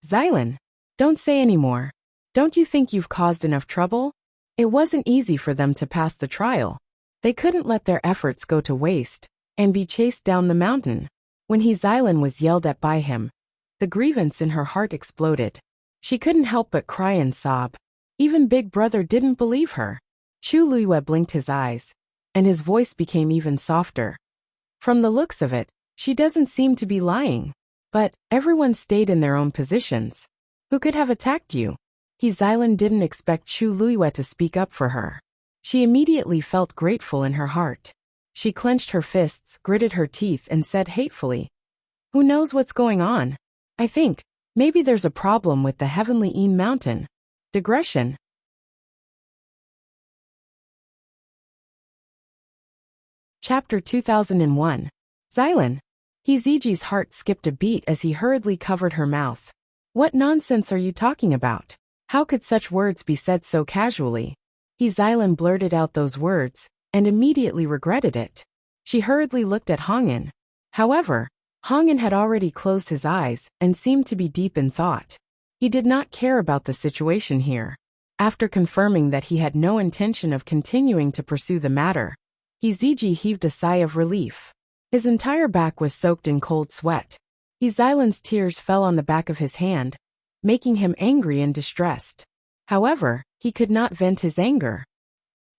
"Xylan, don't say any more. Don't you think you've caused enough trouble?" It wasn't easy for them to pass the trial. They couldn't let their efforts go to waste and be chased down the mountain. When Xylan was yelled at by him, the grievance in her heart exploded. She couldn't help but cry and sob. Even Big Brother didn't believe her. Chu Luiyue blinked his eyes, and his voice became even softer. "From the looks of it, she doesn't seem to be lying. But everyone stayed in their own positions. Who could have attacked you?" Xylan didn't expect Chu Luiyue to speak up for her. She immediately felt grateful in her heart. She clenched her fists, gritted her teeth, and said hatefully, "Who knows what's going on? I think maybe there's a problem with the Heavenly Een Mountain." Digression. Chapter 2001. Xylan. Iziji's heart skipped a beat as he hurriedly covered her mouth. "What nonsense are you talking about? How could such words be said so casually?" Xylan blurted out those words, and immediately regretted it. She hurriedly looked at Hong'an. However, Hong'an had already closed his eyes and seemed to be deep in thought. He did not care about the situation here. After confirming that he had no intention of continuing to pursue the matter, Iziji heaved a sigh of relief. His entire back was soaked in cold sweat. Xylan's tears fell on the back of his hand, making him angry and distressed. However, he could not vent his anger.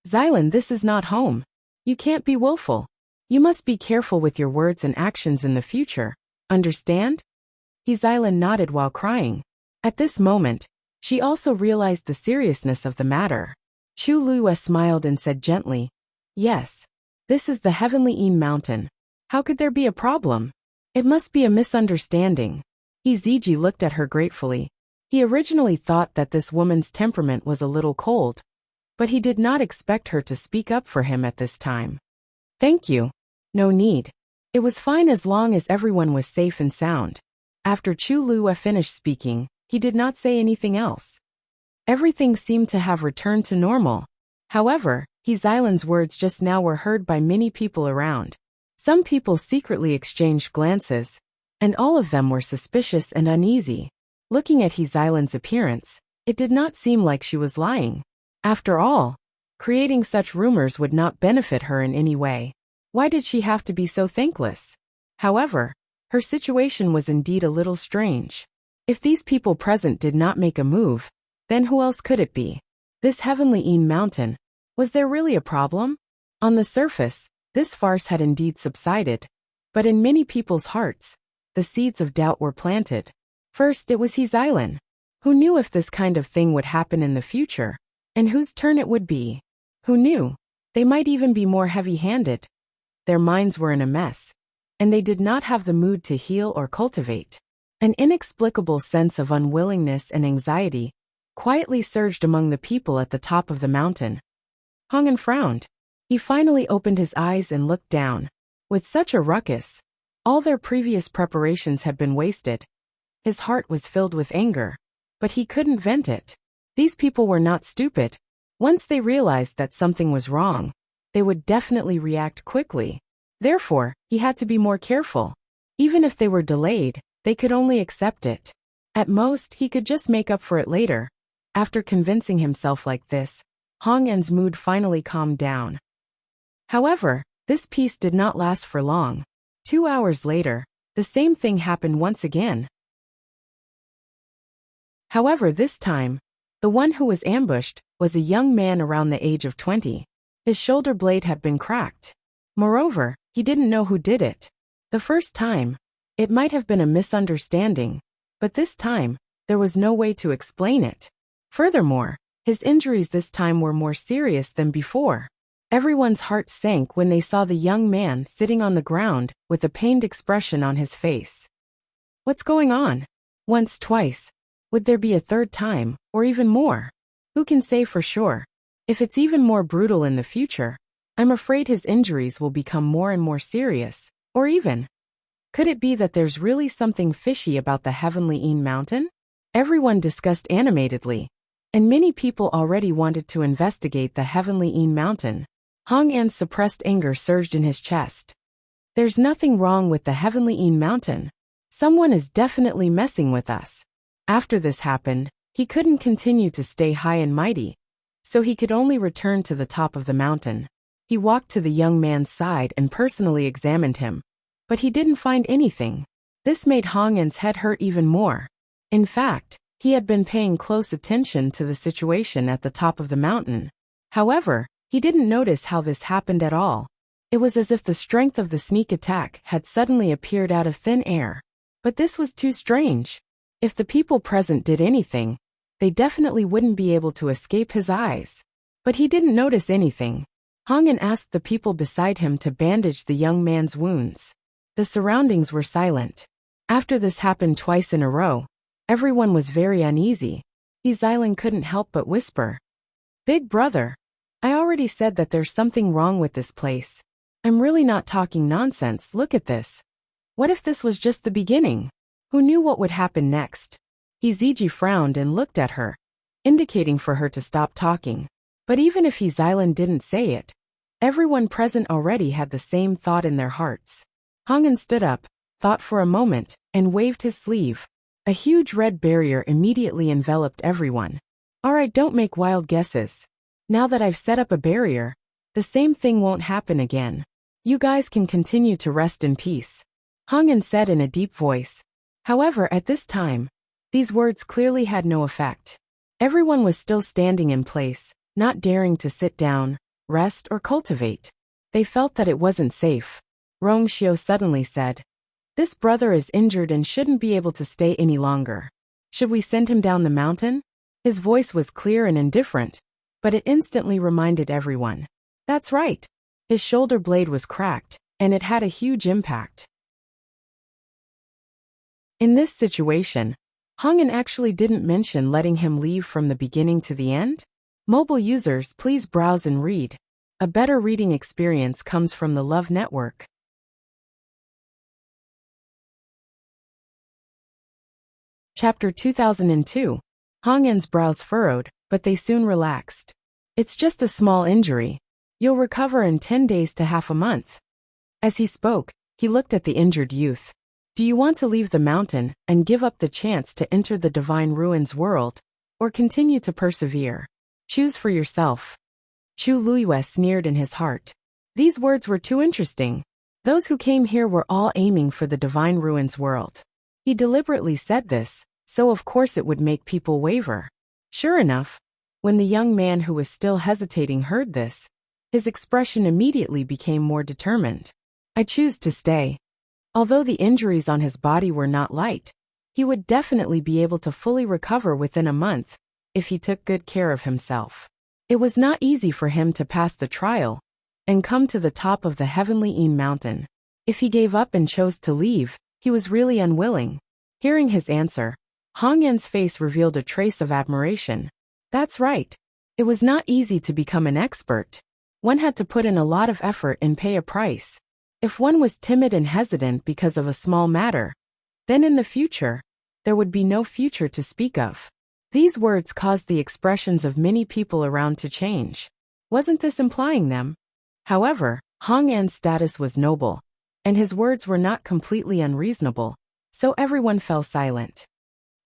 "Xylan, this is not home. You can't be willful. You must be careful with your words and actions in the future. Understand?" Xylan nodded while crying. At this moment, she also realized the seriousness of the matter. Chu Luiyue smiled and said gently, "Yes. This is the Heavenly Een Mountain. How could there be a problem? It must be a misunderstanding." Iziji looked at her gratefully. He originally thought that this woman's temperament was a little cold, but he did not expect her to speak up for him at this time. "Thank you. No need. It was fine as long as everyone was safe and sound." After Chu Luiyue finished speaking, he did not say anything else. Everything seemed to have returned to normal. However, Xylan's words just now were heard by many people around. Some people secretly exchanged glances, and all of them were suspicious and uneasy. Looking at Xylan's appearance, it did not seem like she was lying. After all, creating such rumors would not benefit her in any way. Why did she have to be so thankless? However, her situation was indeed a little strange. If these people present did not make a move, then who else could it be? This Heavenly Een Mountain, was there really a problem? On the surface, this farce had indeed subsided, but in many people's hearts, the seeds of doubt were planted. First it was Xylan. Who knew if this kind of thing would happen in the future, and whose turn it would be? Who knew? They might even be more heavy-handed. Their minds were in a mess, and they did not have the mood to heal or cultivate. An inexplicable sense of unwillingness and anxiety quietly surged among the people at the top of the mountain. Hong'an frowned. He finally opened his eyes and looked down. With such a ruckus, all their previous preparations had been wasted. His heart was filled with anger, but he couldn't vent it. These people were not stupid. Once they realized that something was wrong, they would definitely react quickly. Therefore, he had to be more careful. Even if they were delayed, they could only accept it. At most, he could just make up for it later. After convincing himself like this, Hong'an's mood finally calmed down. However, this peace did not last for long. 2 hours later, The same thing happened once again. However, this time, the one who was ambushed was a young man around the age of 20. His shoulder blade had been cracked. Moreover, he didn't know who did it. The first time, it might have been a misunderstanding, but this time, there was no way to explain it. Furthermore, his injuries this time were more serious than before. Everyone's heart sank when they saw the young man sitting on the ground with a pained expression on his face. What's going on? Once, twice. Would there be a third time, or even more? Who can say for sure? If it's even more brutal in the future, I'm afraid his injuries will become more and more serious, or even. Could it be that there's really something fishy about the Heavenly Een Mountain? Everyone discussed animatedly, and many people already wanted to investigate the Heavenly Een Mountain. Hong An's suppressed anger surged in his chest. There's nothing wrong with the Heavenly Een Mountain. Someone is definitely messing with us. After this happened, he couldn't continue to stay high and mighty, so he could only return to the top of the mountain. He walked to the young man's side and personally examined him, but he didn't find anything. This made Hong An's head hurt even more. In fact, he had been paying close attention to the situation at the top of the mountain. However, he didn't notice how this happened at all. It was as if the strength of the sneak attack had suddenly appeared out of thin air. But this was too strange. If the people present did anything, they definitely wouldn't be able to escape his eyes. But he didn't notice anything. Hong An asked the people beside him to bandage the young man's wounds. The surroundings were silent. After this happened twice in a row, everyone was very uneasy. Xilan couldn't help but whisper, "Big brother, I already said that there's something wrong with this place. I'm really not talking nonsense, look at this. What if this was just the beginning? Who knew what would happen next?" Hiziji frowned and looked at her, indicating for her to stop talking. But even if Xilan didn't say it, everyone present already had the same thought in their hearts. Hong An stood up, thought for a moment, and waved his sleeve. A huge red barrier immediately enveloped everyone. Alright, don't make wild guesses. Now that I've set up a barrier, the same thing won't happen again. You guys can continue to rest in peace. Hong An said in a deep voice. However, at this time, these words clearly had no effect. Everyone was still standing in place, not daring to sit down, rest, or cultivate. They felt that it wasn't safe. Rong Xiao suddenly said, "This brother is injured and shouldn't be able to stay any longer. Should we send him down the mountain?" His voice was clear and indifferent, but it instantly reminded everyone. That's right. His shoulder blade was cracked, and it had a huge impact. In this situation, Hong An actually didn't mention letting him leave from the beginning to the end. Mobile users, please browse and read. A better reading experience comes from the Love Network. Chapter 2002. Hong An's brows furrowed, but they soon relaxed. It's just a small injury. You'll recover in 10 days to half a month. As he spoke, he looked at the injured youth. Do you want to leave the mountain and give up the chance to enter the Divine Ruins world, or continue to persevere? Choose for yourself. Chu Luiyue sneered in his heart. These words were too interesting. Those who came here were all aiming for the Divine Ruins world. He deliberately said this, so of course it would make people waver. Sure enough, when the young man who was still hesitating heard this, his expression immediately became more determined. I choose to stay. Although the injuries on his body were not light, he would definitely be able to fully recover within a month, if he took good care of himself. It was not easy for him to pass the trial and come to the top of the Heavenly Een Mountain. If he gave up and chose to leave, he was really unwilling. Hearing his answer, Hong An's face revealed a trace of admiration. That's right. It was not easy to become an expert. One had to put in a lot of effort and pay a price. If one was timid and hesitant because of a small matter, then in the future, there would be no future to speak of. These words caused the expressions of many people around to change. Wasn't this implying them? However, Hong An's status was noble, and his words were not completely unreasonable, so everyone fell silent.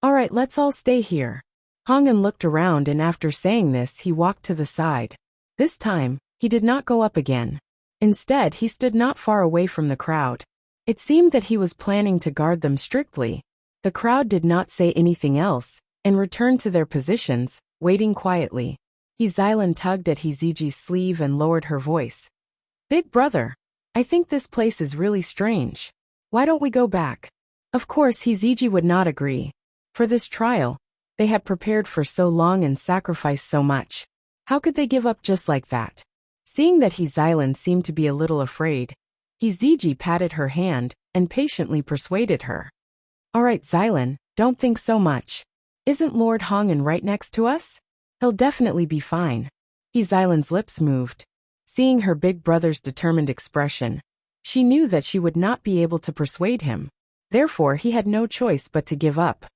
Alright, let's all stay here. Hong An looked around and after saying this he walked to the side. This time, he did not go up again. Instead, he stood not far away from the crowd. It seemed that he was planning to guard them strictly. The crowd did not say anything else, and returned to their positions, waiting quietly. Xilan tugged at Hiziji's sleeve and lowered her voice. "Big brother, I think this place is really strange. Why don't we go back?" Of course Hiziji would not agree. For this trial, they had prepared for so long and sacrificed so much. How could they give up just like that? Seeing that Xilan seemed to be a little afraid, Hiziji patted her hand and patiently persuaded her. "All right, Xilan, don't think so much. Isn't Lord Hong'an right next to us? He'll definitely be fine." Xilan's lips moved. Seeing her big brother's determined expression, she knew that she would not be able to persuade him. Therefore he had no choice but to give up.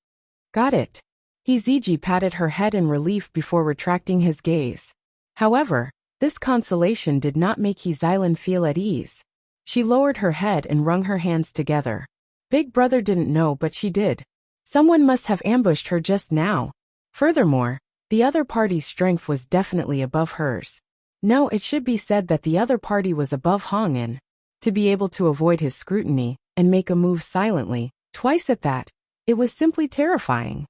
"Got it." Hiziji patted her head in relief before retracting his gaze. However, this consolation did not make Xilan feel at ease. She lowered her head and wrung her hands together. Big brother didn't know, but she did. Someone must have ambushed her just now. Furthermore, the other party's strength was definitely above hers. No, it should be said that the other party was above Hong'an. To be able to avoid his scrutiny and make a move silently, twice at that, it was simply terrifying.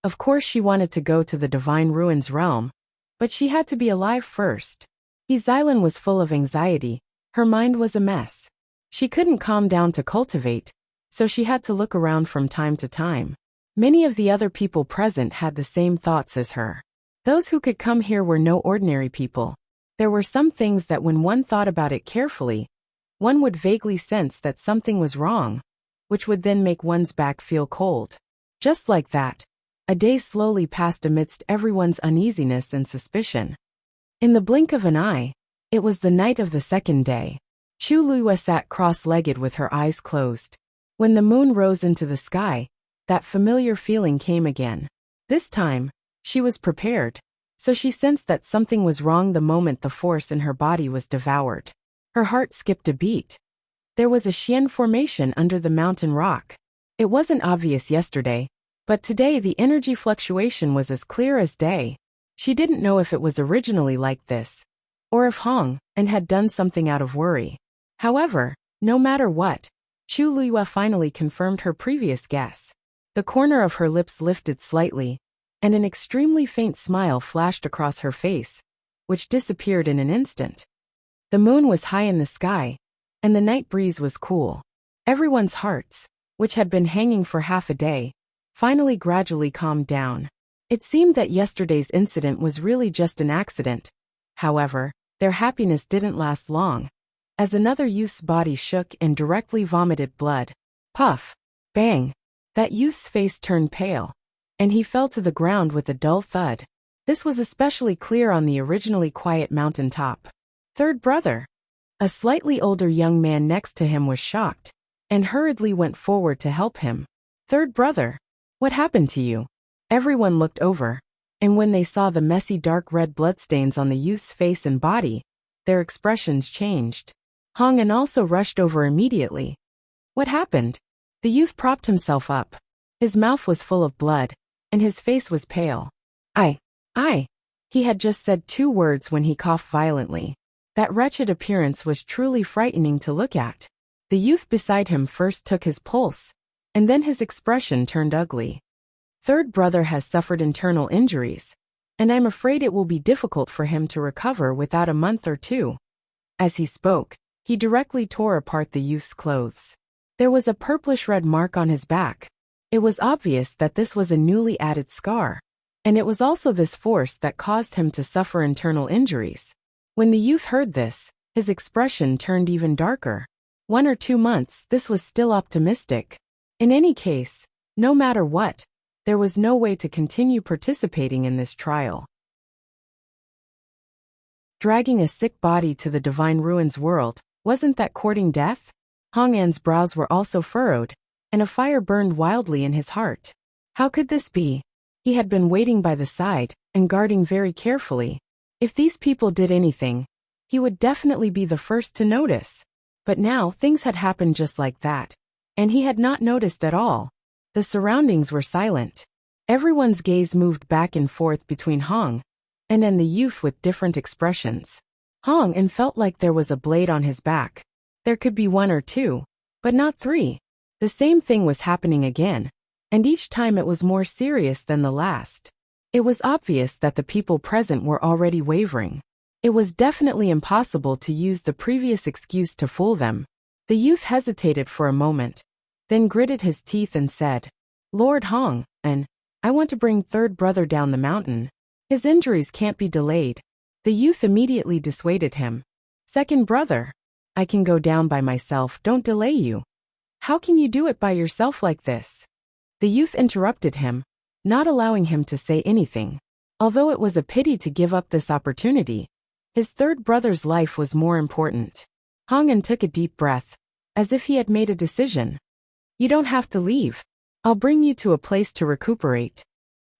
Of course she wanted to go to the Divine Ruins realm, but she had to be alive first. Xilan was full of anxiety. Her mind was a mess. She couldn't calm down to cultivate, so she had to look around from time to time. Many of the other people present had the same thoughts as her. Those who could come here were no ordinary people. There were some things that when one thought about it carefully, one would vaguely sense that something was wrong, which would then make one's back feel cold. Just like that, a day slowly passed amidst everyone's uneasiness and suspicion. In the blink of an eye, it was the night of the second day. Chu Luiyue sat cross-legged with her eyes closed. When the moon rose into the sky, that familiar feeling came again. This time, she was prepared, so she sensed that something was wrong the moment the force in her body was devoured. Her heart skipped a beat. There was a Xian formation under the mountain rock. It wasn't obvious yesterday, but today the energy fluctuation was as clear as day. She didn't know if it was originally like this, or if Hong'an had done something out of worry. However, no matter what, Chu Luiyue finally confirmed her previous guess. The corner of her lips lifted slightly, and an extremely faint smile flashed across her face, which disappeared in an instant. The moon was high in the sky, and the night breeze was cool. Everyone's hearts, which had been hanging for half a day, finally gradually calmed down. It seemed that yesterday's incident was really just an accident. However, their happiness didn't last long, as another youth's body shook and directly vomited blood. Puff! Bang! That youth's face turned pale, and he fell to the ground with a dull thud. This was especially clear on the originally quiet mountain top. Third brother. A slightly older young man next to him was shocked, and hurriedly went forward to help him. Third brother, what happened to you? Everyone looked over, and when they saw the messy dark red bloodstains on the youth's face and body, their expressions changed. Hong'an also rushed over immediately. What happened? The youth propped himself up. His mouth was full of blood, and his face was pale. I. He had just said 2 words when he coughed violently. That wretched appearance was truly frightening to look at. The youth beside him first took his pulse, and then his expression turned ugly. Third brother has suffered internal injuries, and I'm afraid it will be difficult for him to recover without a month or 2. As he spoke, he directly tore apart the youth's clothes. There was a purplish-red mark on his back. It was obvious that this was a newly added scar, and it was also this force that caused him to suffer internal injuries. When the youth heard this, his expression turned even darker. 1 or 2 months, this was still optimistic. In any case, no matter what, there was no way to continue participating in this trial. Dragging a sick body to the Divine Ruins world, wasn't that courting death? Hong'an's brows were also furrowed, and a fire burned wildly in his heart. How could this be? He had been waiting by the side, and guarding very carefully. If these people did anything, he would definitely be the first to notice. But now things had happened just like that, and he had not noticed at all. The surroundings were silent. Everyone's gaze moved back and forth between Hong'an and the youth with different expressions. Hong'an felt like there was a blade on his back. There could be one or two, but not three. The same thing was happening again, and each time it was more serious than the last. It was obvious that the people present were already wavering. It was definitely impossible to use the previous excuse to fool them. The youth hesitated for a moment, then gritted his teeth and said, "Lord Hong, I want to bring third brother down the mountain. His injuries can't be delayed." The youth immediately dissuaded him. "Second brother, I can go down by myself, don't delay you. How can you do it by yourself like this?" The youth interrupted him, not allowing him to say anything. Although it was a pity to give up this opportunity, his third brother's life was more important. Hong-an took a deep breath, as if he had made a decision. "You don't have to leave. I'll bring you to a place to recuperate."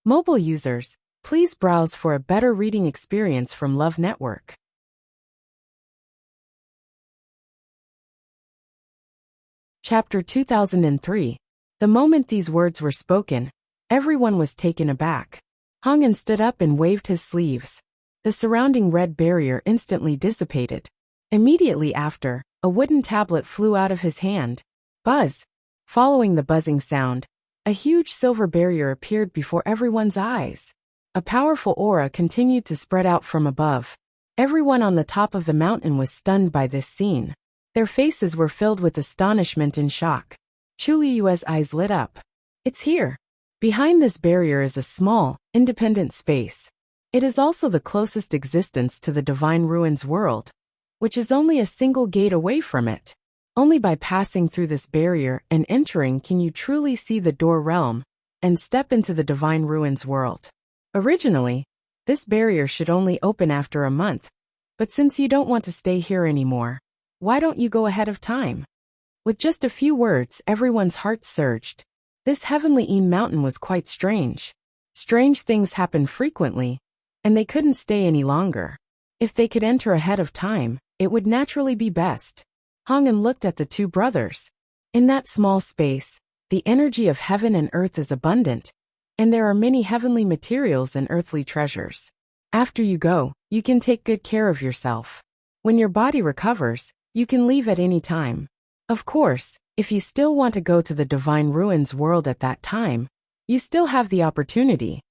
Mobile users, please browse for a better reading experience from Love Network. Chapter 2003. The moment these words were spoken, everyone was taken aback. Hong-an stood up and waved his sleeves. The surrounding red barrier instantly dissipated. Immediately after, a wooden tablet flew out of his hand. Buzz! Following the buzzing sound, a huge silver barrier appeared before everyone's eyes. A powerful aura continued to spread out from above. Everyone on the top of the mountain was stunned by this scene. Their faces were filled with astonishment and shock. Chu Liyue's eyes lit up. "It's here." Behind this barrier is a small, independent space. It is also the closest existence to the Divine Ruins world, which is only a single gate away from it. Only by passing through this barrier and entering can you truly see the Door Realm and step into the Divine Ruins world. Originally, this barrier should only open after a month, but since you don't want to stay here anymore, why don't you go ahead of time? With just a few words, everyone's hearts surged. This heavenly mountain was quite strange. Strange things happened frequently, and they couldn't stay any longer. If they could enter ahead of time, it would naturally be best. Hong-an looked at the two brothers. In that small space, the energy of heaven and earth is abundant, and there are many heavenly materials and earthly treasures. After you go, you can take good care of yourself. When your body recovers, you can leave at any time. Of course, if you still want to go to the Divine Ruins world at that time, you still have the opportunity.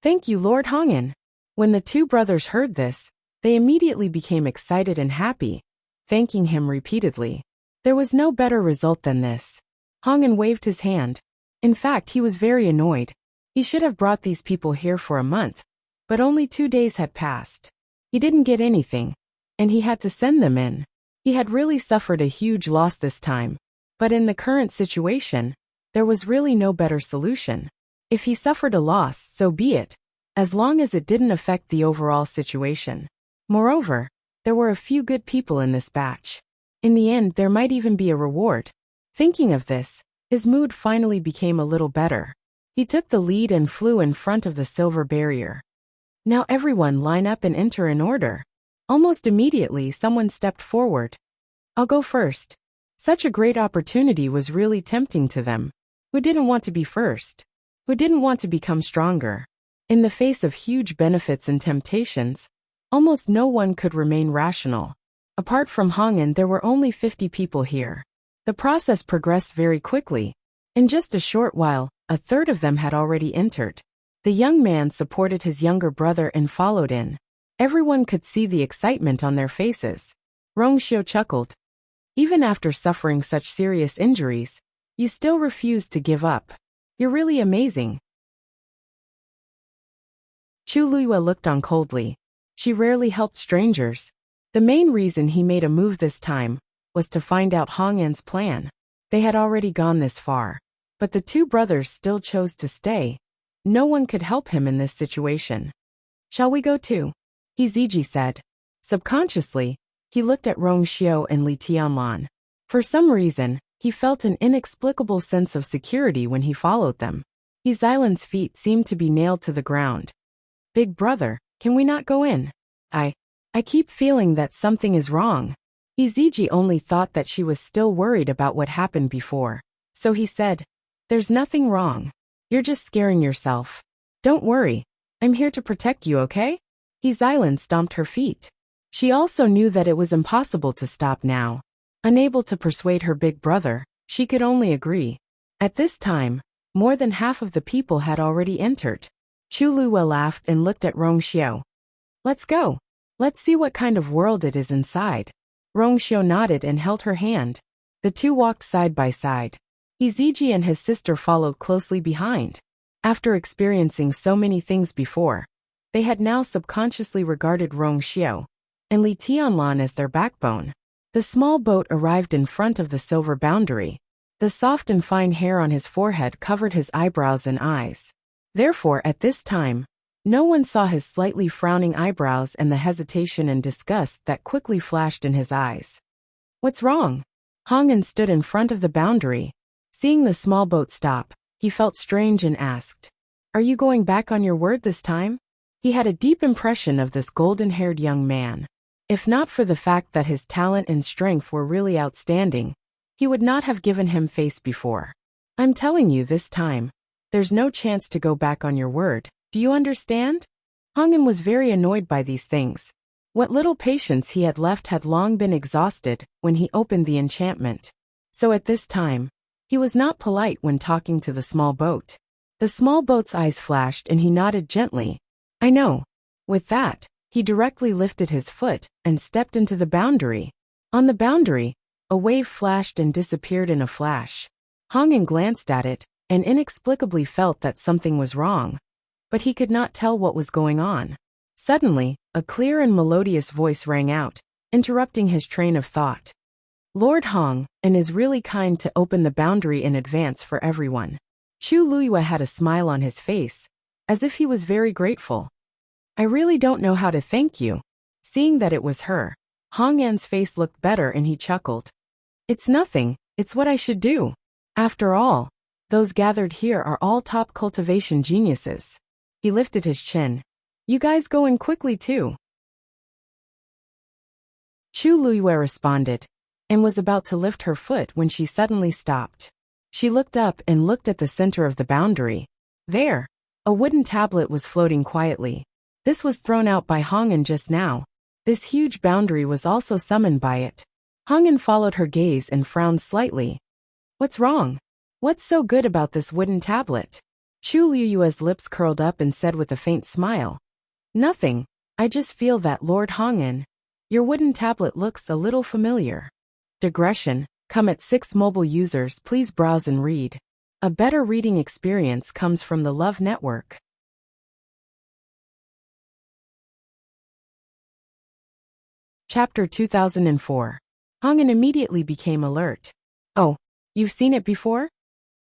"Thank you, Lord Hong-an." When the two brothers heard this, they immediately became excited and happy, thanking him repeatedly. There was no better result than this. Hong-an waved his hand. In fact, he was very annoyed. He should have brought these people here for a month, but only 2 days had passed. He didn't get anything, and he had to send them in. He had really suffered a huge loss this time, but in the current situation, there was really no better solution. If he suffered a loss, so be it, as long as it didn't affect the overall situation. Moreover, there were a few good people in this batch. In the end, there might even be a reward. Thinking of this, his mood finally became a little better. He took the lead and flew in front of the silver barrier. "Now everyone line up and enter in order." Almost immediately, someone stepped forward. "I'll go first." Such a great opportunity was really tempting to them. Who didn't want to be first? Who didn't want to become stronger? In the face of huge benefits and temptations, almost no one could remain rational. Apart from Hong-an, there were only 50 people here. The process progressed very quickly. In just a short while, a third of them had already entered. The young man supported his younger brother and followed in. Everyone could see the excitement on their faces. Rongxiu chuckled. "Even after suffering such serious injuries, you still refuse to give up. You're really amazing." Chu Liyue looked on coldly. She rarely helped strangers. The main reason he made a move this time was to find out Hong-an's plan. They had already gone this far, but the two brothers still chose to stay. No one could help him in this situation. "Shall we go too?" Hiziji said. Subconsciously, he looked at Rongxiu and Li Tianlan. For some reason, he felt an inexplicable sense of security when he followed them. Hizailan's feet seemed to be nailed to the ground. "Big brother, can we not go in? I keep feeling that something is wrong." Hiziji only thought that she was still worried about what happened before, so he said, "There's nothing wrong. You're just scaring yourself. Don't worry, I'm here to protect you, okay?" Hizailan stomped her feet. She also knew that it was impossible to stop now. Unable to persuade her big brother, she could only agree. At this time, more than half of the people had already entered. Chu Luiyue laughed and looked at Rongxiao. Let's go. Let's see what kind of world it is inside. Rongxiao nodded and held her hand. The two walked side by side. Iziji and his sister followed closely behind. After experiencing so many things before, they had now subconsciously regarded Rongxiao and Li Tianlan as their backbone. The small boat arrived in front of the silver boundary. The soft and fine hair on his forehead covered his eyebrows and eyes. Therefore, at this time, no one saw his slightly frowning eyebrows and the hesitation and disgust that quickly flashed in his eyes. What's wrong? Hong'an stood in front of the boundary. Seeing the small boat stop, he felt strange and asked, Are you going back on your word this time? He had a deep impression of this golden-haired young man. If not for the fact that his talent and strength were really outstanding, he would not have given him face before. I'm telling you this time, there's no chance to go back on your word, do you understand? Hong'an was very annoyed by these things. What little patience he had left had long been exhausted when he opened the enchantment. So at this time, he was not polite when talking to the small boat. The small boat's eyes flashed and he nodded gently. I know. With that, he directly lifted his foot and stepped into the boundary. On the boundary, a wave flashed and disappeared in a flash. Hong'an glanced at it and inexplicably felt that something was wrong. But he could not tell what was going on. Suddenly, a clear and melodious voice rang out, interrupting his train of thought. Lord Hong, and is really kind to open the boundary in advance for everyone. Chu Luiyue had a smile on his face, as if he was very grateful. I really don't know how to thank you. Seeing that it was her, Hong'an's face looked better and he chuckled. It's nothing, it's what I should do. After all, those gathered here are all top cultivation geniuses. He lifted his chin. You guys go in quickly too. Chu Luiyue responded, and was about to lift her foot when she suddenly stopped. She looked up and looked at the center of the boundary. There, a wooden tablet was floating quietly. This was thrown out by Hong'an just now. This huge boundary was also summoned by it. Hong'an followed her gaze and frowned slightly. What's wrong? What's so good about this wooden tablet? Chu Luiyue's lips curled up and said with a faint smile. Nothing, I just feel that Lord Hong'an, your wooden tablet looks a little familiar. Digression, come at 6 mobile users, please browse and read. A better reading experience comes from the Love Network. Chapter 2004. Hong'an immediately became alert. Oh, you've seen it before?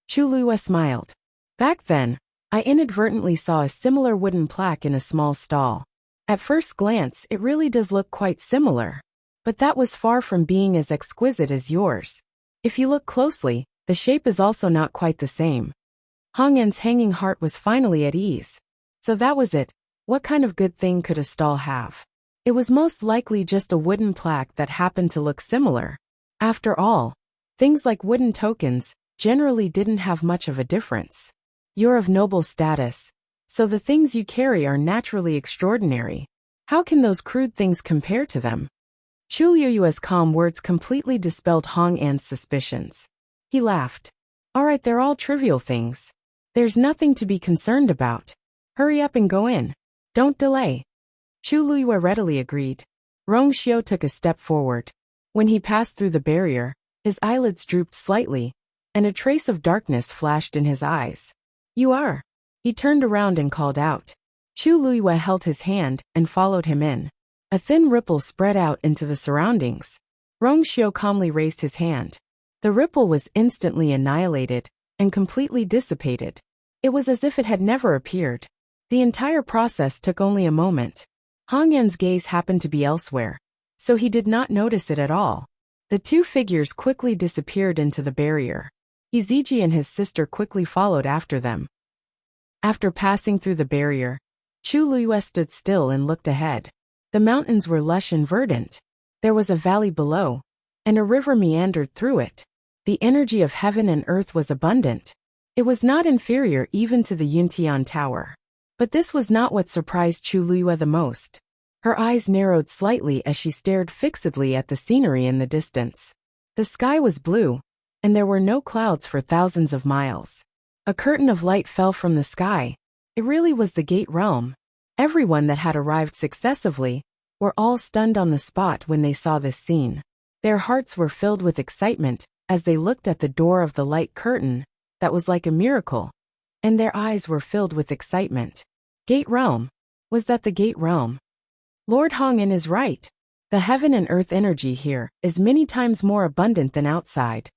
Chu Luiyue smiled. Back then, I inadvertently saw a similar wooden plaque in a small stall. At first glance, it really does look quite similar. But that was far from being as exquisite as yours. If you look closely, the shape is also not quite the same. Hong'an's hanging heart was finally at ease. So that was it. What kind of good thing could a stall have? It was most likely just a wooden plaque that happened to look similar. After all, things like wooden tokens generally didn't have much of a difference. You're of noble status, so the things you carry are naturally extraordinary. How can those crude things compare to them? Chu Luiyue's calm words completely dispelled Hong'an's suspicions. He laughed. All right, they're all trivial things. There's nothing to be concerned about. Hurry up and go in. Don't delay. Chu Luiyue readily agreed. Rongxiao took a step forward. When he passed through the barrier, his eyelids drooped slightly, and a trace of darkness flashed in his eyes. You are. He turned around and called out. Chu Luiyue held his hand and followed him in. A thin ripple spread out into the surroundings. Rongxiao calmly raised his hand. The ripple was instantly annihilated and completely dissipated. It was as if it had never appeared. The entire process took only a moment. Hong'an's gaze happened to be elsewhere, so he did not notice it at all. The two figures quickly disappeared into the barrier. Iziji and his sister quickly followed after them. After passing through the barrier, Chu Luiyue stood still and looked ahead. The mountains were lush and verdant. There was a valley below, and a river meandered through it. The energy of heaven and earth was abundant. It was not inferior even to the Yuntian Tower. But this was not what surprised Chu Luiyue the most. Her eyes narrowed slightly as she stared fixedly at the scenery in the distance. The sky was blue, and there were no clouds for thousands of miles. A curtain of light fell from the sky. It really was the gate realm. Everyone that had arrived successively were all stunned on the spot when they saw this scene. Their hearts were filled with excitement as they looked at the door of the light curtain that was like a miracle, and their eyes were filled with excitement. Gate realm? Was that the gate realm? Lord Hongin is right. The heaven and earth energy here is many times more abundant than outside.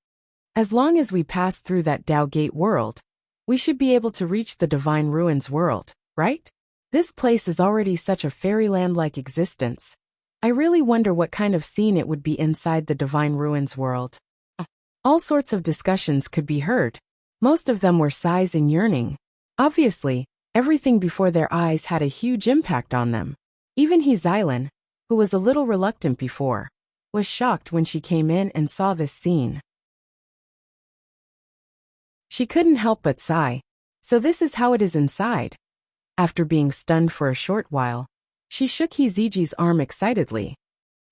As long as we pass through that Tao Gate world, we should be able to reach the Divine Ruins world, right? This place is already such a fairyland-like existence. I really wonder what kind of scene it would be inside the Divine Ruins world. All sorts of discussions could be heard. Most of them were sighs and yearning. Obviously, everything before their eyes had a huge impact on them. Even He Xylan, who was a little reluctant before, was shocked when she came in and saw this scene. She couldn't help but sigh. So this is how it is inside. After being stunned for a short while, she shook Heziji's arm excitedly.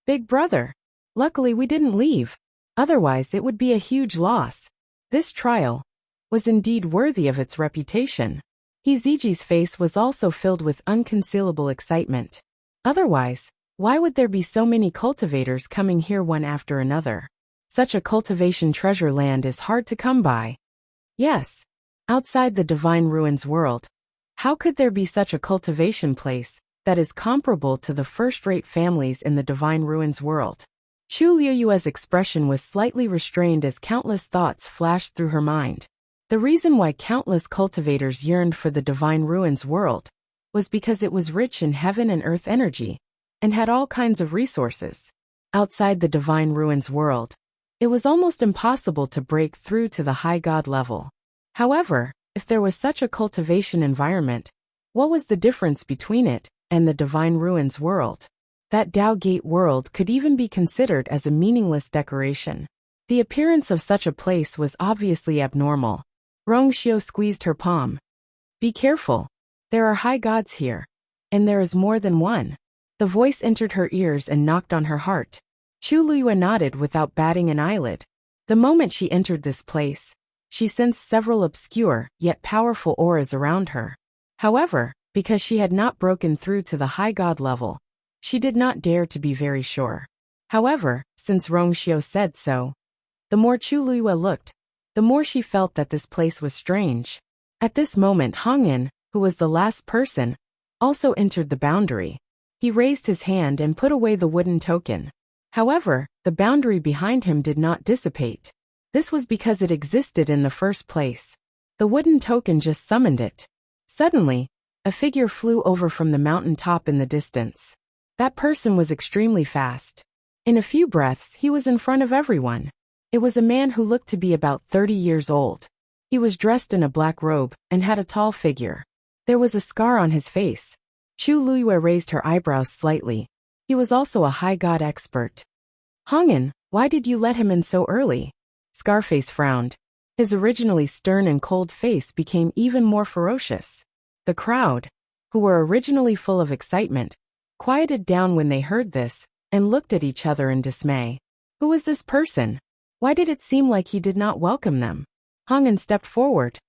Big brother, luckily we didn't leave. Otherwise it would be a huge loss. This trial was indeed worthy of its reputation. Heziji's face was also filled with unconcealable excitement. Otherwise, why would there be so many cultivators coming here one after another? Such a cultivation treasure land is hard to come by. Yes, outside the Divine Ruins world, how could there be such a cultivation place that is comparable to the first-rate families in the Divine Ruins world? Chu Liuyue's expression was slightly restrained as countless thoughts flashed through her mind. The reason why countless cultivators yearned for the Divine Ruins world was because it was rich in heaven and earth energy, and had all kinds of resources. Outside the Divine Ruins world, it was almost impossible to break through to the high god level. However, if there was such a cultivation environment, what was the difference between it and the Divine Ruins world? That Tao Gate world could even be considered as a meaningless decoration. The appearance of such a place was obviously abnormal. Rong Xiao squeezed her palm. Be careful. There are high gods here. And there is more than one. The voice entered her ears and knocked on her heart. Chu Liyue nodded without batting an eyelid. The moment she entered this place, she sensed several obscure yet powerful auras around her. However, because she had not broken through to the high god level, she did not dare to be very sure. However, since Rong Xiao said so, the more Chu Liyue looked, the more she felt that this place was strange. At this moment Hongin, who was the last person, also entered the boundary. He raised his hand and put away the wooden token. However, the boundary behind him did not dissipate. This was because it existed in the first place. The wooden token just summoned it. Suddenly, a figure flew over from the mountain top in the distance. That person was extremely fast. In a few breaths, he was in front of everyone. It was a man who looked to be about 30 years old. He was dressed in a black robe and had a tall figure. There was a scar on his face. Chu Liyue raised her eyebrows slightly. He was also a high god expert. Hongin, why did you let him in so early? Scarface frowned. His originally stern and cold face became even more ferocious. The crowd, who were originally full of excitement, quieted down when they heard this and looked at each other in dismay. Who was this person? Why did it seem like he did not welcome them? Hongin stepped forward.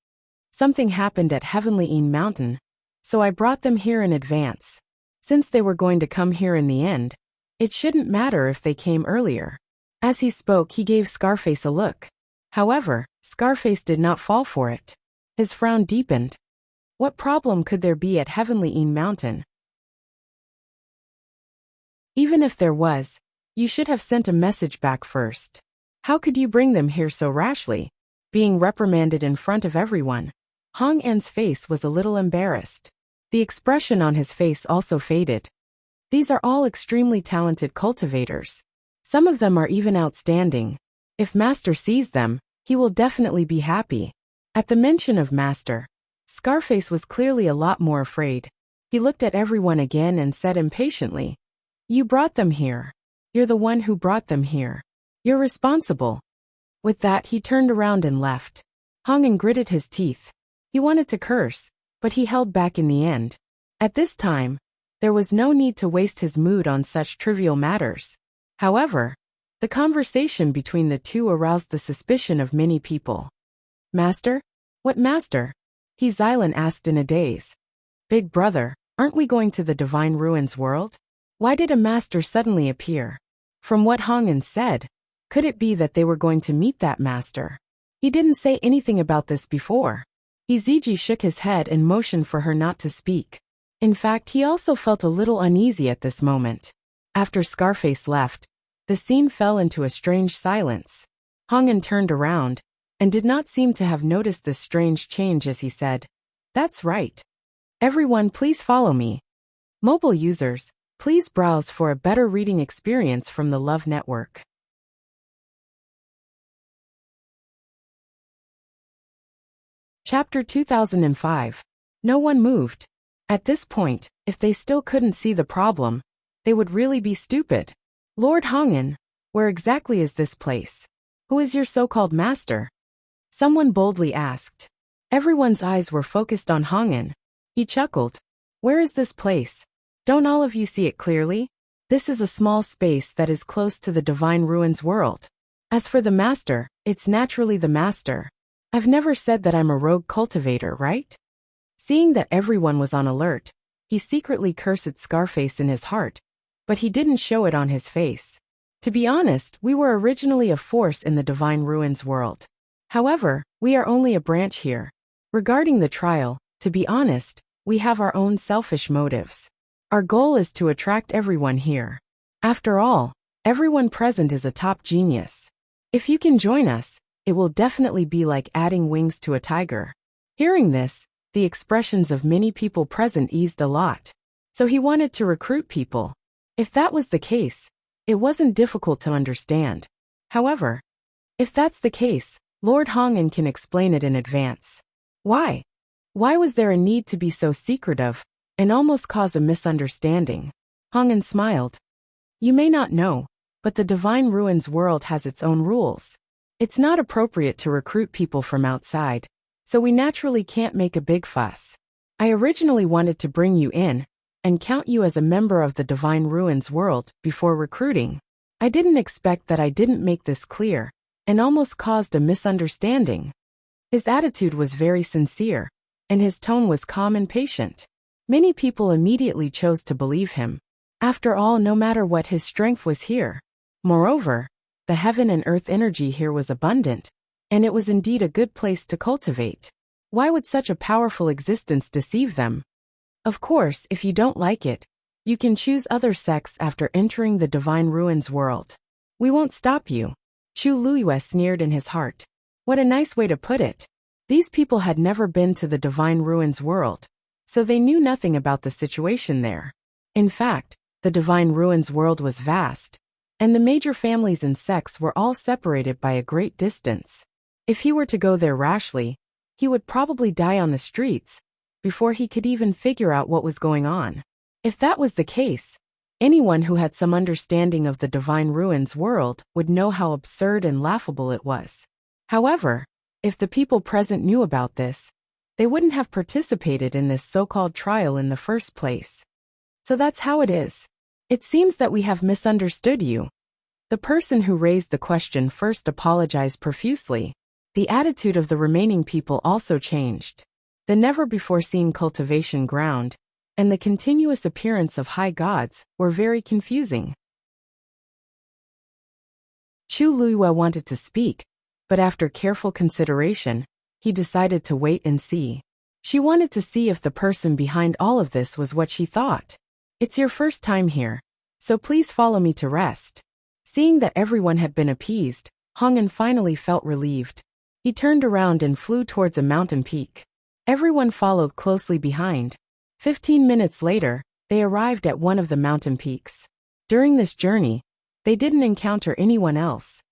Something happened at Heavenly Een Mountain, so I brought them here in advance. Since they were going to come here in the end, it shouldn't matter if they came earlier. As he spoke, he gave Scarface a look. However, Scarface did not fall for it. His frown deepened. What problem could there be at Heavenly Een Mountain? Even if there was, you should have sent a message back first. How could you bring them here so rashly? Being reprimanded in front of everyone, Hong An's face was a little embarrassed. The expression on his face also faded. These are all extremely talented cultivators. Some of them are even outstanding. If Master sees them, he will definitely be happy. At the mention of Master, Scarface was clearly a lot more afraid. He looked at everyone again and said impatiently, You brought them here. You're the one who brought them here. You're responsible. With that, he turned around and left. Hongin gritted his teeth. He wanted to curse, but he held back in the end. At this time, there was no need to waste his mood on such trivial matters. However, The conversation between the two aroused the suspicion of many people. Master? What master? He Xylan asked in a daze. Big brother, aren't we going to the Divine Ruins world? Why did a master suddenly appear? From what Hongan said, could it be that they were going to meet that master? He didn't say anything about this before. Iziji shook his head and motioned for her not to speak. In fact, he also felt a little uneasy at this moment. After Scarface left, the scene fell into a strange silence. Hongan turned around and did not seem to have noticed this strange change as he said, "That's right. Everyone, please follow me." Mobile users, please browse for a better reading experience from the Love Network. Chapter 2005. No one moved. At this point, if they still couldn't see the problem, they would really be stupid. Lord Hongan, where exactly is this place? Who is your so-called master? Someone boldly asked. Everyone's eyes were focused on Hongan. He chuckled. Where is this place? Don't all of you see it clearly? This is a small space that is close to the Divine Ruins world. As for the master, it's naturally the master. I've never said that I'm a rogue cultivator, right? Seeing that everyone was on alert, he secretly cursed Scarface in his heart, but he didn't show it on his face. To be honest, we were originally a force in the Divine Ruins world. However, we are only a branch here. Regarding the trial, to be honest, we have our own selfish motives. Our goal is to attract everyone here. After all, everyone present is a top genius. If you can join us, it will definitely be like adding wings to a tiger. Hearing this, the expressions of many people present eased a lot. So he wanted to recruit people. If that was the case, it wasn't difficult to understand. However, if that's the case, Lord Hongan can explain it in advance. Why? Why was there a need to be so secretive and almost cause a misunderstanding? Hongan smiled. You may not know, but the Divine Ruins world has its own rules. It's not appropriate to recruit people from outside, so we naturally can't make a big fuss. I originally wanted to bring you in and count you as a member of the Divine Ruins world before recruiting. I didn't expect that I didn't make this clear and almost caused a misunderstanding. His attitude was very sincere, and his tone was calm and patient. Many people immediately chose to believe him. After all, no matter what, his strength was here. Moreover, the heaven and earth energy here was abundant, and it was indeed a good place to cultivate. Why would such a powerful existence deceive them? Of course, if you don't like it, you can choose other sects after entering the Divine Ruins world. We won't stop you. Chu Luiyue sneered in his heart. What a nice way to put it. These people had never been to the Divine Ruins world, so they knew nothing about the situation there. In fact, the Divine Ruins world was vast, and the major families and sects were all separated by a great distance. If he were to go there rashly, he would probably die on the streets before he could even figure out what was going on. If that was the case, anyone who had some understanding of the Divine Ruins world would know how absurd and laughable it was. However, if the people present knew about this, they wouldn't have participated in this so-called trial in the first place. So that's how it is. It seems that we have misunderstood you. The person who raised the question first apologized profusely. The attitude of the remaining people also changed. The never-before-seen cultivation ground and the continuous appearance of high gods were very confusing. Chu Luiyue wanted to speak, but after careful consideration, he decided to wait and see. She wanted to see if the person behind all of this was what she thought. It's your first time here, so please follow me to rest. Seeing that everyone had been appeased, Hongan finally felt relieved. He turned around and flew towards a mountain peak. Everyone followed closely behind. 15 minutes later, they arrived at one of the mountain peaks. During this journey, they didn't encounter anyone else.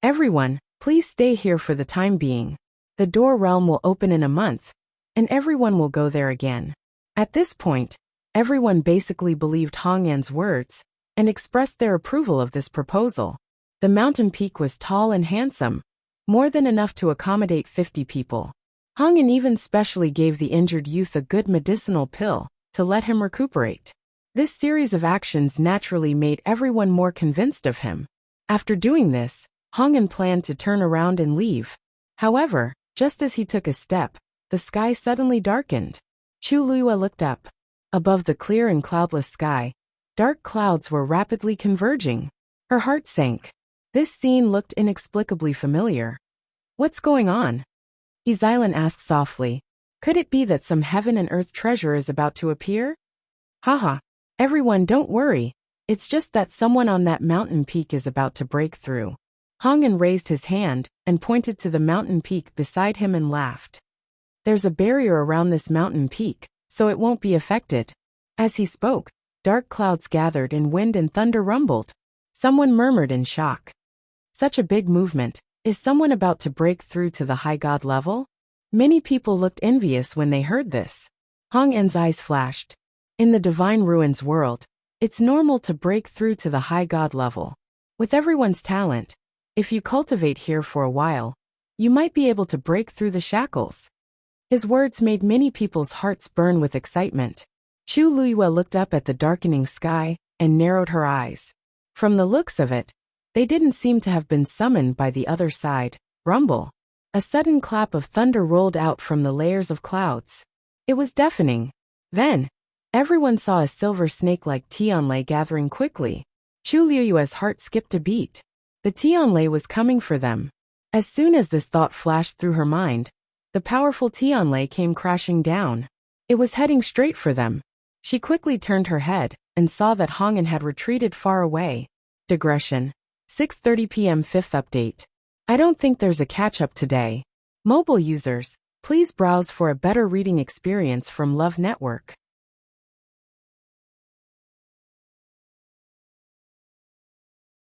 Everyone, please stay here for the time being. The door realm will open in a month, and everyone will go there again. At this point, everyone basically believed Hongan's words and expressed their approval of this proposal. The mountain peak was tall and handsome, more than enough to accommodate 50 people. Hongan even specially gave the injured youth a good medicinal pill to let him recuperate. This series of actions naturally made everyone more convinced of him. After doing this, Hong'an planned to turn around and leave. However, just as he took a step, the sky suddenly darkened. Chu Luiyue looked up. Above the clear and cloudless sky, dark clouds were rapidly converging. Her heart sank. This scene looked inexplicably familiar. What's going on? Yixilan asked softly. Could it be that some heaven and earth treasure is about to appear? Haha. Everyone, don't worry. It's just that someone on that mountain peak is about to break through. Hong'an raised his hand and pointed to the mountain peak beside him and laughed. There's a barrier around this mountain peak, so it won't be affected. As he spoke, dark clouds gathered and wind and thunder rumbled. Someone murmured in shock. Such a big movement. Is someone about to break through to the high god level? Many people looked envious when they heard this. Hong'an's eyes flashed. In the divine ruins world, it's normal to break through to the high god level. With everyone's talent, if you cultivate here for a while, you might be able to break through the shackles. His words made many people's hearts burn with excitement. Chu Luiyue looked up at the darkening sky and narrowed her eyes. From the looks of it, they didn't seem to have been summoned by the other side. Rumble. A sudden clap of thunder rolled out from the layers of clouds. It was deafening. Then, everyone saw a silver snake-like Tianlei gathering quickly. Chu Luiyue's heart skipped a beat. The Tianlei was coming for them. As soon as this thought flashed through her mind, the powerful Tianlei came crashing down. It was heading straight for them. She quickly turned her head and saw that Hong'an had retreated far away. Digression. 6:30 p.m. 5th update. I don't think there's a catch-up today. Mobile users, please browse for a better reading experience from Love Network.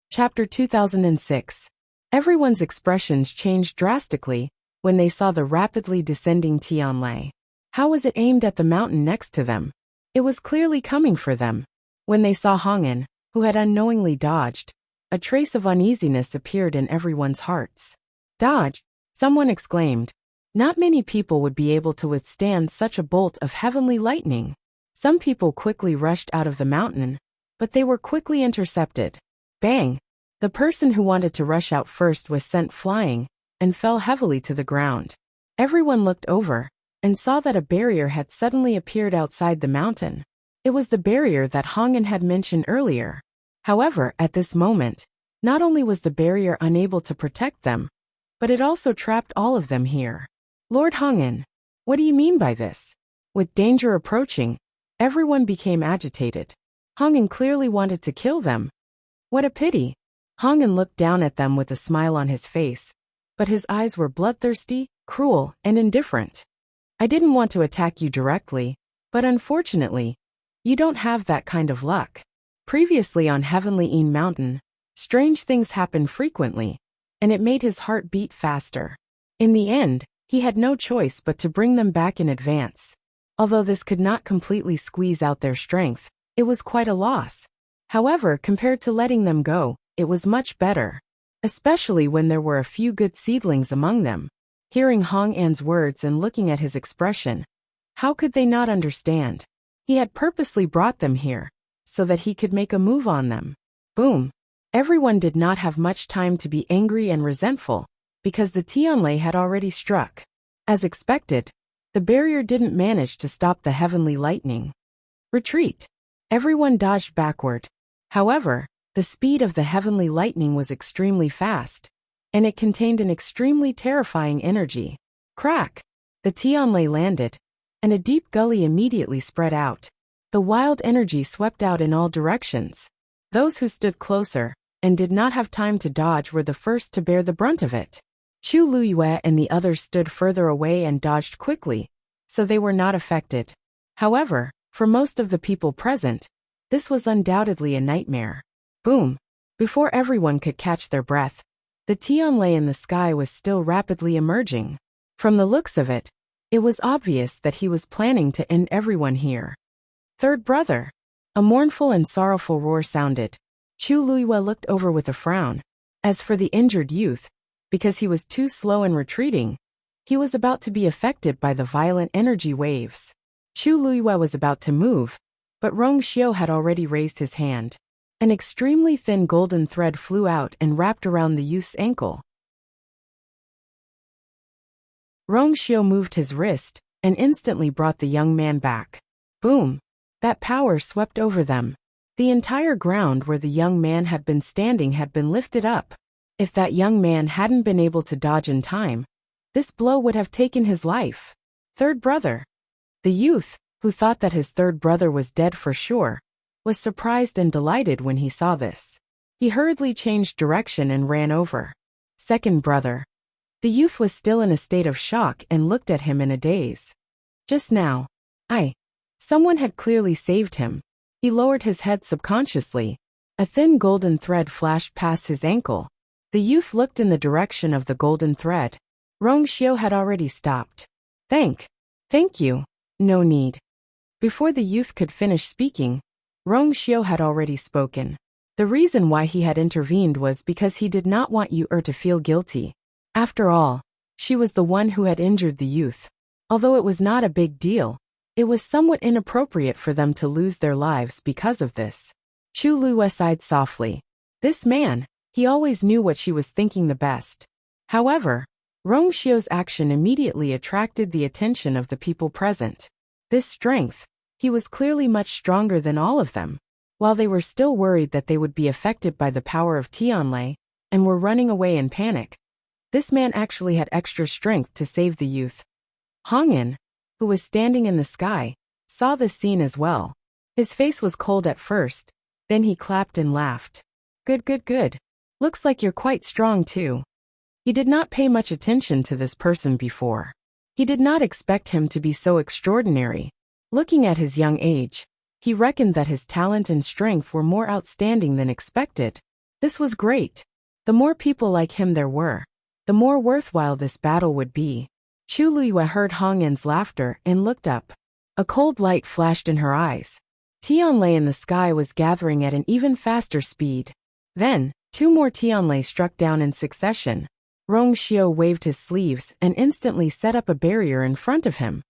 Chapter 2006. Everyone's expressions changed drastically when they saw the rapidly descending Tianlei. How was it aimed at the mountain next to them? It was clearly coming for them. When they saw Hong'an, who had unknowingly dodged, a trace of uneasiness appeared in everyone's hearts. Dodge! Someone exclaimed. Not many people would be able to withstand such a bolt of heavenly lightning. Some people quickly rushed out of the mountain, but they were quickly intercepted. Bang! The person who wanted to rush out first was sent flying and fell heavily to the ground. Everyone looked over and saw that a barrier had suddenly appeared outside the mountain. It was the barrier that Hong'an had mentioned earlier. However, at this moment, not only was the barrier unable to protect them, but it also trapped all of them here. Lord Hong'an, what do you mean by this? With danger approaching, everyone became agitated. Hong'an clearly wanted to kill them. What a pity. Hong'an looked down at them with a smile on his face, but his eyes were bloodthirsty, cruel, and indifferent. I didn't want to attack you directly, but unfortunately, you don't have that kind of luck. Previously on Heavenly Een Mountain, strange things happened frequently, and it made his heart beat faster. In the end, he had no choice but to bring them back in advance. Although this could not completely squeeze out their strength, it was quite a loss. However, compared to letting them go, it was much better. Especially when there were a few good seedlings among them. Hearing Hong'an's words and looking at his expression, how could they not understand? He had purposely brought them here, so that he could make a move on them. Boom! Everyone did not have much time to be angry and resentful, because the Tianlei had already struck. As expected, the barrier didn't manage to stop the heavenly lightning. Retreat! Everyone dodged backward. However, the speed of the heavenly lightning was extremely fast, and it contained an extremely terrifying energy. Crack! The Tianlei landed, and a deep gully immediately spread out. The wild energy swept out in all directions. Those who stood closer and did not have time to dodge were the first to bear the brunt of it. Chu Luiyue and the others stood further away and dodged quickly, so they were not affected. However, for most of the people present, this was undoubtedly a nightmare. Boom! Before everyone could catch their breath, the Tianlei in the sky was still rapidly emerging. From the looks of it, it was obvious that he was planning to end everyone here. Third brother! A mournful and sorrowful roar sounded. Chu Luiyue looked over with a frown. As for the injured youth, because he was too slow in retreating, he was about to be affected by the violent energy waves. Chu Luiyue was about to move, but Rong Xiu had already raised his hand. An extremely thin golden thread flew out and wrapped around the youth's ankle. Rongxiu moved his wrist and instantly brought the young man back. Boom! That power swept over them. The entire ground where the young man had been standing had been lifted up. If that young man hadn't been able to dodge in time, this blow would have taken his life. Third brother. The youth, who thought that his third brother was dead for sure, was surprised and delighted when he saw this. He hurriedly changed direction and ran over. Second brother. The youth was still in a state of shock and looked at him in a daze. Just now. Someone had clearly saved him. He lowered his head subconsciously. A thin golden thread flashed past his ankle. The youth looked in the direction of the golden thread. Rongxiu had already stopped. Thank you. No need. Before the youth could finish speaking, Rongxiu had already spoken. The reason why he had intervened was because he did not want Yu to feel guilty. After all, she was the one who had injured the youth. Although it was not a big deal, it was somewhat inappropriate for them to lose their lives because of this. Chu Luo sighed softly. This man, he always knew what she was thinking the best. However, Rongxiu's action immediately attracted the attention of the people present. This strength, he was clearly much stronger than all of them. While they were still worried that they would be affected by the power of Tianlei and were running away in panic, this man actually had extra strength to save the youth. Hongyan, who was standing in the sky, saw this scene as well. His face was cold at first, then he clapped and laughed. Good. Looks like you're quite strong too. He did not pay much attention to this person before. He did not expect him to be so extraordinary. Looking at his young age, he reckoned that his talent and strength were more outstanding than expected. This was great. The more people like him there were, the more worthwhile this battle would be. Chu Luo heard Hongyan's laughter and looked up. A cold light flashed in her eyes. Tianlei in the sky was gathering at an even faster speed. Then, 2 more Tianlei struck down in succession. Rongxiu waved his sleeves and instantly set up a barrier in front of him.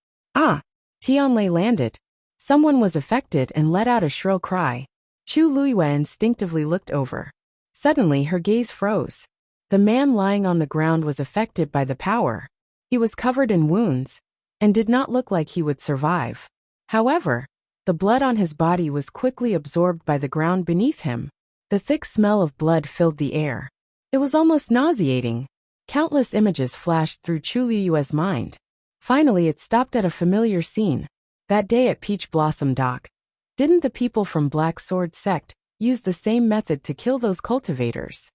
Tianlei landed. Someone was affected and let out a shrill cry. Chu Luo instinctively looked over. Suddenly her gaze froze. The man lying on the ground was affected by the power. He was covered in wounds and did not look like he would survive. However, the blood on his body was quickly absorbed by the ground beneath him. The thick smell of blood filled the air. It was almost nauseating. Countless images flashed through Chu Luo's mind. Finally it stopped at a familiar scene. That day at Peach Blossom Dock. Didn't the people from Black Sword Sect use the same method to kill those cultivators?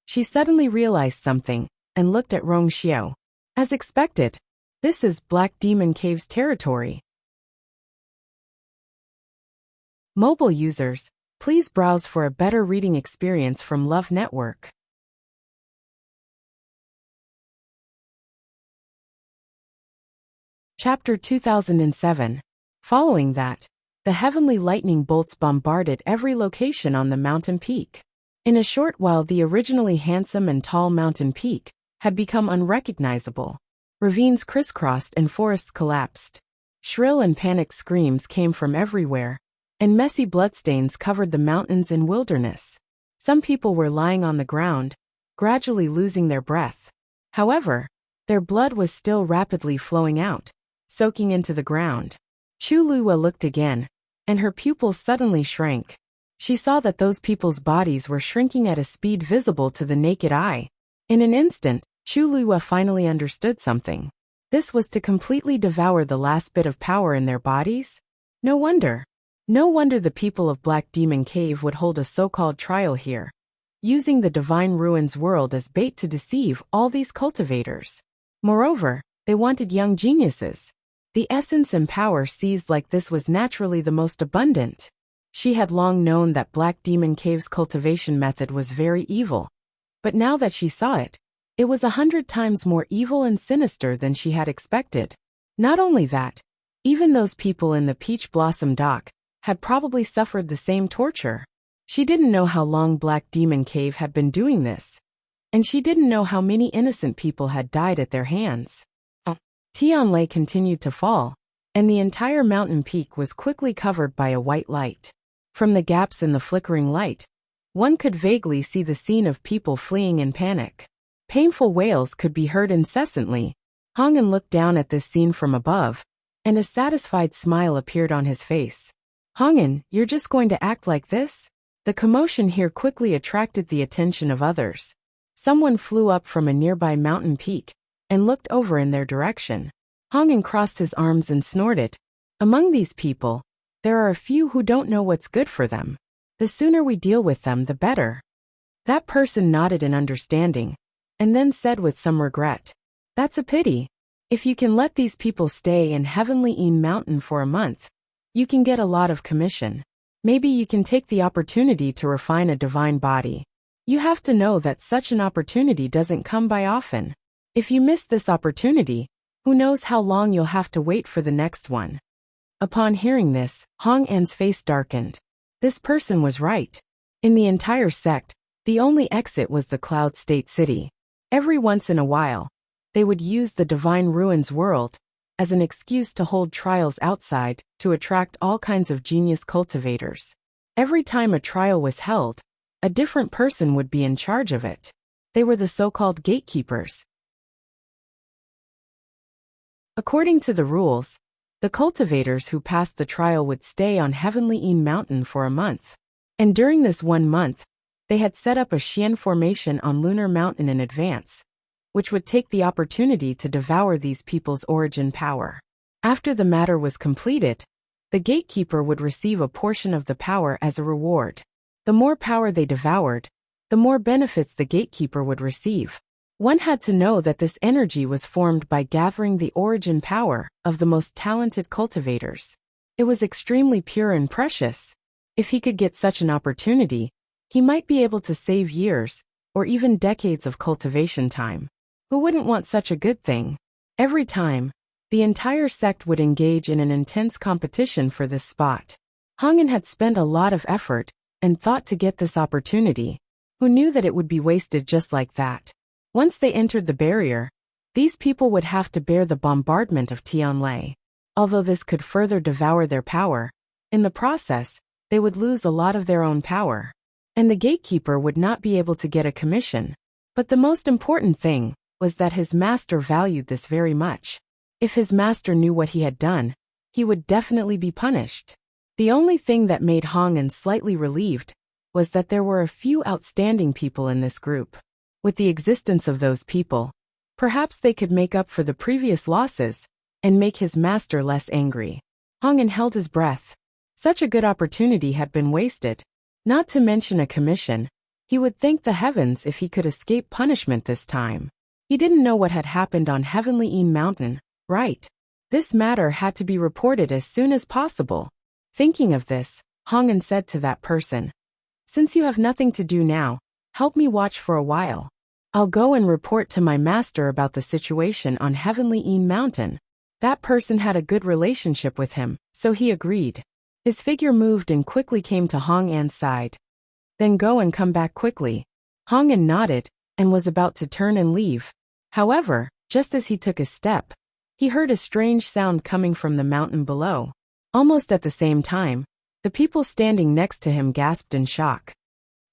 She suddenly realized something and looked at Rongxiu. As expected, this is Black Demon Cave's territory. Mobile users, please browse for a better reading experience from Love Network. Chapter 2007. Following that, the heavenly lightning bolts bombarded every location on the mountain peak. In a short while the originally handsome and tall mountain peak had become unrecognizable. Ravines crisscrossed and forests collapsed. Shrill and panicked screams came from everywhere, and messy bloodstains covered the mountains and wilderness. Some people were lying on the ground, gradually losing their breath. However, their blood was still rapidly flowing out, soaking into the ground. Chu Luo looked again, and her pupils suddenly shrank. She saw that those people's bodies were shrinking at a speed visible to the naked eye. In an instant, Chu Luo finally understood something. This was to completely devour the last bit of power in their bodies? No wonder the people of Black Demon Cave would hold a so-called trial here, using the Divine Ruins world as bait to deceive all these cultivators. Moreover, they wanted young geniuses. The essence and power seized like this was naturally the most abundant. She had long known that Black Demon Cave's cultivation method was very evil. But now that she saw it, it was 100 times more evil and sinister than she had expected. Not only that, even those people in the Peach Blossom Dock had probably suffered the same torture. She didn't know how long Black Demon Cave had been doing this. And she didn't know how many innocent people had died at their hands. Tianlei continued to fall, and the entire mountain peak was quickly covered by a white light. From the gaps in the flickering light, One could vaguely see the scene of people fleeing in panic. Painful wails could be heard incessantly. Hong'an looked down at this scene from above, and a satisfied smile appeared on his face. Hong'an, you're just going to act like this? The commotion here quickly attracted the attention of others. Someone flew up from a nearby mountain peak and looked over in their direction. Hong'an crossed his arms and snorted. Among these people, there are a few who don't know what's good for them. The sooner we deal with them, the better. That person nodded in understanding, and then said with some regret, "That's a pity. If you can let these people stay in Heavenly Ean Mountain for a month, you can get a lot of commission. Maybe you can take the opportunity to refine a divine body. You have to know that such an opportunity doesn't come by often. If you miss this opportunity, who knows how long you'll have to wait for the next one." Upon hearing this, Hong'an's face darkened. This person was right. In the entire sect, the only exit was the Cloud State City. Every once in a while, they would use the Divine Ruins world as an excuse to hold trials outside to attract all kinds of genius cultivators. Every time a trial was held, a different person would be in charge of it. They were the so-called gatekeepers. According to the rules, the cultivators who passed the trial would stay on Heavenly Ean Mountain for a month. And during this 1 month, they had set up a Xian formation on Lunar Mountain in advance, which would take the opportunity to devour these people's origin power. After the matter was completed, the gatekeeper would receive a portion of the power as a reward. The more power they devoured, the more benefits the gatekeeper would receive. One had to know that this energy was formed by gathering the origin power of the most talented cultivators. It was extremely pure and precious. If he could get such an opportunity, he might be able to save years, or even decades of cultivation time. Who wouldn't want such a good thing? Every time, the entire sect would engage in an intense competition for this spot. Hong'an had spent a lot of effort and thought to get this opportunity. Who knew that it would be wasted just like that? Once they entered the barrier, these people would have to bear the bombardment of Tianlai. Although this could further devour their power, in the process, they would lose a lot of their own power. And the gatekeeper would not be able to get a commission. But the most important thing was that his master valued this very much. If his master knew what he had done, he would definitely be punished. The only thing that made Hong'an slightly relieved was that there were a few outstanding people in this group. With the existence of those people, perhaps they could make up for the previous losses and make his master less angry. Hong'an held his breath. Such a good opportunity had been wasted. Not to mention a commission, he would thank the heavens if he could escape punishment this time. He didn't know what had happened on Heavenly Ean Mountain, right? This matter had to be reported as soon as possible. Thinking of this, Hong'an said to that person, "Since you have nothing to do now, help me watch for a while. I'll go and report to my master about the situation on Heavenly Ean Mountain." That person had a good relationship with him, so he agreed. His figure moved and quickly came to Hong'an's side. "Then go and come back quickly." Hong'an nodded and was about to turn and leave. However, just as he took a step, he heard a strange sound coming from the mountain below. Almost at the same time, the people standing next to him gasped in shock.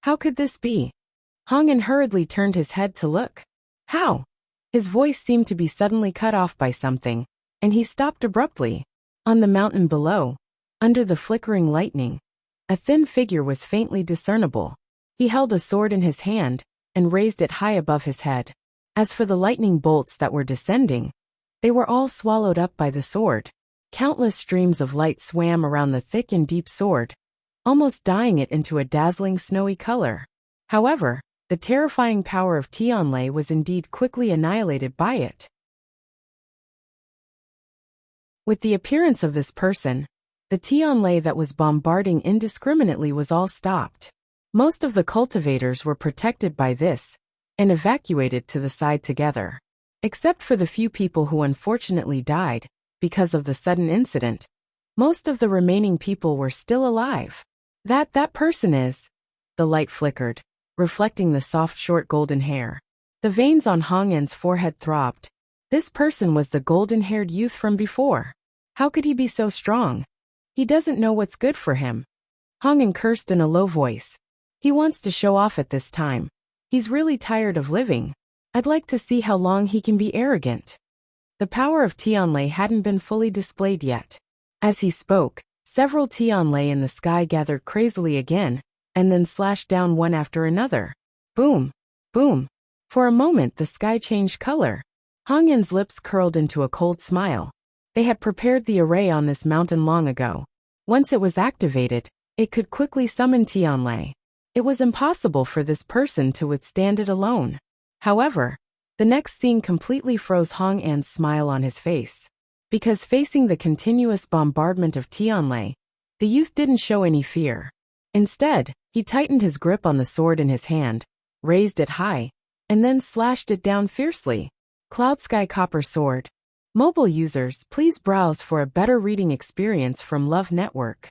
How could this be? Hong'an hurriedly turned his head to look. How? His voice seemed to be suddenly cut off by something, and he stopped abruptly. On the mountain below, under the flickering lightning, a thin figure was faintly discernible. He held a sword in his hand and raised it high above his head. As for the lightning bolts that were descending, they were all swallowed up by the sword. Countless streams of light swam around the thick and deep sword, almost dyeing it into a dazzling snowy color. However, the terrifying power of Tianlai was indeed quickly annihilated by it. With the appearance of this person, the Tianlai that was bombarding indiscriminately was all stopped. Most of the cultivators were protected by this and evacuated to the side together. Except for the few people who unfortunately died because of the sudden incident, most of the remaining people were still alive. That person is. The light flickered, reflecting the soft short golden hair. The veins on Hong'an's forehead throbbed. This person was the golden-haired youth from before. How could he be so strong? He doesn't know what's good for him. Hong'an cursed in a low voice. He wants to show off at this time. He's really tired of living. I'd like to see how long he can be arrogant. The power of Tianlei hadn't been fully displayed yet. As he spoke, several Tianlei in the sky gathered crazily again, and then slashed down one after another. Boom! Boom! For a moment the sky changed color. Hong Yin's lips curled into a cold smile. They had prepared the array on this mountain long ago. Once it was activated, it could quickly summon Tianlei. It was impossible for this person to withstand it alone. However, the next scene completely froze Hong Yin's smile on his face. Because facing the continuous bombardment of Tianlei, the youth didn't show any fear. Instead, he tightened his grip on the sword in his hand, raised it high, and then slashed it down fiercely. Cloud Sky Copper Sword. Mobile users, please browse for a better reading experience from Love Network.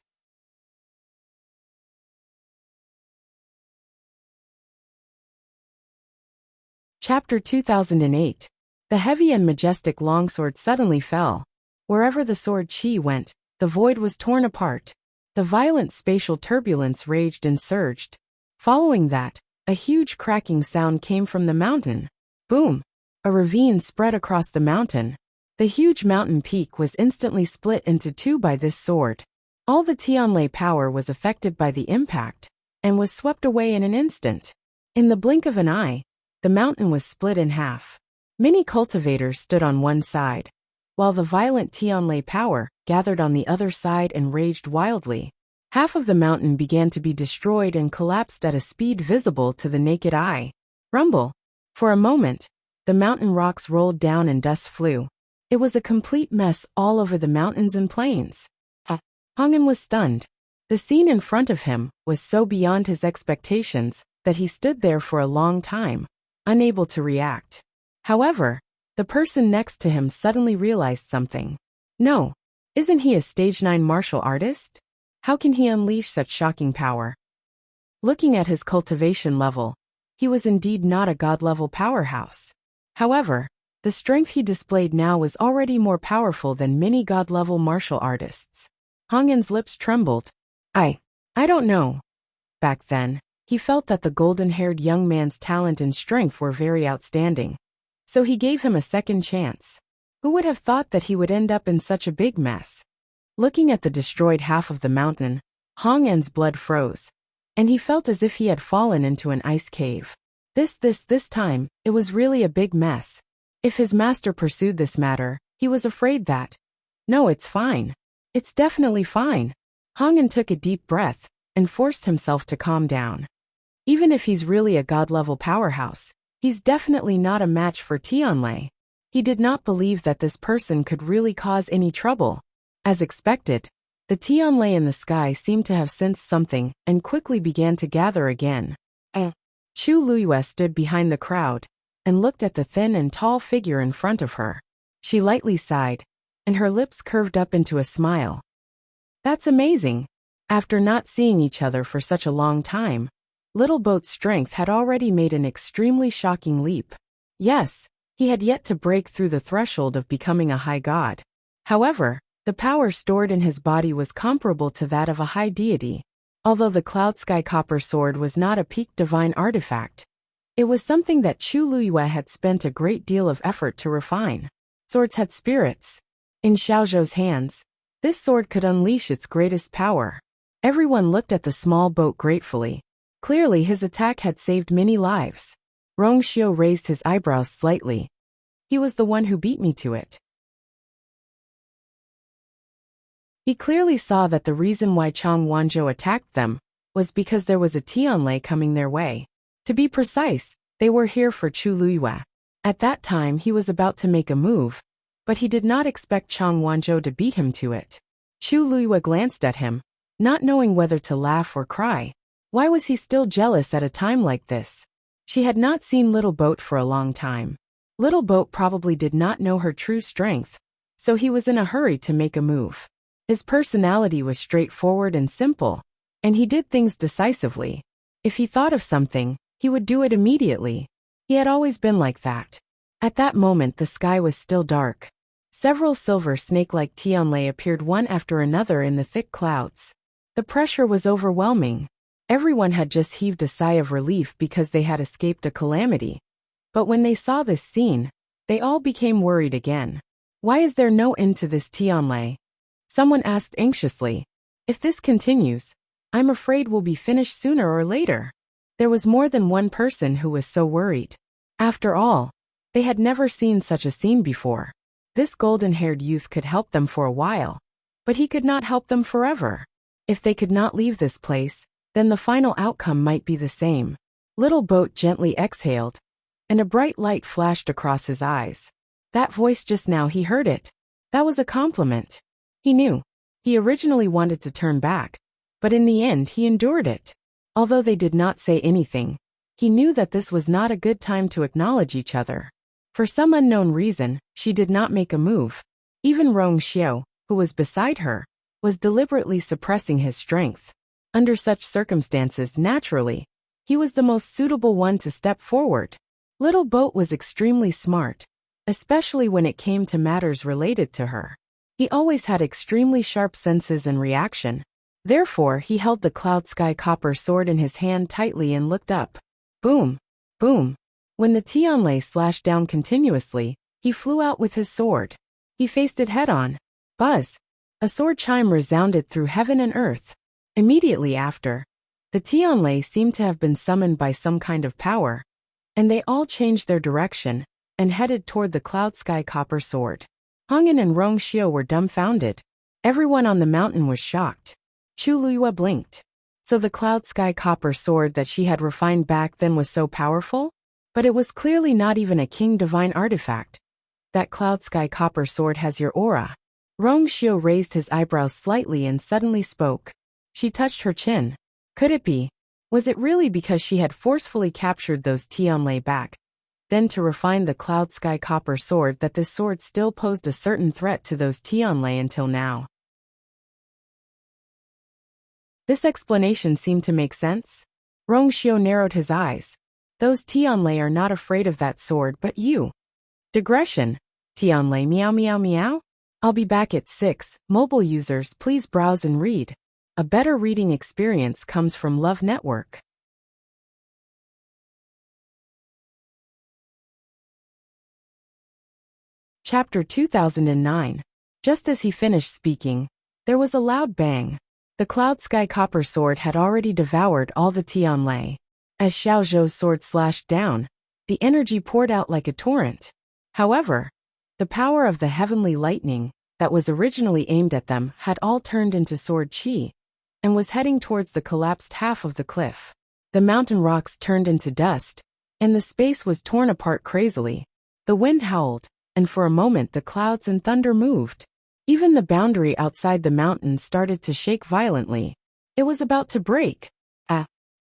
Chapter 2008. The heavy and majestic longsword suddenly fell. Wherever the sword chi went, the void was torn apart. The violent spatial turbulence raged and surged. Following that, a huge cracking sound came from the mountain. Boom! A ravine spread across the mountain. The huge mountain peak was instantly split into two by this sword. All the Tianlei power was affected by the impact, and was swept away in an instant. In the blink of an eye, the mountain was split in half. Many cultivators stood on one side, while the violent Tianlei power gathered on the other side and raged wildly. Half of the mountain began to be destroyed and collapsed at a speed visible to the naked eye. Rumble! For a moment, the mountain rocks rolled down and dust flew. It was a complete mess all over the mountains and plains. Hong Yin was stunned. The scene in front of him was so beyond his expectations that he stood there for a long time, unable to react. However, the person next to him suddenly realized something. No, isn't he a stage 9 martial artist? How can he unleash such shocking power? Looking at his cultivation level, he was indeed not a god-level powerhouse. However, the strength he displayed now was already more powerful than many god-level martial artists. Hong Yin's lips trembled. I don't know. Back then, he felt that the golden-haired young man's talent and strength were very outstanding. So he gave him a second chance. Who would have thought that he would end up in such a big mess? Looking at the destroyed half of the mountain, Hong Yin's blood froze, and he felt as if he had fallen into an ice cave. This time, it was really a big mess. If his master pursued this matter, he was afraid that... No, it's fine. It's definitely fine. Hong Yin took a deep breath and forced himself to calm down. Even if he's really a god-level powerhouse, he's definitely not a match for Tianlei. He did not believe that this person could really cause any trouble. As expected, the Tianlei in the sky seemed to have sensed something and quickly began to gather again. Chu Luiyue stood behind the crowd and looked at the thin and tall figure in front of her. She lightly sighed, and her lips curved up into a smile. That's amazing. After not seeing each other for such a long time, Little Boat's strength had already made an extremely shocking leap. Yes, he had yet to break through the threshold of becoming a high god. However, the power stored in his body was comparable to that of a high deity. Although the Cloud Sky Copper Sword was not a peak divine artifact, it was something that Chu Luiyue had spent a great deal of effort to refine. Swords had spirits. In Xiaozhou's hands, this sword could unleash its greatest power. Everyone looked at the small boat gratefully. Clearly his attack had saved many lives. Rong Xiu raised his eyebrows slightly. He was the one who beat me to it. He clearly saw that the reason why Chang Wanzhou attacked them was because there was a Tianlei coming their way. To be precise, they were here for Chu Luiyue. At that time he was about to make a move, but he did not expect Chang Wanzhou to beat him to it. Chu Luiyue glanced at him, not knowing whether to laugh or cry. Why was he still jealous at a time like this? She had not seen Little Boat for a long time. Little Boat probably did not know her true strength, so he was in a hurry to make a move. His personality was straightforward and simple, and he did things decisively. If he thought of something, he would do it immediately. He had always been like that. At that moment the sky was still dark. Several silver snake-like Tianlei appeared one after another in the thick clouds. The pressure was overwhelming. Everyone had just heaved a sigh of relief because they had escaped a calamity. But when they saw this scene, they all became worried again. Why is there no end to this Tianlei? Someone asked anxiously. If this continues, I'm afraid we'll be finished sooner or later. There was more than one person who was so worried. After all, they had never seen such a scene before. This golden-haired youth could help them for a while, but he could not help them forever. If they could not leave this place, then the final outcome might be the same. Little Boat gently exhaled, and a bright light flashed across his eyes. That voice just now, he heard it. That was a compliment. He knew. He originally wanted to turn back, but in the end he endured it. Although they did not say anything, he knew that this was not a good time to acknowledge each other. For some unknown reason, she did not make a move. Even Rong Xiao, who was beside her, was deliberately suppressing his strength. Under such circumstances, naturally, he was the most suitable one to step forward. Little Boat was extremely smart, especially when it came to matters related to her. He always had extremely sharp senses and reaction. Therefore, he held the cloud sky copper sword in his hand tightly and looked up. Boom! Boom! When the Tianlei slashed down continuously, he flew out with his sword. He faced it head-on. Buzz! A sword chime resounded through heaven and earth. Immediately after, the Tianlei seemed to have been summoned by some kind of power, and they all changed their direction and headed toward the cloud sky copper sword. Hongyan and Rong Xiao were dumbfounded. Everyone on the mountain was shocked. Chu Luiyue blinked. So the cloud sky copper sword that she had refined back then was so powerful? But it was clearly not even a king divine artifact. That cloud sky copper sword has your aura. Rong Xiao raised his eyebrows slightly and suddenly spoke. She touched her chin. Could it be? Was it really because she had forcefully captured those Tianlei back, then to refine the cloud sky copper sword, that this sword still posed a certain threat to those Tianlei until now? This explanation seemed to make sense. Rong Xiao narrowed his eyes. Those Tianlei are not afraid of that sword, but you. Digression. Tianlei meow meow meow? I'll be back at 6. Mobile users, please browse and read. A better reading experience comes from Love Network. Chapter 2009. Just as he finished speaking, there was a loud bang. The cloud sky copper sword had already devoured all the Tianlei. As Xiao Zhou's sword slashed down, the energy poured out like a torrent. However, the power of the heavenly lightning that was originally aimed at them had all turned into sword qi and was heading towards the collapsed half of the cliff. The mountain rocks turned into dust, and the space was torn apart crazily. The wind howled, and for a moment the clouds and thunder moved. Even the boundary outside the mountain started to shake violently. It was about to break.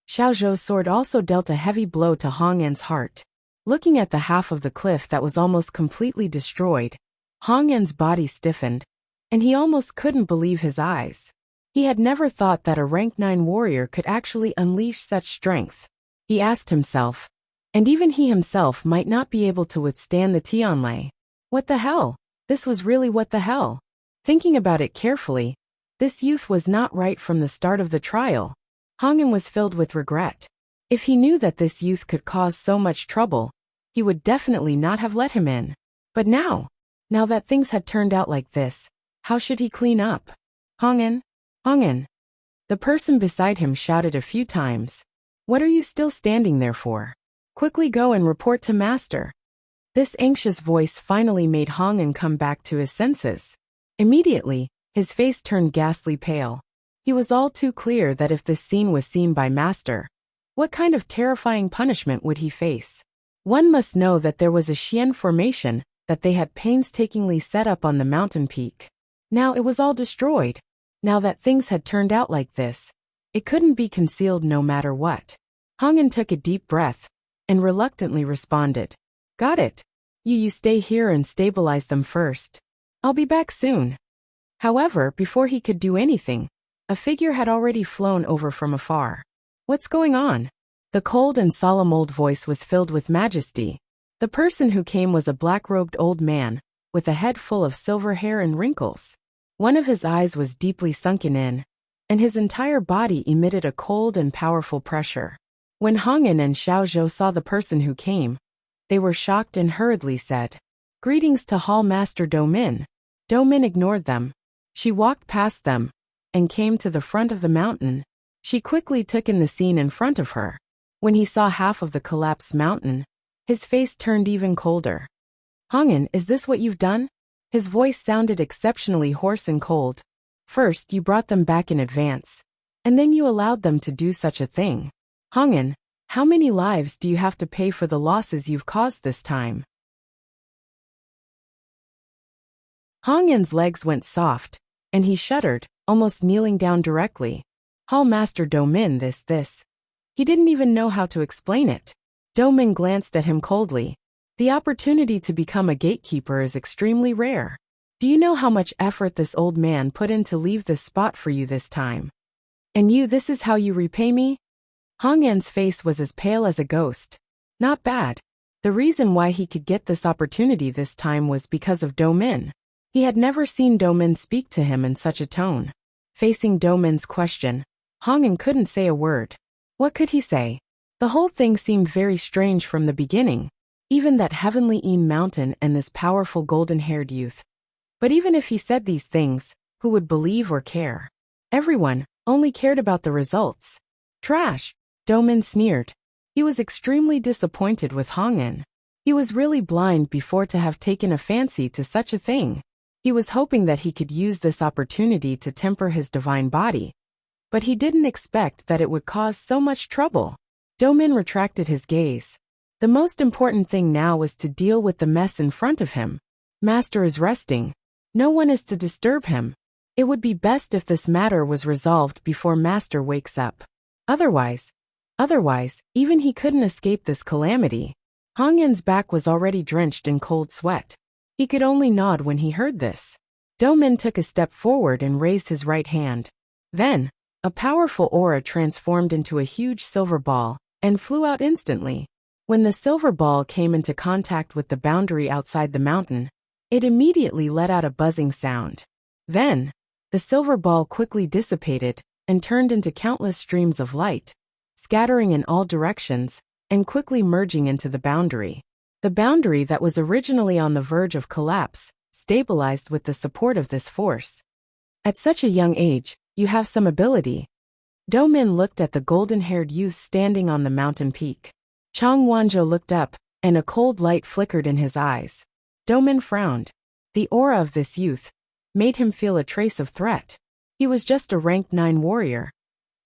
Xiao Zhou's sword also dealt a heavy blow to Hong Yan's heart. Looking at the half of the cliff that was almost completely destroyed, Hong Yan's body stiffened, and he almost couldn't believe his eyes. He had never thought that a rank 9 warrior could actually unleash such strength. He asked himself, and even he himself might not be able to withstand the Tianlei. What the hell? This was really what the hell? Thinking about it carefully, this youth was not right from the start of the trial. Hong Yan was filled with regret. If he knew that this youth could cause so much trouble, he would definitely not have let him in. But now that things had turned out like this, how should he clean up? Hong Yan? Hong Yan. The person beside him shouted a few times. What are you still standing there for? Quickly go and report to master. This anxious voice finally made Hong Yan come back to his senses. Immediately, his face turned ghastly pale. He was all too clear that if this scene was seen by master, what kind of terrifying punishment would he face? One must know that there was a Xian formation that they had painstakingly set up on the mountain peak. Now it was all destroyed. Now that things had turned out like this, it couldn't be concealed no matter what. Hong Yan took a deep breath and reluctantly responded. Got it. You stay here and stabilize them first. I'll be back soon. However, before he could do anything, a figure had already flown over from afar. What's going on? The cold and solemn old voice was filled with majesty. The person who came was a black-robed old man, with a head full of silver hair and wrinkles. One of his eyes was deeply sunken in, and his entire body emitted a cold and powerful pressure. When Hongyan and Xiaozhou saw the person who came, they were shocked and hurriedly said, "Greetings to Hall Master Domin." Domin ignored them. She walked past them and came to the front of the mountain. She quickly took in the scene in front of her. When he saw half of the collapsed mountain, his face turned even colder. "Hongyan, is this what you've done?" His voice sounded exceptionally hoarse and cold. "First, you brought them back in advance, and then you allowed them to do such a thing. Hongyan, how many lives do you have to pay for the losses you've caused this time?" Hongyan's legs went soft, and he shuddered, almost kneeling down directly. "Hall Master Domin, this. He didn't even know how to explain it." Domin glanced at him coldly. "The opportunity to become a gatekeeper is extremely rare. Do you know how much effort this old man put in to leave this spot for you this time? And this is how you repay me?" Hongyan's face was as pale as a ghost. Not bad. The reason why he could get this opportunity this time was because of Domin. He had never seen Domin speak to him in such a tone. Facing Domin's question, Hongyan couldn't say a word. What could he say? The whole thing seemed very strange from the beginning. Even that heavenly mountain and this powerful golden-haired youth. But even if he said these things, who would believe or care? Everyone only cared about the results. Trash! Domin sneered. He was extremely disappointed with Hongyan. He was really blind before to have taken a fancy to such a thing. He was hoping that he could use this opportunity to temper his divine body. But he didn't expect that it would cause so much trouble. Domin retracted his gaze. The most important thing now was to deal with the mess in front of him. Master is resting. No one is to disturb him. It would be best if this matter was resolved before Master wakes up. Otherwise, even he couldn't escape this calamity. Hongyan's back was already drenched in cold sweat. He could only nod when he heard this. Domin took a step forward and raised his right hand. Then, a powerful aura transformed into a huge silver ball and flew out instantly. When the silver ball came into contact with the boundary outside the mountain, it immediately let out a buzzing sound. Then, the silver ball quickly dissipated and turned into countless streams of light, scattering in all directions and quickly merging into the boundary. The boundary that was originally on the verge of collapse stabilized with the support of this force. At such a young age, you have some ability. Domin looked at the golden-haired youth standing on the mountain peak. Chang Wanzhou looked up, and a cold light flickered in his eyes. Domin frowned. The aura of this youth made him feel a trace of threat. He was just a rank 9 warrior.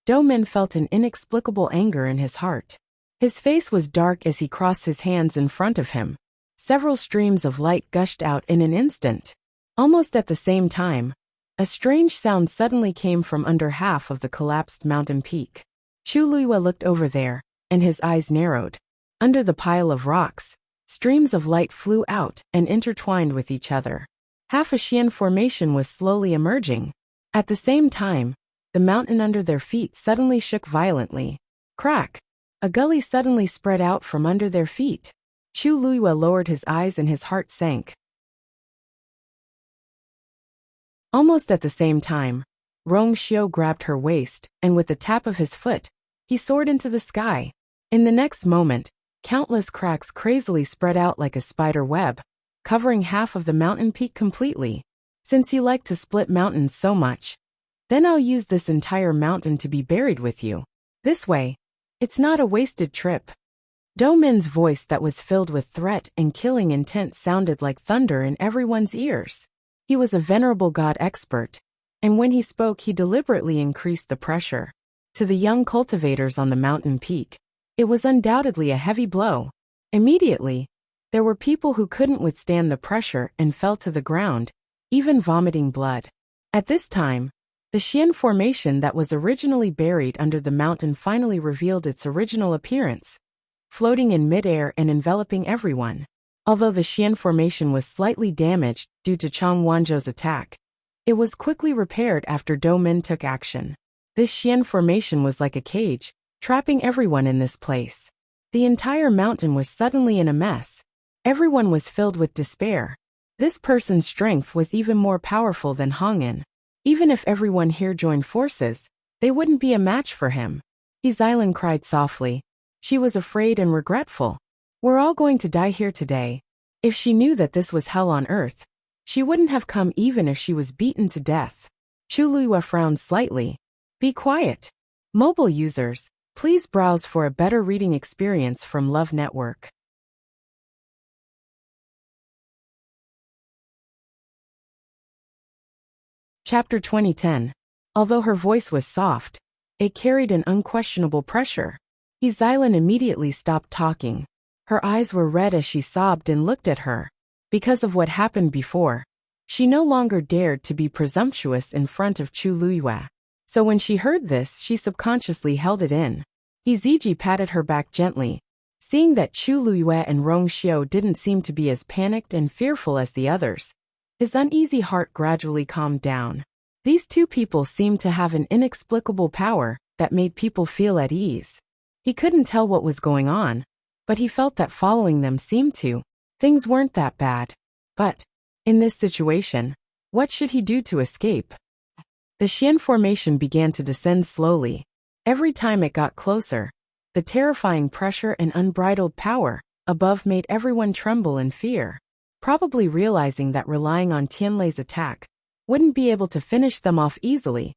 Domin felt an inexplicable anger in his heart. His face was dark as he crossed his hands in front of him. Several streams of light gushed out in an instant. Almost at the same time, a strange sound suddenly came from under half of the collapsed mountain peak. Chu Luiyue looked over there, and his eyes narrowed. Under the pile of rocks, streams of light flew out and intertwined with each other. Half a Xian formation was slowly emerging. At the same time, the mountain under their feet suddenly shook violently. Crack! A gully suddenly spread out from under their feet. Chu Luiyue lowered his eyes and his heart sank. Almost at the same time, Rong Xiu grabbed her waist, and with the tap of his foot, he soared into the sky. In the next moment, countless cracks crazily spread out like a spider web, covering half of the mountain peak completely. Since you like to split mountains so much, then I'll use this entire mountain to be buried with you. This way, it's not a wasted trip. Domin's voice that was filled with threat and killing intent sounded like thunder in everyone's ears. He was a venerable god expert, and when he spoke he deliberately increased the pressure. To the young cultivators on the mountain peak, it was undoubtedly a heavy blow. Immediately, there were people who couldn't withstand the pressure and fell to the ground, even vomiting blood. At this time, the Xian formation that was originally buried under the mountain finally revealed its original appearance, floating in midair and enveloping everyone. Although the Xian formation was slightly damaged due to Chang Wanzhou's attack, it was quickly repaired after Domin took action. This Xian formation was like a cage, trapping everyone in this place. The entire mountain was suddenly in a mess. Everyone was filled with despair. This person's strength was even more powerful than Hongyan. Even if everyone here joined forces, they wouldn't be a match for him. Xylan cried softly. She was afraid and regretful. We're all going to die here today. If she knew that this was hell on earth, she wouldn't have come even if she was beaten to death. Chu Luiyue frowned slightly. Be quiet. Mobile users, please browse for a better reading experience from Love Network. Chapter 2010. Although her voice was soft, it carried an unquestionable pressure. Xylan immediately stopped talking. Her eyes were red as she sobbed and looked at her. Because of what happened before, she no longer dared to be presumptuous in front of Chu Luiyue. So when she heard this, she subconsciously held it in. Iziji patted her back gently. Seeing that Chu Luiyue and Rongxiu didn't seem to be as panicked and fearful as the others, his uneasy heart gradually calmed down. These two people seemed to have an inexplicable power that made people feel at ease. He couldn't tell what was going on, but he felt that following them seemed to. Things weren't that bad. But, in this situation, what should he do to escape? The Xian formation began to descend slowly. Every time it got closer, the terrifying pressure and unbridled power above made everyone tremble in fear. Probably realizing that relying on Tianlei's attack wouldn't be able to finish them off easily,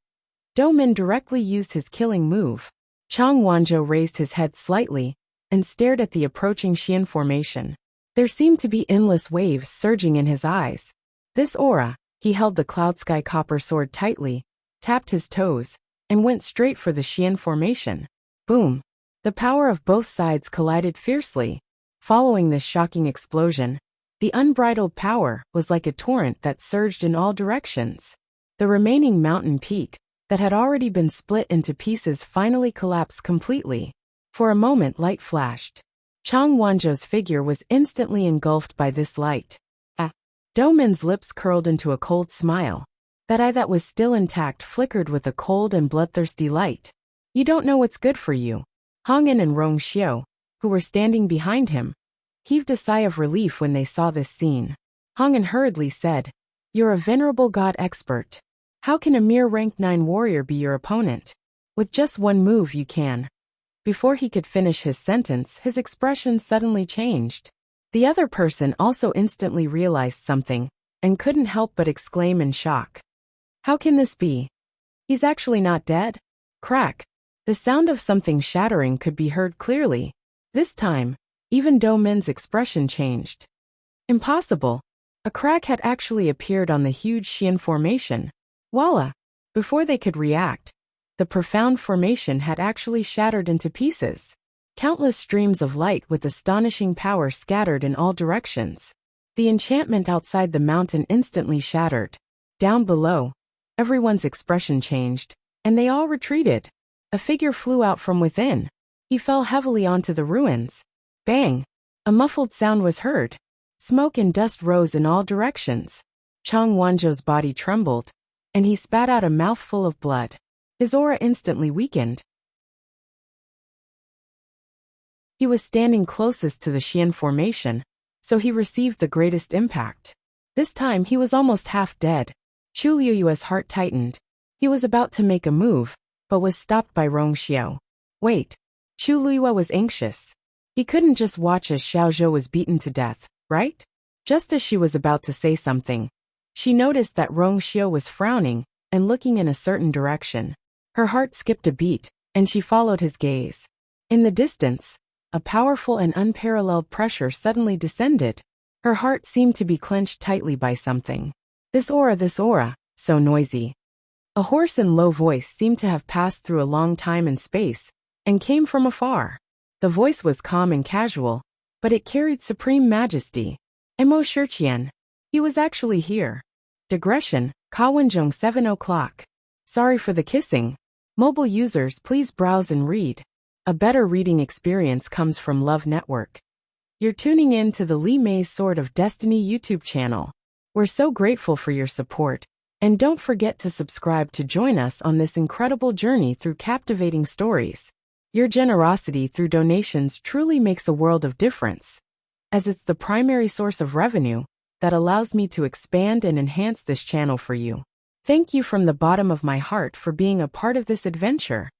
Domin directly used his killing move. Chang Wanzhou raised his head slightly and stared at the approaching Xian formation. There seemed to be endless waves surging in his eyes. This aura, he held the cloud sky copper sword tightly, tapped his toes, and went straight for the Xian formation. Boom! The power of both sides collided fiercely. Following this shocking explosion, the unbridled power was like a torrent that surged in all directions. The remaining mountain peak, that had already been split into pieces, finally collapsed completely. For a moment light flashed. Chang Wanzhou's figure was instantly engulfed by this light. Domin's lips curled into a cold smile. That eye that was still intact flickered with a cold and bloodthirsty light. You don't know what's good for you. Hongyan and Rongxiu, who were standing behind him, heaved a sigh of relief when they saw this scene. Hongyan hurriedly said, You're a venerable god expert. How can a mere rank 9 warrior be your opponent? With just one move you can. Before he could finish his sentence, his expression suddenly changed. The other person also instantly realized something, and couldn't help but exclaim in shock. How can this be? He's actually not dead? Crack. The sound of something shattering could be heard clearly. This time, even Domin's expression changed. Impossible. A crack had actually appeared on the huge Xian formation. Voila! Before they could react, the profound formation had actually shattered into pieces. Countless streams of light with astonishing power scattered in all directions. The enchantment outside the mountain instantly shattered. Down below, everyone's expression changed, and they all retreated. A figure flew out from within. He fell heavily onto the ruins. Bang! A muffled sound was heard. Smoke and dust rose in all directions. Chang Wanzhou's body trembled, and he spat out a mouthful of blood. His aura instantly weakened. He was standing closest to the Xian formation, so he received the greatest impact. This time he was almost half dead. Chu Luiyue's heart tightened. He was about to make a move, but was stopped by Rongxiu. Wait. Chu Luiyue was anxious. He couldn't just watch as Xiaozhou was beaten to death, right? Just as she was about to say something, she noticed that Rongxiu was frowning and looking in a certain direction. Her heart skipped a beat, and she followed his gaze. In the distance, a powerful and unparalleled pressure suddenly descended. Her heart seemed to be clenched tightly by something. This aura, so noisy. A hoarse and low voice seemed to have passed through a long time and space, and came from afar. The voice was calm and casual, but it carried supreme majesty. Mo Shiqian. He was actually here. Digression, Kawanzhong 7 o'clock. Sorry for the kissing. Mobile users, please browse and read. A better reading experience comes from Love Network. You're tuning in to the Li Mei's Sword of Destiny YouTube channel. We're so grateful for your support, and don't forget to subscribe to join us on this incredible journey through captivating stories. Your generosity through donations truly makes a world of difference, as it's the primary source of revenue that allows me to expand and enhance this channel for you. Thank you from the bottom of my heart for being a part of this adventure.